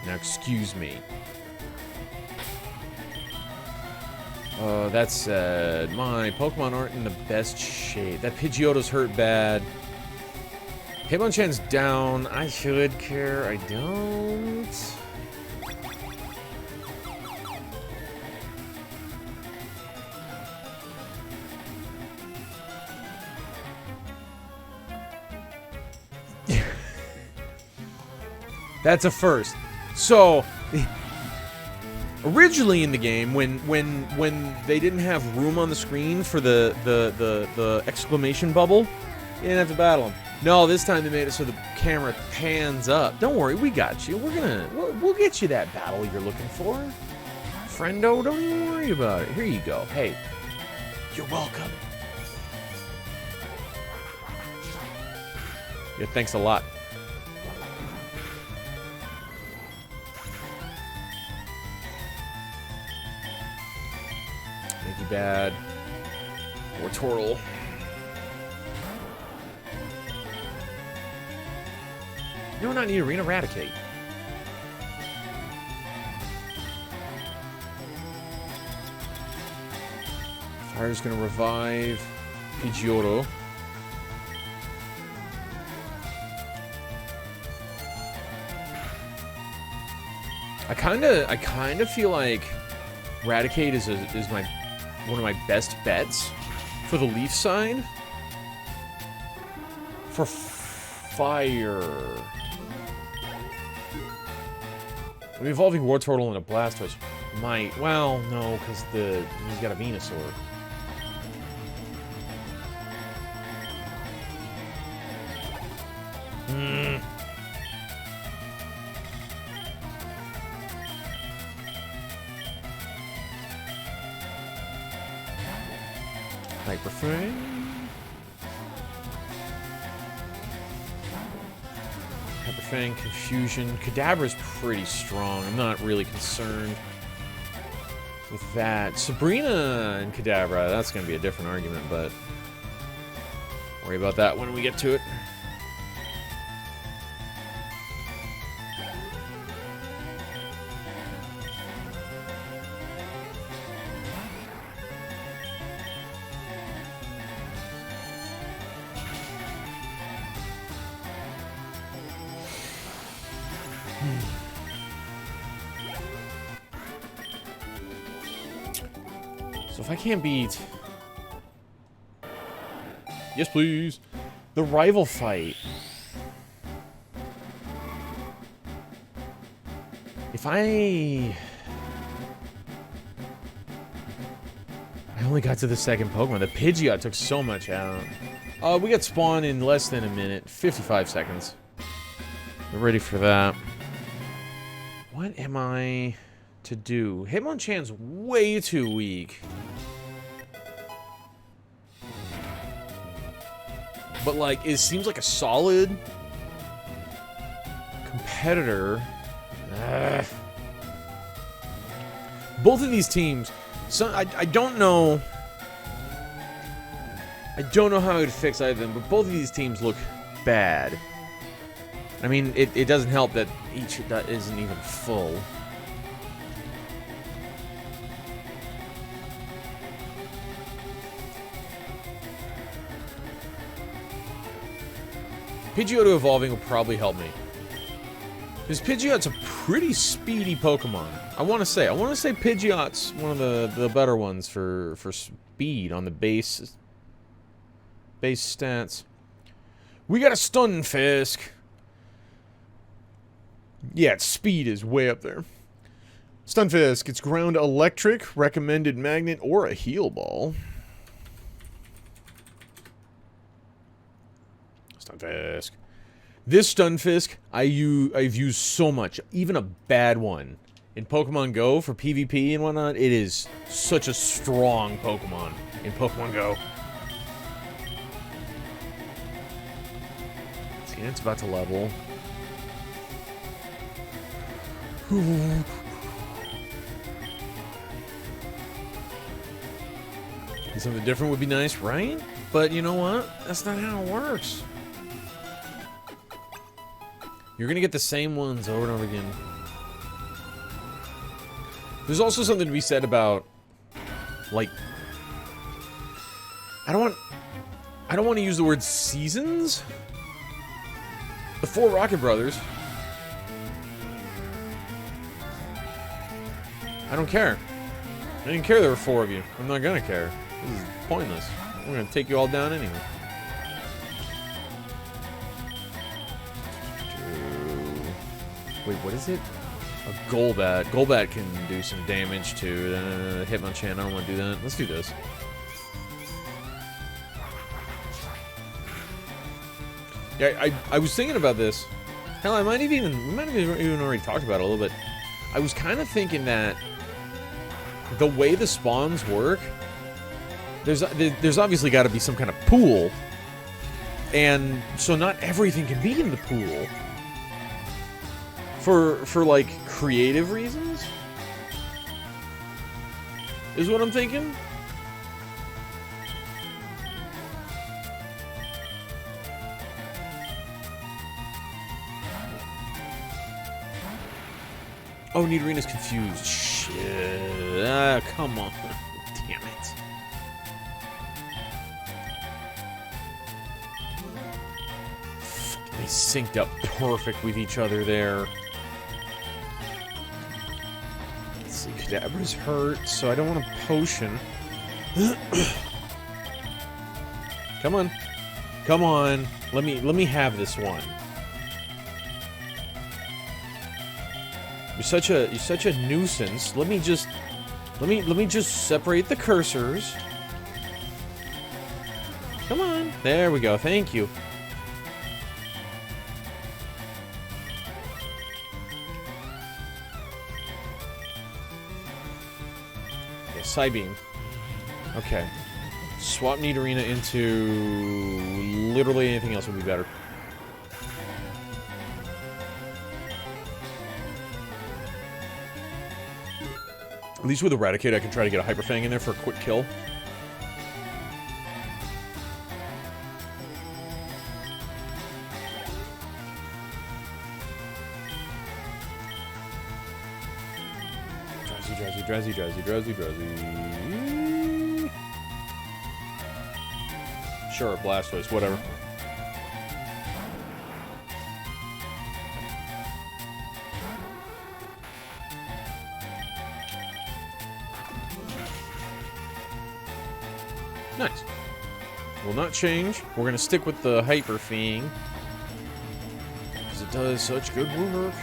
A: Now, excuse me. That said, my Pokemon aren't in the best shape. That Pidgeotto's hurt bad. Hitmonchan's down. I should care. I don't. That's a first. So, originally in the game, when they didn't have room on the screen for the exclamation bubble, you didn't have to battle them. No, this time they made it so the camera pans up. Don't worry, we got you. We'll get you that battle you're looking for, friendo. Don't even worry about it. Here you go. Hey, you're welcome. Yeah, thanks a lot. Bad. Or Tortle. You know, not need Arena Eradicate. Fire's gonna revive Pidgeotto. I kinda feel like Eradicate is one of my best bets for the Leaf side. For fire. I'm evolving Wartortle and a Blastoise might. Well, no, because he's got a Venusaur. Hyper Fang. Hyper Fang, Confusion. Kadabra's pretty strong. I'm not really concerned with that. Sabrina and Kadabra, that's going to be a different argument, but worry about that when we get to it. So if I can't beat... Yes, please. The rival fight. If I only got to the second Pokemon. The Pidgeot took so much out. We got spawned in less than a minute. 55 seconds. We're ready for that. What am I to do? Hitmonchan's way too weak. But, like, it seems like a solid competitor. Both of these teams, so I don't know. I don't know how I would fix either of them, but both of these teams look bad. I mean, it doesn't help that each isn't even full. Pidgeotto evolving will probably help me. Because Pidgeot's a pretty speedy Pokemon. I want to say Pidgeot's one of the better ones for speed on the base stats. We got a Stunfisk. Yeah, its speed is way up there. Stunfisk, it's ground electric, recommended magnet, or a heal ball. Stunfisk. This Stunfisk, I've used so much, even a bad one. In Pokemon Go for PvP and whatnot, it is such a strong Pokemon in Pokemon Go. See, it's about to level. Something different would be nice, right? But you know what? That's not how it works. You're gonna get the same ones over and over again. There's also something to be said about, like, I don't want to use the word seasons. The 4 Rocket Brothers. I don't care. I didn't care there were 4 of you. I'm not gonna care. This is pointless. I'm gonna take you all down anyway. Wait, what is it? A Golbat. Golbat can do some damage to Hitmonchan. I don't want to do that. Let's do this. Yeah, I was thinking about this. Hell, we might have even already talked about it a little bit. I was kind of thinking that the way the spawns work, there's obviously got to be some kind of pool, and so not everything can be in the pool. For like creative reasons, is what I'm thinking. Oh, Nidorina's confused. Shit. Ah, come on. Damn it. They synced up perfect with each other there. Let's see, Kadabra's hurt, so I don't want a potion. Come on. Come on. Let me have this one. You're such a nuisance. Let me just separate the cursors. Come on. There we go. Thank you. Okay, Psybeam. Okay. Swap Nidorina into literally anything else would be better. At least with Eradicate, I can try to get a Hyper Fang in there for a quick kill. Drowsy. Sure, Blastoise, whatever. Nice. Will not change. We're going to stick with the Hyper Fang. Because it does such good work.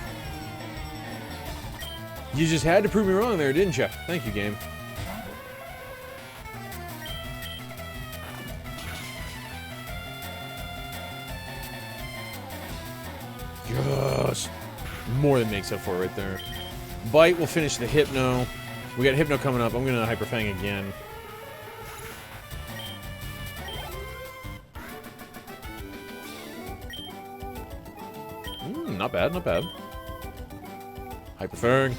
A: You just had to prove me wrong there, didn't you? Thank you, game. Yes! More than makes up for it right there. Bite will finish the Hypno. We got Hypno coming up. I'm going to Hyper Fang again. Not bad, not bad. Hyper Fang.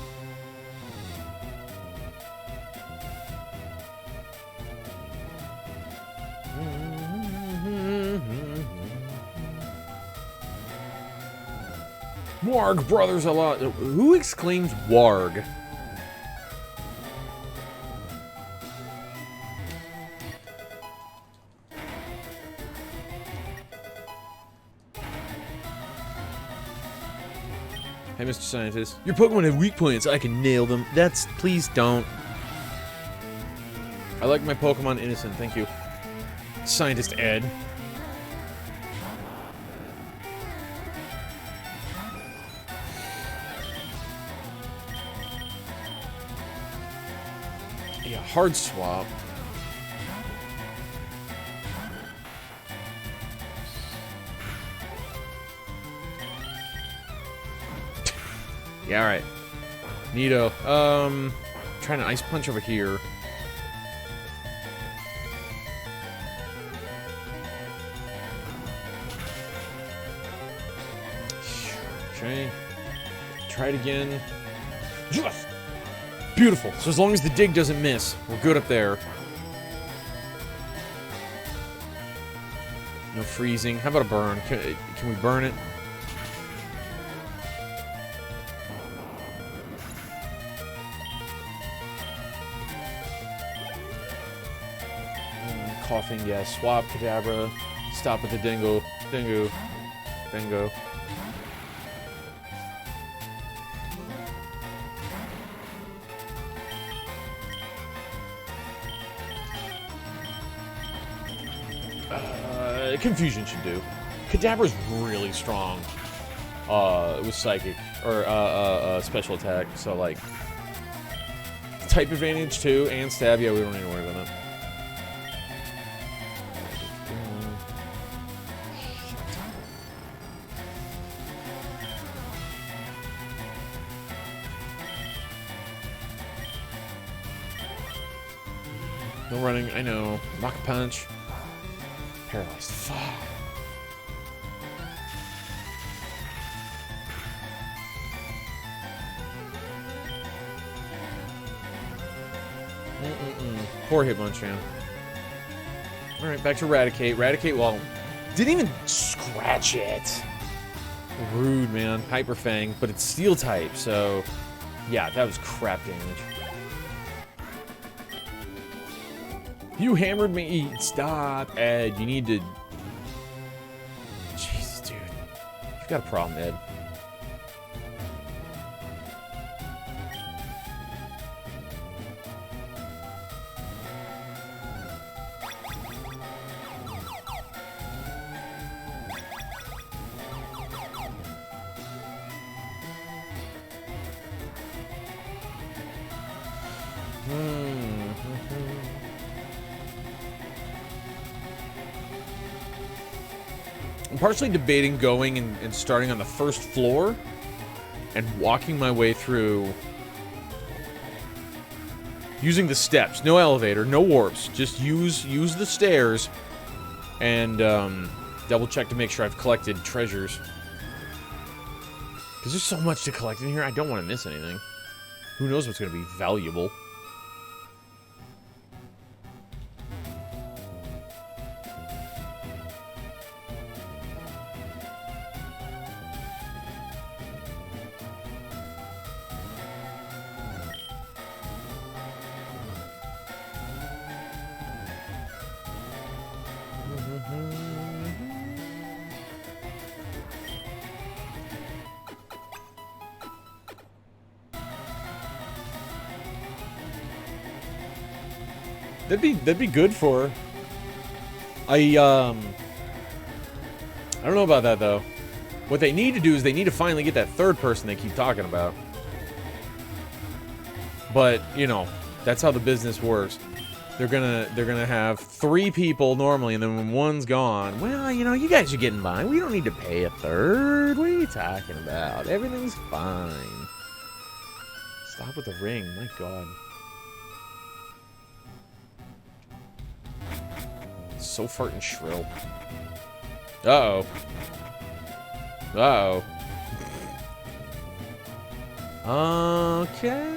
A: Warg brothers a lot. Who exclaims Warg? Hey, Mr. Scientist. Your Pokemon have weak points. I can nail them. That's... Please don't. I like my Pokemon innocent. Thank you. Scientist Ed. Yeah, hard swap. Yeah, alright. Neato. Trying to Ice Punch over here. Okay. Try it again. Yes! Beautiful. So as long as the dig doesn't miss, we're good up there. No freezing. How about a burn? Can we burn it? Coughing, yes. Swap, Kadabra. Stop with the Dingo. Dingo. Dingo. Confusion should do. Kadabra's really strong. With Psychic. Or, Special Attack. So, like... Type advantage, too. And Stab. Yeah, we don't need to worry about that. No running, I know. Rock Punch. Paralyzed. Fuck. Poor Hitmonchan. Alright, back to Raticate. Raticate, well, didn't even scratch it. Rude, man. Hyper Fang, but it's Steel type, so... Yeah, that was crap damage. You hammered me. Stop, Ed. You need to... Jesus, dude. You've got a problem, Ed. I'm partially debating going and starting on the first floor and walking my way through using the steps. No elevator, no warps. Just use the stairs and double check to make sure I've collected treasures. Because there's so much to collect in here, I don't want to miss anything. Who knows what's going to be valuable. That'd be good for I don't know about that, though. What they need to do is they need to finally get that third person they keep talking about. But, you know, that's how the business works. They're gonna have 3 people normally, and then when one's gone, well, you know, you guys are getting by. We don't need to pay a third. What are you talking about? Everything's fine. Stop with the ring. My God. It's so farting shrill. Uh-oh. Uh-oh. Okay.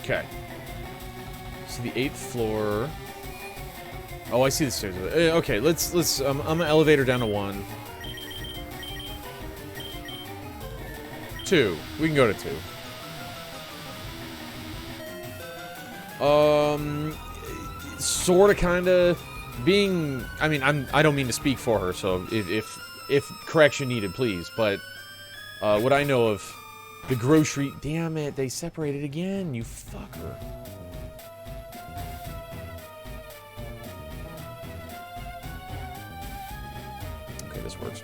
A: Okay. So the 8th floor. Oh, I see the stairs. Okay, let's I'm an elevator down to 1. 2. We can go to 2. Sorta, kinda being. I mean, I don't mean to speak for her, so if correction needed, please. But what I know of the grocery. Damn it! They separated again. You fucker. Okay, this works.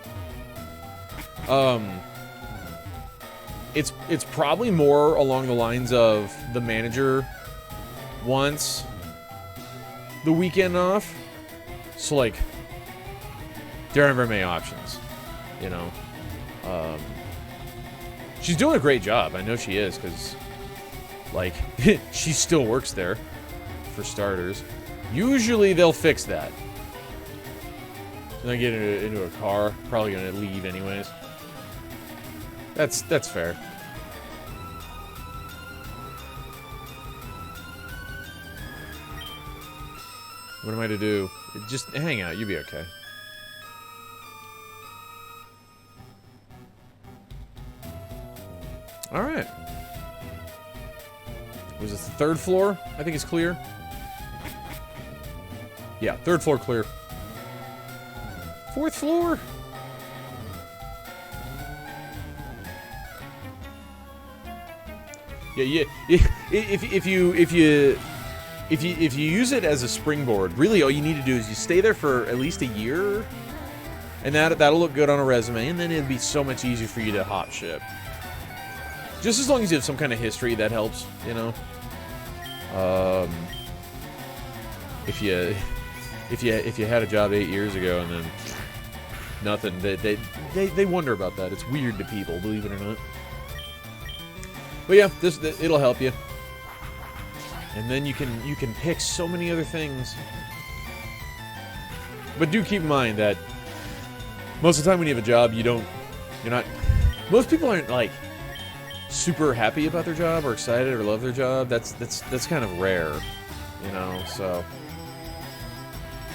A: It's probably more along the lines of the manager wants the weekend off, so like there aren't very many options, you know. She's doing a great job. I know she is, because like she still works there, for starters. Usually they'll fix that. Then I get into a car, probably gonna leave anyways. That's fair. What am I to do? Just hang out. You'll be okay. All right. Was this the 3rd floor? I think it's clear. Yeah, 3rd floor clear. 4th floor. Yeah. If you use it as a springboard, really all you need to do is you stay there for at least a year, and that'll look good on a resume, and then it'll be so much easier for you to hop ship. Just as long as you have some kind of history, that helps, you know. If you had a job 8 years ago and then nothing, they wonder about that. It's weird to people, believe it or not. But yeah, it'll help you. And then you can pick so many other things. But do keep in mind that most of the time when you have a job, most people aren't like super happy about their job or excited or love their job. That's kind of rare, you know. So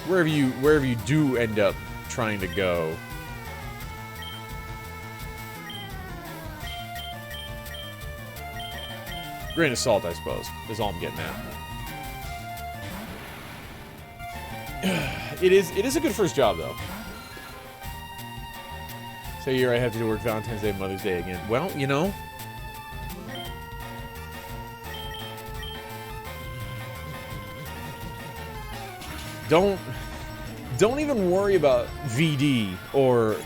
A: wherever you do end up trying to go, grain of salt, I suppose, is all I'm getting at. It is a good first job, though. So here I have to do work Valentine's Day and Mother's Day again. Well, you know. Don't even worry about VD or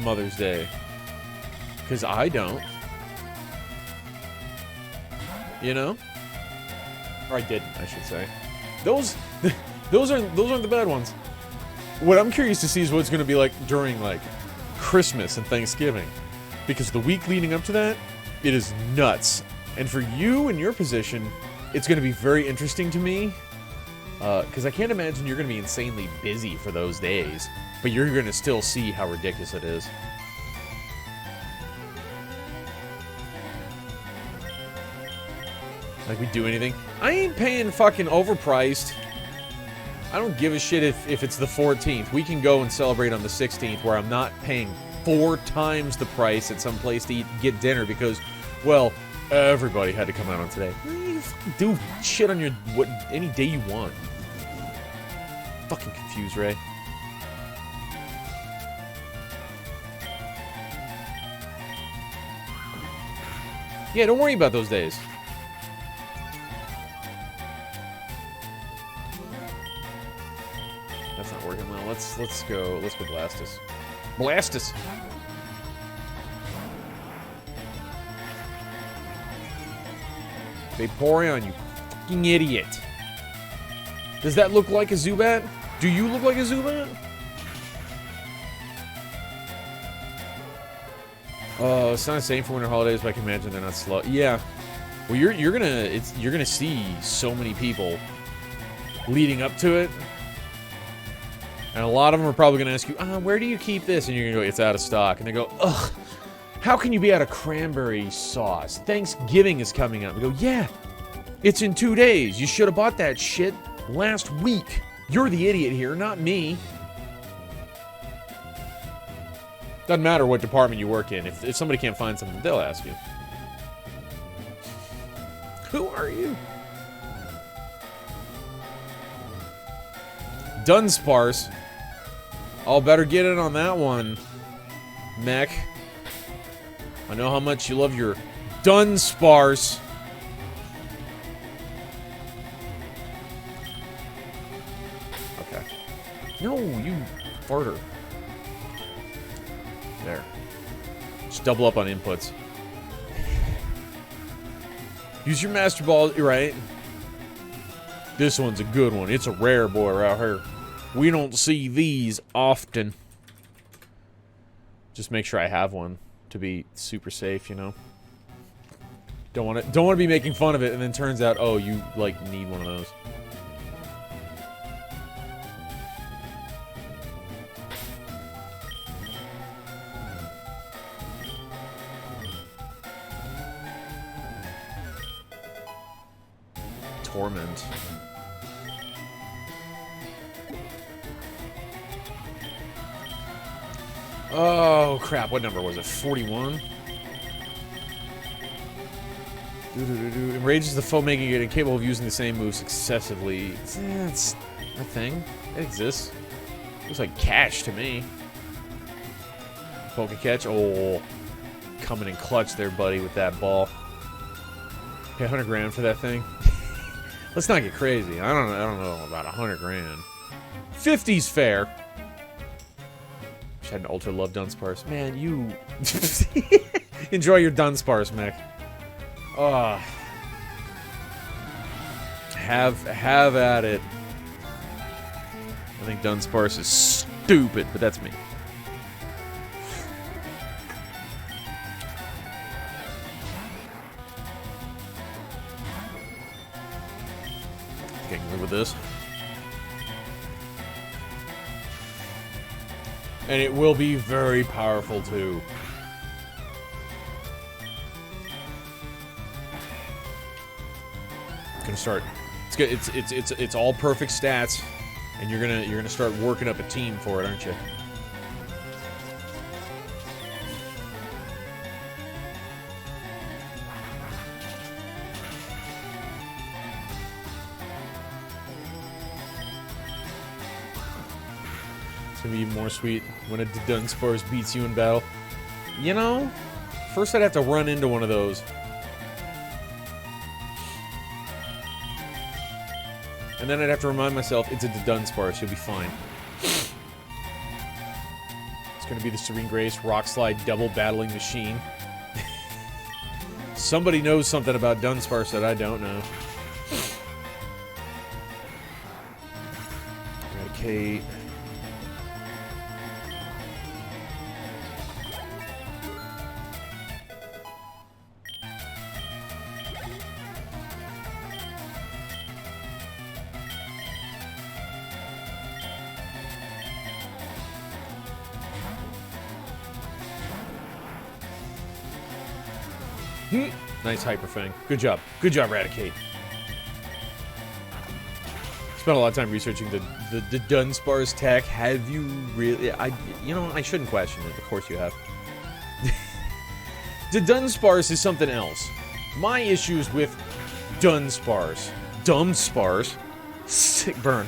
A: Mother's Day. Because I don't. You know? Or I didn't, I should say. Those aren't the bad ones. What I'm curious to see is what it's going to be like during, like, Christmas and Thanksgiving. Because the week leading up to that, it is nuts. And for you in your position, it's going to be very interesting to me. Because I can't imagine you're going to be insanely busy for those days. But you're going to still see how ridiculous it is. Like we do anything. I ain't paying fucking overpriced. I don't give a shit if it's the 14th. We can go and celebrate on the 16th where I'm not paying 4 times the price at some place to get dinner because, well, everybody had to come out on today. You fucking do shit on any day you want. fucking confused, Ray. Yeah, don't worry about those days. That's not working well. Let's go Blastus. Blastus! Vaporeon, you fucking idiot. Does that look like a Zubat? Do you look like a Zubat? Oh, it's not the same for winter holidays, but I can imagine they're not slow. Yeah. Well, you're gonna see so many people leading up to it. And a lot of them are probably gonna ask you, where do you keep this? And you're gonna go, it's out of stock. And they go, ugh, how can you be out of cranberry sauce? Thanksgiving is coming up. We go, yeah, it's in 2 days. You should have bought that shit last week. You're the idiot here, not me. Doesn't matter what department you work in. If somebody can't find something, they'll ask you. Who are you? Dunsparce. I'll better get in on that one, mech. I know how much you love your Dunsparce. Okay. No, you farter. There. Just double up on inputs. Use your Master Ball, right? This one's a good one. It's a rare boy right here. We don't see these often. Just make sure I have one to be super safe, you know? Don't want to be making fun of it and then turns out, oh, you like need one of those. Torment. Oh, crap. What number was it? 41? Enrages the foe, making it incapable of using the same move successively. It's a thing. It exists. Looks like catch to me. Poke catch. Oh, coming in clutch there, buddy, with that ball. Pay 100 grand for that thing. Let's not get crazy. I don't know about 100 grand. 50's fair. Wish I had an ultra love Dunsparce. Man, you enjoy your Dunsparce, mech. Have at it. I think Dunsparce is stupid, but that's me. I can live with this. And it will be very powerful too. Gonna start. It's good. It's all perfect stats, and you're gonna start working up a team for it, aren't you? It's gonna be even more sweet when a Dunsparce beats you in battle. You know, first I'd have to run into one of those. And then I'd have to remind myself, it's a Dunsparce, you'll be fine. It's gonna be the Serene Grace Rock Slide double battling machine. Somebody knows something about Dunsparce that I don't know. Eradicate. Nice Hyper Fang. Good job. Good job, Eradicate. Spent a lot of time researching the Dunsparce tech. Have you really? You know, I shouldn't question it. Of course you have. The Dunsparce is something else. My issues with Dunsparce. Dumbsparce. Sick burn.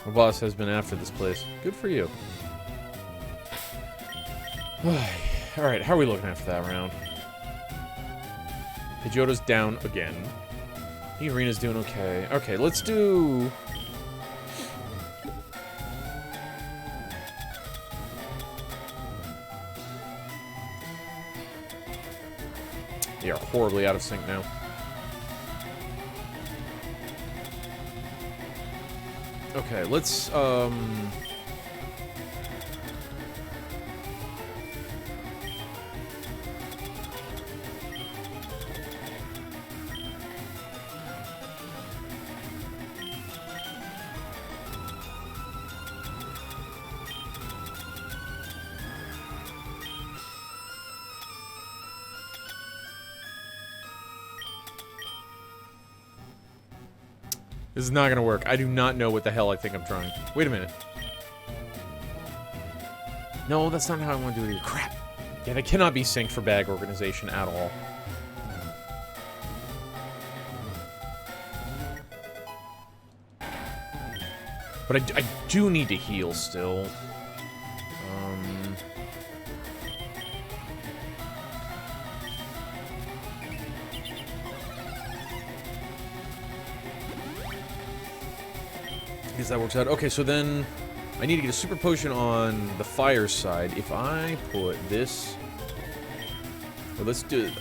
A: My boss has been after this place. Good for you. Alright, how are we looking after that round? Pidgeotto's down again. The arena's doing okay. Okay, let's do... They are horribly out of sync now. Okay, let's, This is not gonna work. I do not know what the hell I think I'm trying. Wait a minute. No, that's not how I want to do it either. Crap. Yeah, they cannot be synced for bag organization at all. But I do need to heal still. I guess that works out. Okay, so then I need to get a super potion on the fire side. If I put this... Well, let's do it.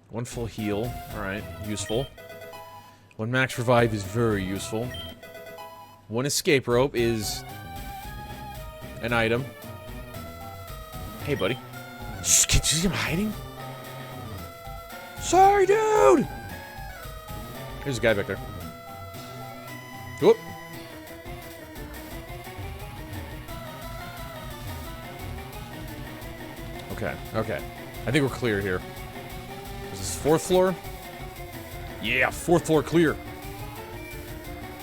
A: One full heal. Alright, useful. One max revive is very useful. One escape rope is an item. Hey, buddy. Shh, can you see him hiding? Sorry, dude! There's a guy back there. Whoop. Okay, okay. I think we're clear here. Is this 4th floor? Yeah, 4th floor clear.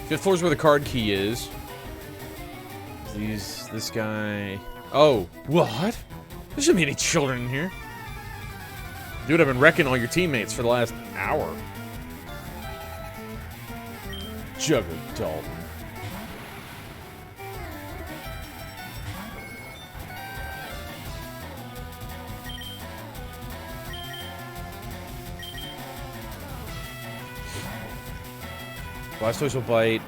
A: 5th floor is where the card key is. This guy... Oh, what? There shouldn't be any children in here. Dude, I've been wrecking all your teammates for the last hour. Jugger Dalton. Blastoise will bite,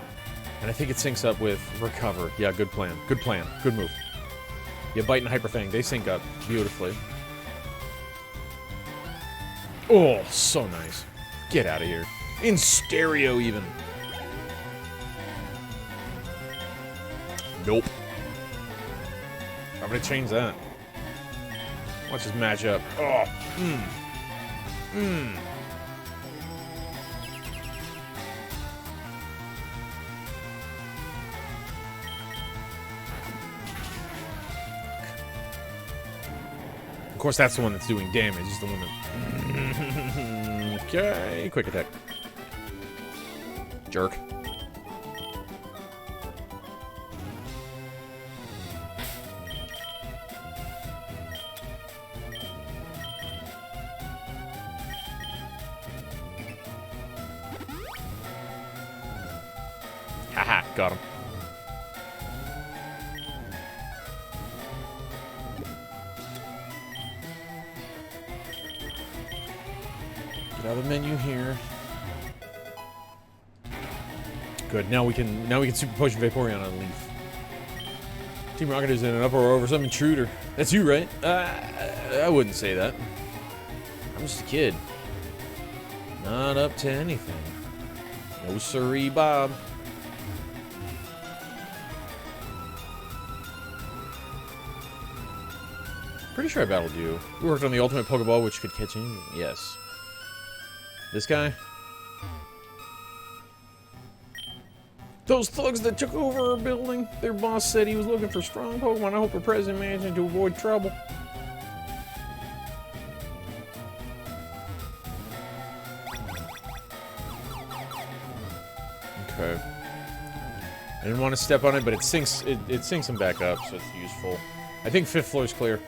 A: and I think it syncs up with Recover. Yeah, good plan. Good plan. Good move. Yeah, Bite and Hyper Fang, they sync up beautifully. Oh, so nice. Get out of here. In stereo, even. Nope. I'm gonna change that. Watch this match up. Oh, Of course, that's the one that's doing damage. It's the one that... Okay, quick attack. Jerk. Haha, got him. Get out of the menu here. Good. Now we can Super Potion Vaporeon on Leaf. Team Rocket is in an uproar over some intruder. That's you, right? I wouldn't say that. I'm just a kid. Not up to anything. No siree, Bob. Pretty sure I battled you. We worked on the ultimate Pokeball, which could catch anything. Yes. This guy? Those thugs that took over our building. Their boss said he was looking for strong Pokemon. I hope we're present managing to avoid trouble. Okay. I didn't want to step on it, but it sinks them back up, so it's useful. I think 5th floor is clear.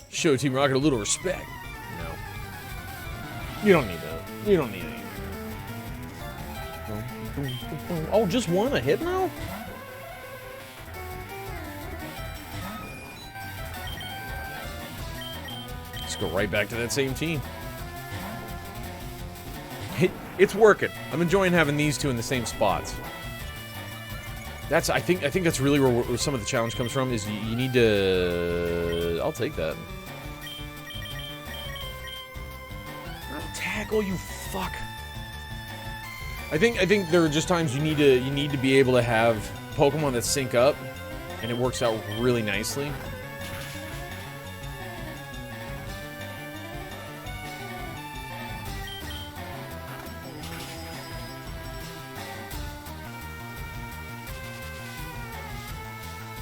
A: Show Team Rocket a little respect. No. You don't need that. You don't need it. Oh, just one a hit now? Let's go right back to that same team. It's working. I'm enjoying having these two in the same spots. I think that's really where some of the challenge comes from. Is you need to. I'll take that. I'll tackle you, fuck. I think there are just times you need to be able to have Pokemon that sync up, and it works out really nicely.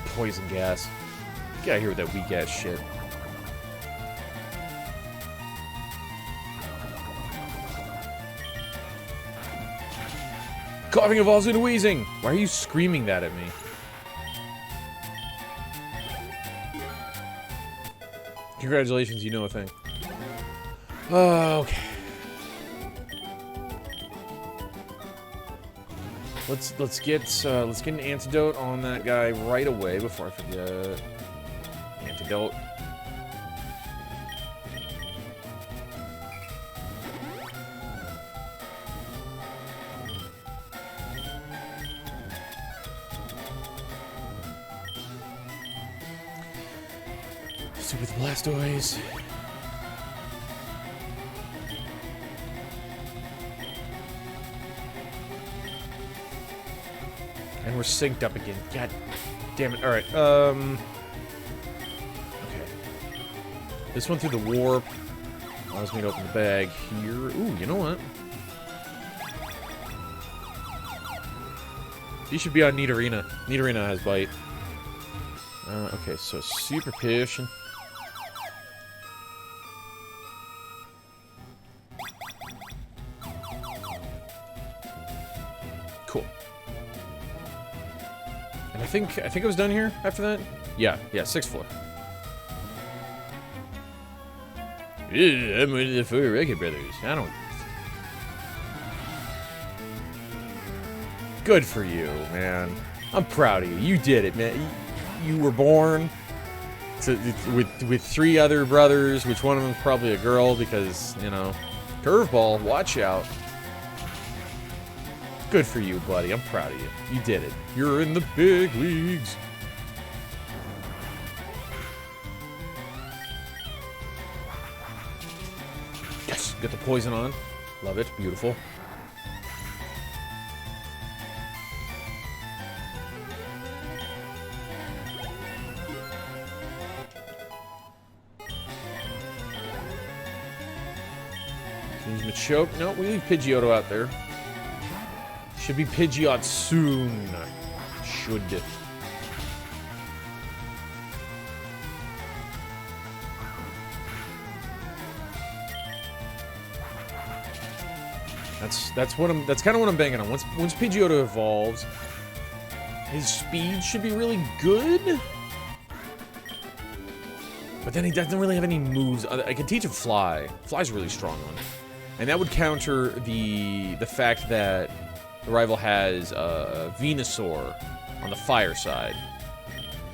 A: Poison gas. Get out of here with that weak ass shit. Coughing evolves into wheezing. Why are you screaming that at me? Congratulations, you know a thing. Okay. Let's get an antidote on that guy right away before I forget. Antidote. Stupid Blastoise. And we're synced up again. God damn it. Alright, okay. This one through the warp allows me to open the bag here. Ooh, you know what? You should be on Nidorina. Nidorina has bite. Okay, so super potion. Cool. And I think I was done here after that. Yeah, 6th floor. I'm with the FireGreen brothers. I don't. Good for you, man. I'm proud of you. You did it, man. You were born with 3 other brothers, which one of them's probably a girl because, you know, curveball. Watch out. Good for you, buddy. I'm proud of you. You did it. You're in the big leagues. Yes, get the poison on. Love it. Beautiful. Use Machoke. No, we leave Pidgeotto out there. Should be Pidgeot soon. Should. That's kind of what I'm banking on. Once Pidgeotto evolves, his speed should be really good. But then he doesn't really have any moves. I can teach him Fly. Fly's a really strong one. And that would counter the fact that the rival has Venusaur on the fire side.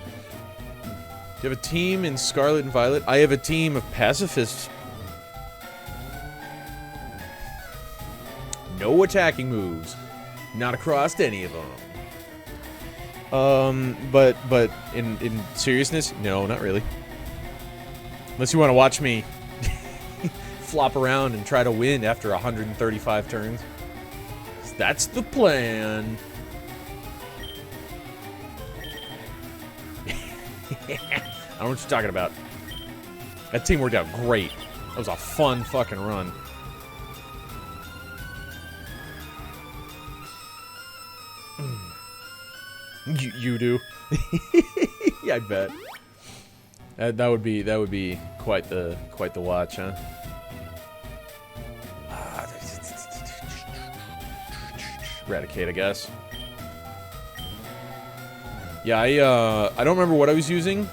A: Do you have a team in Scarlet and Violet? I have a team of pacifists. No attacking moves. Not across any of them. But in seriousness, no, not really. Unless you want to watch me flop around and try to win after 135 turns. That's the plan. I don't know what you're talking about. That team worked out great. That was a fun fucking run. You do. Yeah, I bet. That would be quite the watch, huh? Eradicate, I guess. Yeah, I don't remember what I was using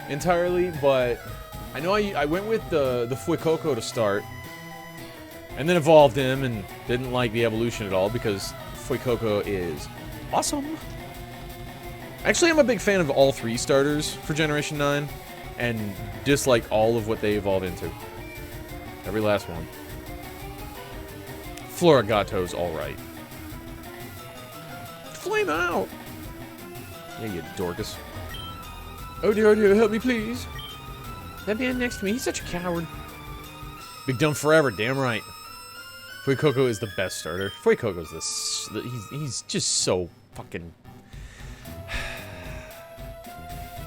A: entirely, but I know I went with the FireGreen to start, and then evolved him and didn't like the evolution at all because FireGreen is awesome. Actually, I'm a big fan of all 3 starters for Generation 9, and dislike all of what they evolve into. Every last one. Florigato's alright. Flame out! Yeah, you dorcas. Oh dear, help me please. That man next to me, he's such a coward. Big dumb forever, damn right. FireGreen is the best starter. FireGreen's he's just so fucking...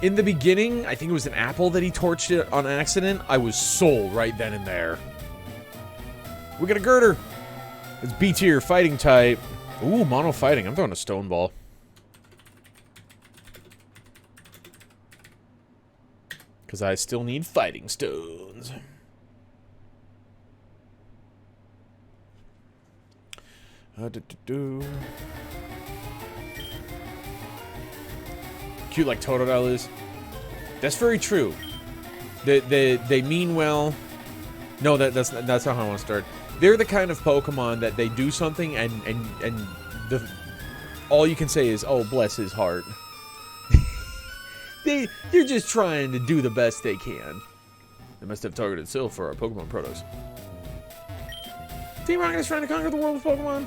A: In the beginning, I think it was an apple that he torched it on accident. I was sold right then and there. We got a girder. It's B tier, fighting type. Ooh, mono fighting. I'm throwing a stone ball. Because I still need fighting stones. Cute like Totodile is. That's very true. They mean well. No, that's not how I want to start. They're the kind of Pokemon that they do something and all you can say is, oh, bless his heart. They're just trying to do the best they can. They must have targeted Silph for our Pokemon Protos. Team Rocket is trying to conquer the world of Pokemon.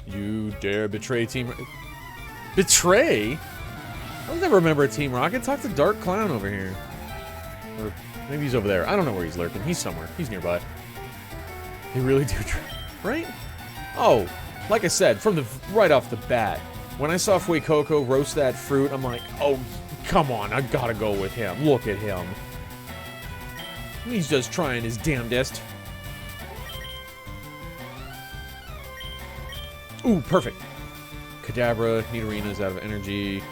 A: You dare betray Team Rocket? Betray? I'll never remember a Team Rocket. Talk to Dark Clown over here. Or maybe he's over there. I don't know where he's lurking. He's somewhere. He's nearby. They really do try. Right? Oh, like I said, from right off the bat, when I saw FireGreen roast that fruit, I'm like, oh, come on, I gotta go with him. Look at him. He's just trying his damnedest. Ooh, perfect. Kadabra, Nidorena's out of energy.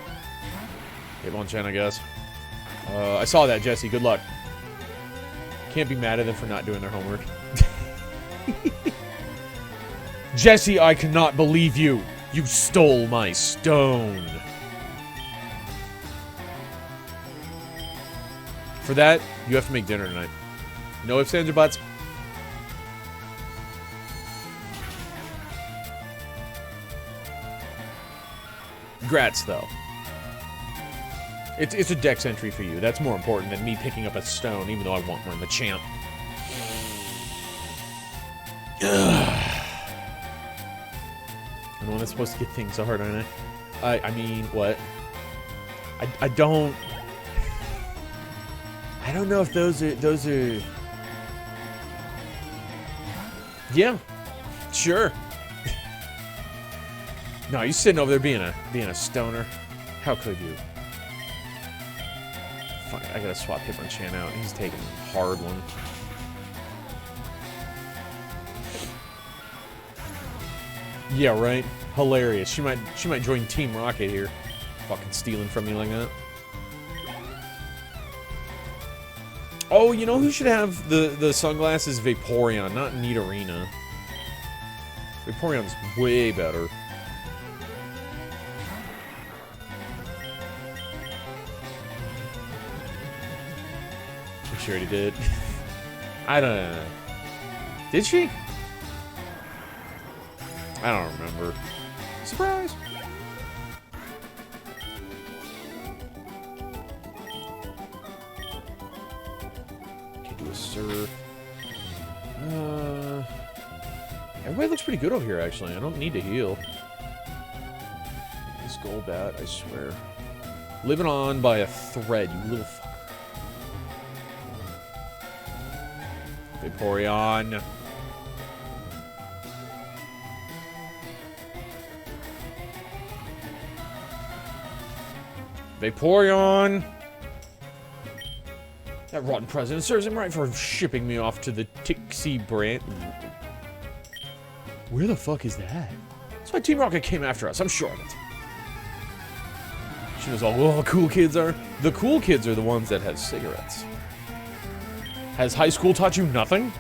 A: Hitmonchan, I guess. I saw that, Jesse. Good luck. Can't be mad at them for not doing their homework. Jesse, I cannot believe you. You stole my stone. For that, you have to make dinner tonight. No ifs, ands, or buts. Congrats, though. It's a dex entry for you. That's more important than me picking up a stone, even though I want one. The champ. I'm the one that's supposed to get things so hard, aren't I? I mean, what? I don't know if those are... Yeah. Sure. No, you sitting over there being a stoner. How could you? Fuck, I gotta swap Hitmonchan out. He's taking a hard one. Yeah, right? Hilarious. She might join Team Rocket here. Fucking stealing from me like that. Oh, you know who should have the sunglasses? Vaporeon, not Nidorina. Vaporeon's way better. She already did. I don't know. Did she? I don't remember. Surprise! Can do a surf. Everybody looks pretty good over here, actually. I don't need to heal. This Golbat, I swear. Living on by a thread, you little fucker. Vaporeon. Vaporeon. That rotten president serves him right for shipping me off to the Tixie branch. Where the fuck is that? That's why Team Rocket came after us. I'm sure of it. She knows all the cool kids are. The cool kids are the ones that have cigarettes. Has high school taught you nothing?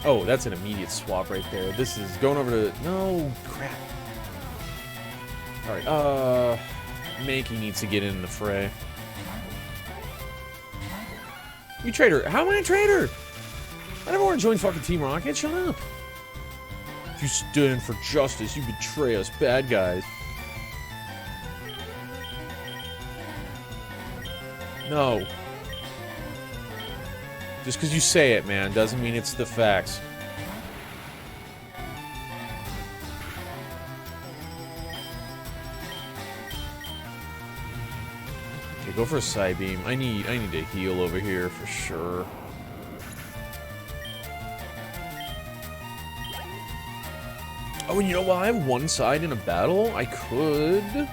A: Oh, that's an immediate swap right there. This is going over to... No, crap. Alright, Mankey needs to get in the fray. You traitor. How am I a traitor? I never want to join fucking Team Rocket. Shut up. If you stand for justice, you betray us bad guys. No. Just because you say it, man, doesn't mean it's the facts. Okay, go for a side beam. I need to heal over here for sure. Oh, and you know what? I have one side in a battle. I could...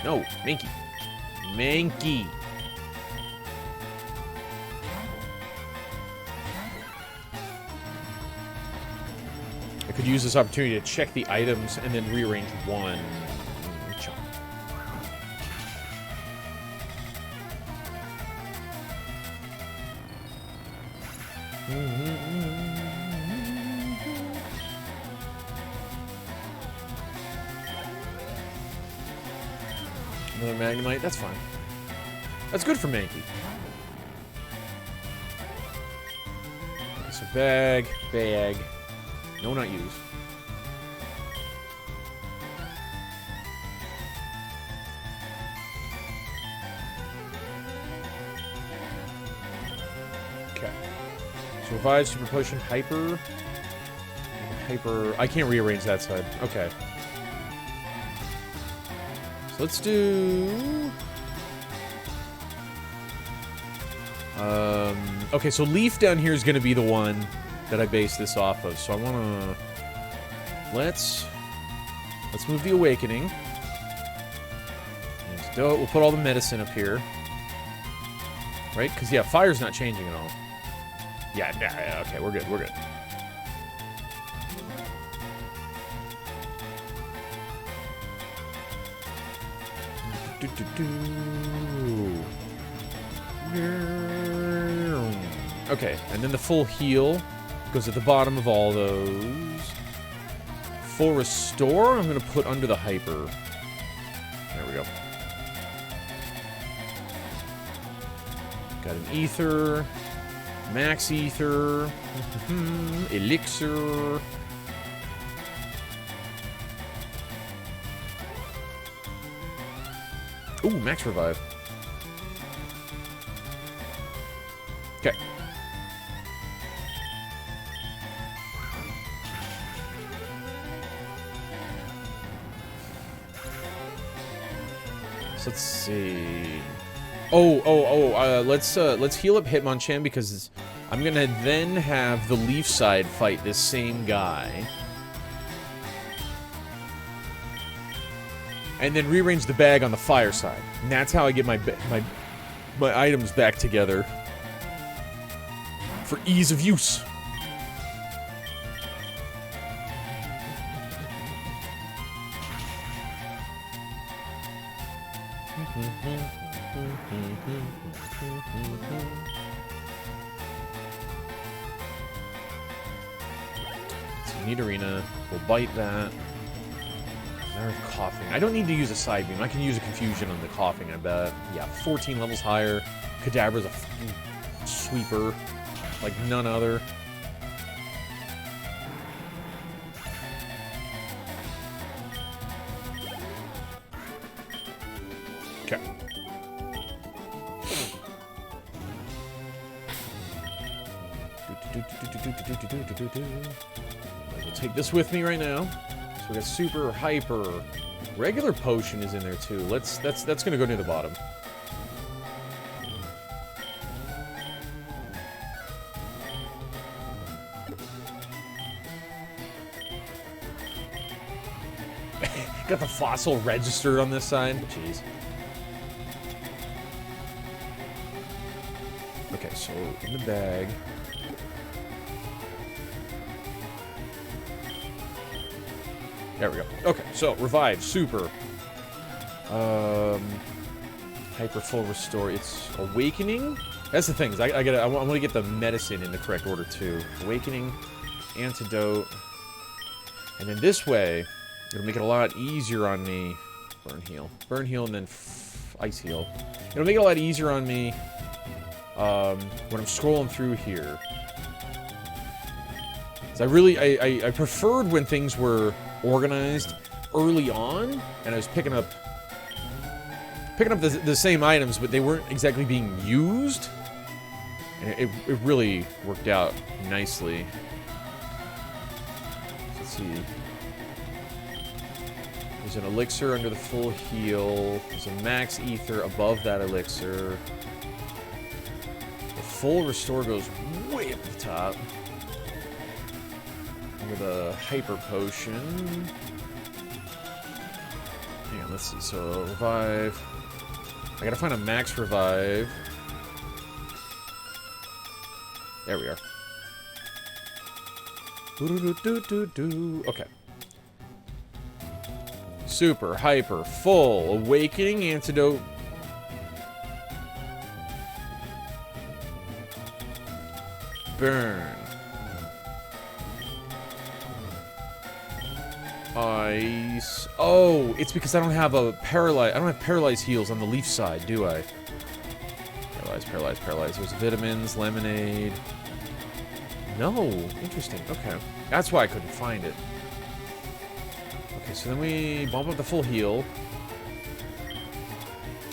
A: No, Mankey. Mankey. I could use this opportunity to check the items and then rearrange one. Another Magnemite, that's fine. That's good for Mankey. Okay, so bag. No, not use. Okay. So revive, super potion, hyper. I can't rearrange that side. Okay. Let's do... okay, so Leaf down here is going to be the one that I base this off of. So I want to... Let's move the Awakening. We'll put all the medicine up here. Right? Because, yeah, fire's not changing at all. Yeah, okay, we're good. Okay, and then the full heal goes at the bottom of all those. Full restore, I'm going to put under the hyper. There we go. Got an ether, max ether, elixir. Ooh, max revive. Okay. So let's see. Let's heal up Hitmonchan because I'm gonna then have the Leaf side fight this same guy. And then rearrange the bag on the fire side. And that's how I get my items back together. For ease of use. So need arena. We'll bite that. Coughing. I don't need to use a side beam. I can use a confusion on the coughing, I bet. Yeah, 14 levels higher. Kadabra's a fucking sweeper. Like none other. Okay. I'll take this with me right now. We got super, hyper, regular potion is in there too. That's gonna go near the bottom. Got the fossil registered on this side. Jeez. Okay, so in the bag. There we go. Okay, so revive, super. Hyper full restore. It's awakening. That's the thing. I want to get the medicine in the correct order too. Awakening, antidote, and then this way, it'll make it a lot easier on me. Burn heal, and then ice heal. It'll make it a lot easier on me when I'm scrolling through here. So I preferred when things were organized early on, and I was picking up the same items, but they weren't exactly being used. And it really worked out nicely. Let's see. There's an elixir under the full heal. There's a max ether above that elixir. The full restore goes way up the top. With a hyper potion. Hang on, let's see. So revive. I gotta find a max revive. There we are. Okay. Super, hyper, full, awakening, antidote. Burn. Ice. Oh, it's because I don't have a paralyze. I don't have paralyzed heals on the leaf side, do I? Paralyze. There's vitamins, lemonade. No, interesting. Okay, that's why I couldn't find it. Okay, so then we bump up the full heal.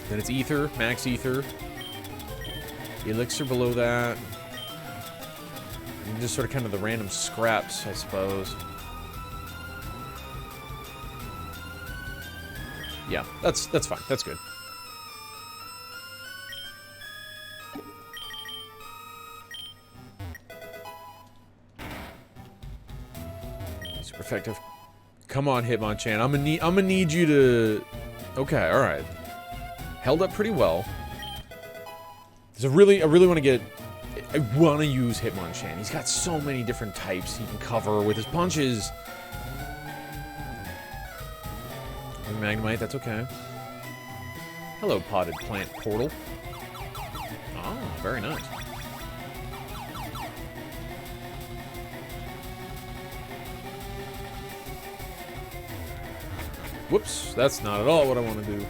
A: Then it's ether, max ether. Elixir below that. And just sort of kind of the random scraps, I suppose. Yeah, that's fine. That's good. Super effective. Come on, Hitmonchan. I'm gonna need you to. Okay, all right. Held up pretty well. I really want to get. I want to use Hitmonchan. He's got so many different types he can cover with his punches. Magnemite, that's okay. Hello, potted plant portal. Oh, very nice. Whoops, that's not at all what I want to do.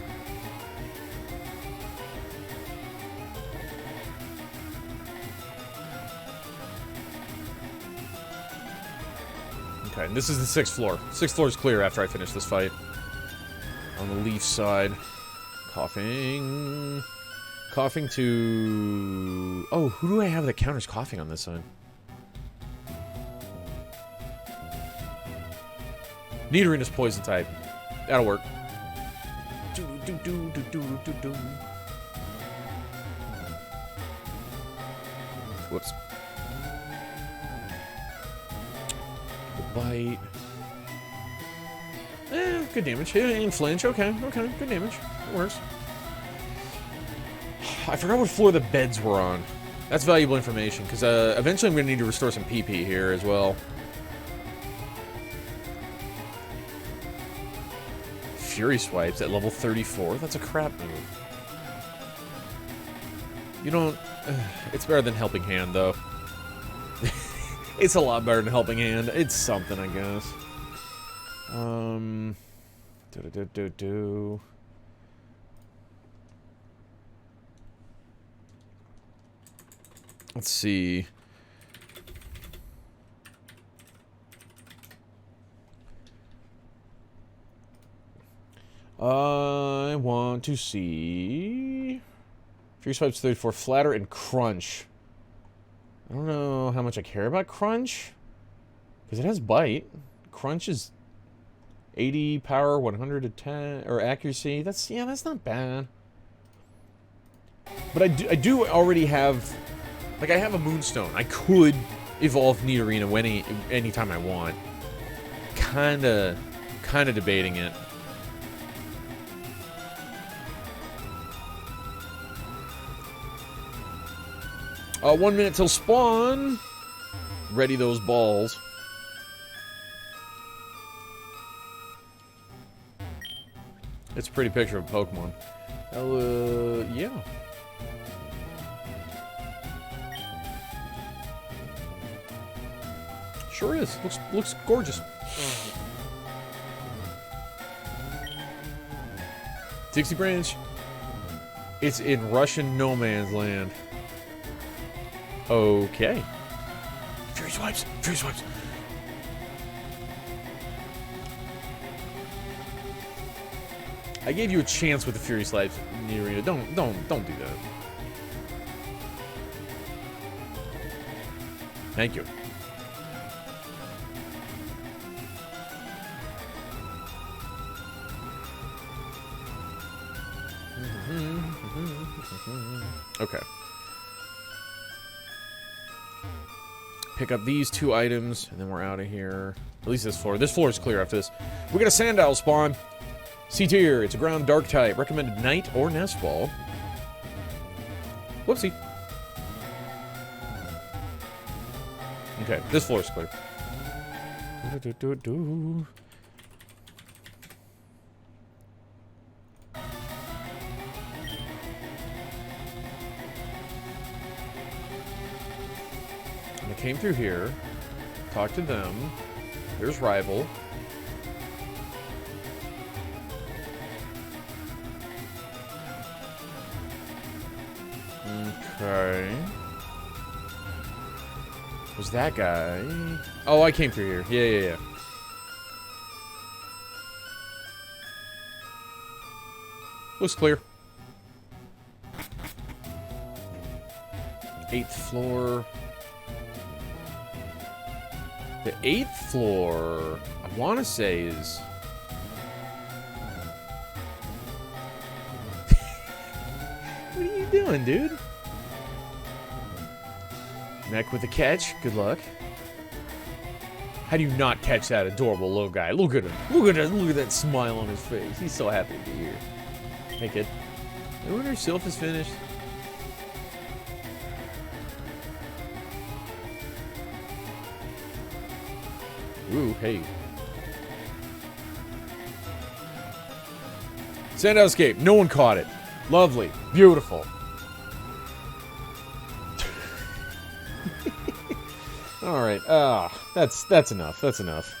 A: Okay, and this is the 6th floor. 6th floor is clear after I finish this fight. On the leaf side. Coughing. Coughing to... Oh, who do I have that counters coughing on this side? Nidorina's poison type. That'll work. Whoops. Bite. Good damage. And flinch. Okay, good damage. It works. I forgot what floor the beds were on. That's valuable information, because eventually I'm going to need to restore some PP here as well. Fury Swipes at level 34. That's a crap move. You don't... it's better than Helping Hand, though. It's a lot better than Helping Hand. It's something, I guess. Let's see. I want to see... Fury Swipes 34, Flatter and Crunch. I don't know how much I care about Crunch. Because it has Bite. Crunch is 80 power, 100 to 10, or accuracy. That's not bad. But I do already have... Like, I have a Moonstone. I could evolve Nidorina anytime I want. Kinda debating it. 1 minute till spawn. Ready those balls. It's a pretty picture of a Pokemon. Yeah. Sure is. Looks gorgeous. Dixie Branch. It's in Russian no man's land. Okay. Fury swipes. Fury swipes. I gave you a chance with the Fury Swipes in the arena. Don't do that. Thank you. Okay. Pick up these 2 items, and then we're out of here. At least this floor. This floor is clear after this. We got a Sandile spawn. C tier. It's a ground dark type. Recommended night or nest ball. Whoopsie. Okay, this floor is clear. And I came through here. Talked to them. There's Rival. Okay. Was that guy? Oh, I came through here. Yeah. Looks clear. 8th floor. The 8th floor, I want to say, is... What are you doing, dude? Mech with the catch. Good luck. How do you not catch that adorable little guy? Look at him. Look at that smile on his face. He's so happy to be here. Hey, kid. I wonder if Silph is finished. Ooh, hey. Sand escape. No one caught it. Lovely. Beautiful. Alright. That's enough. That's enough.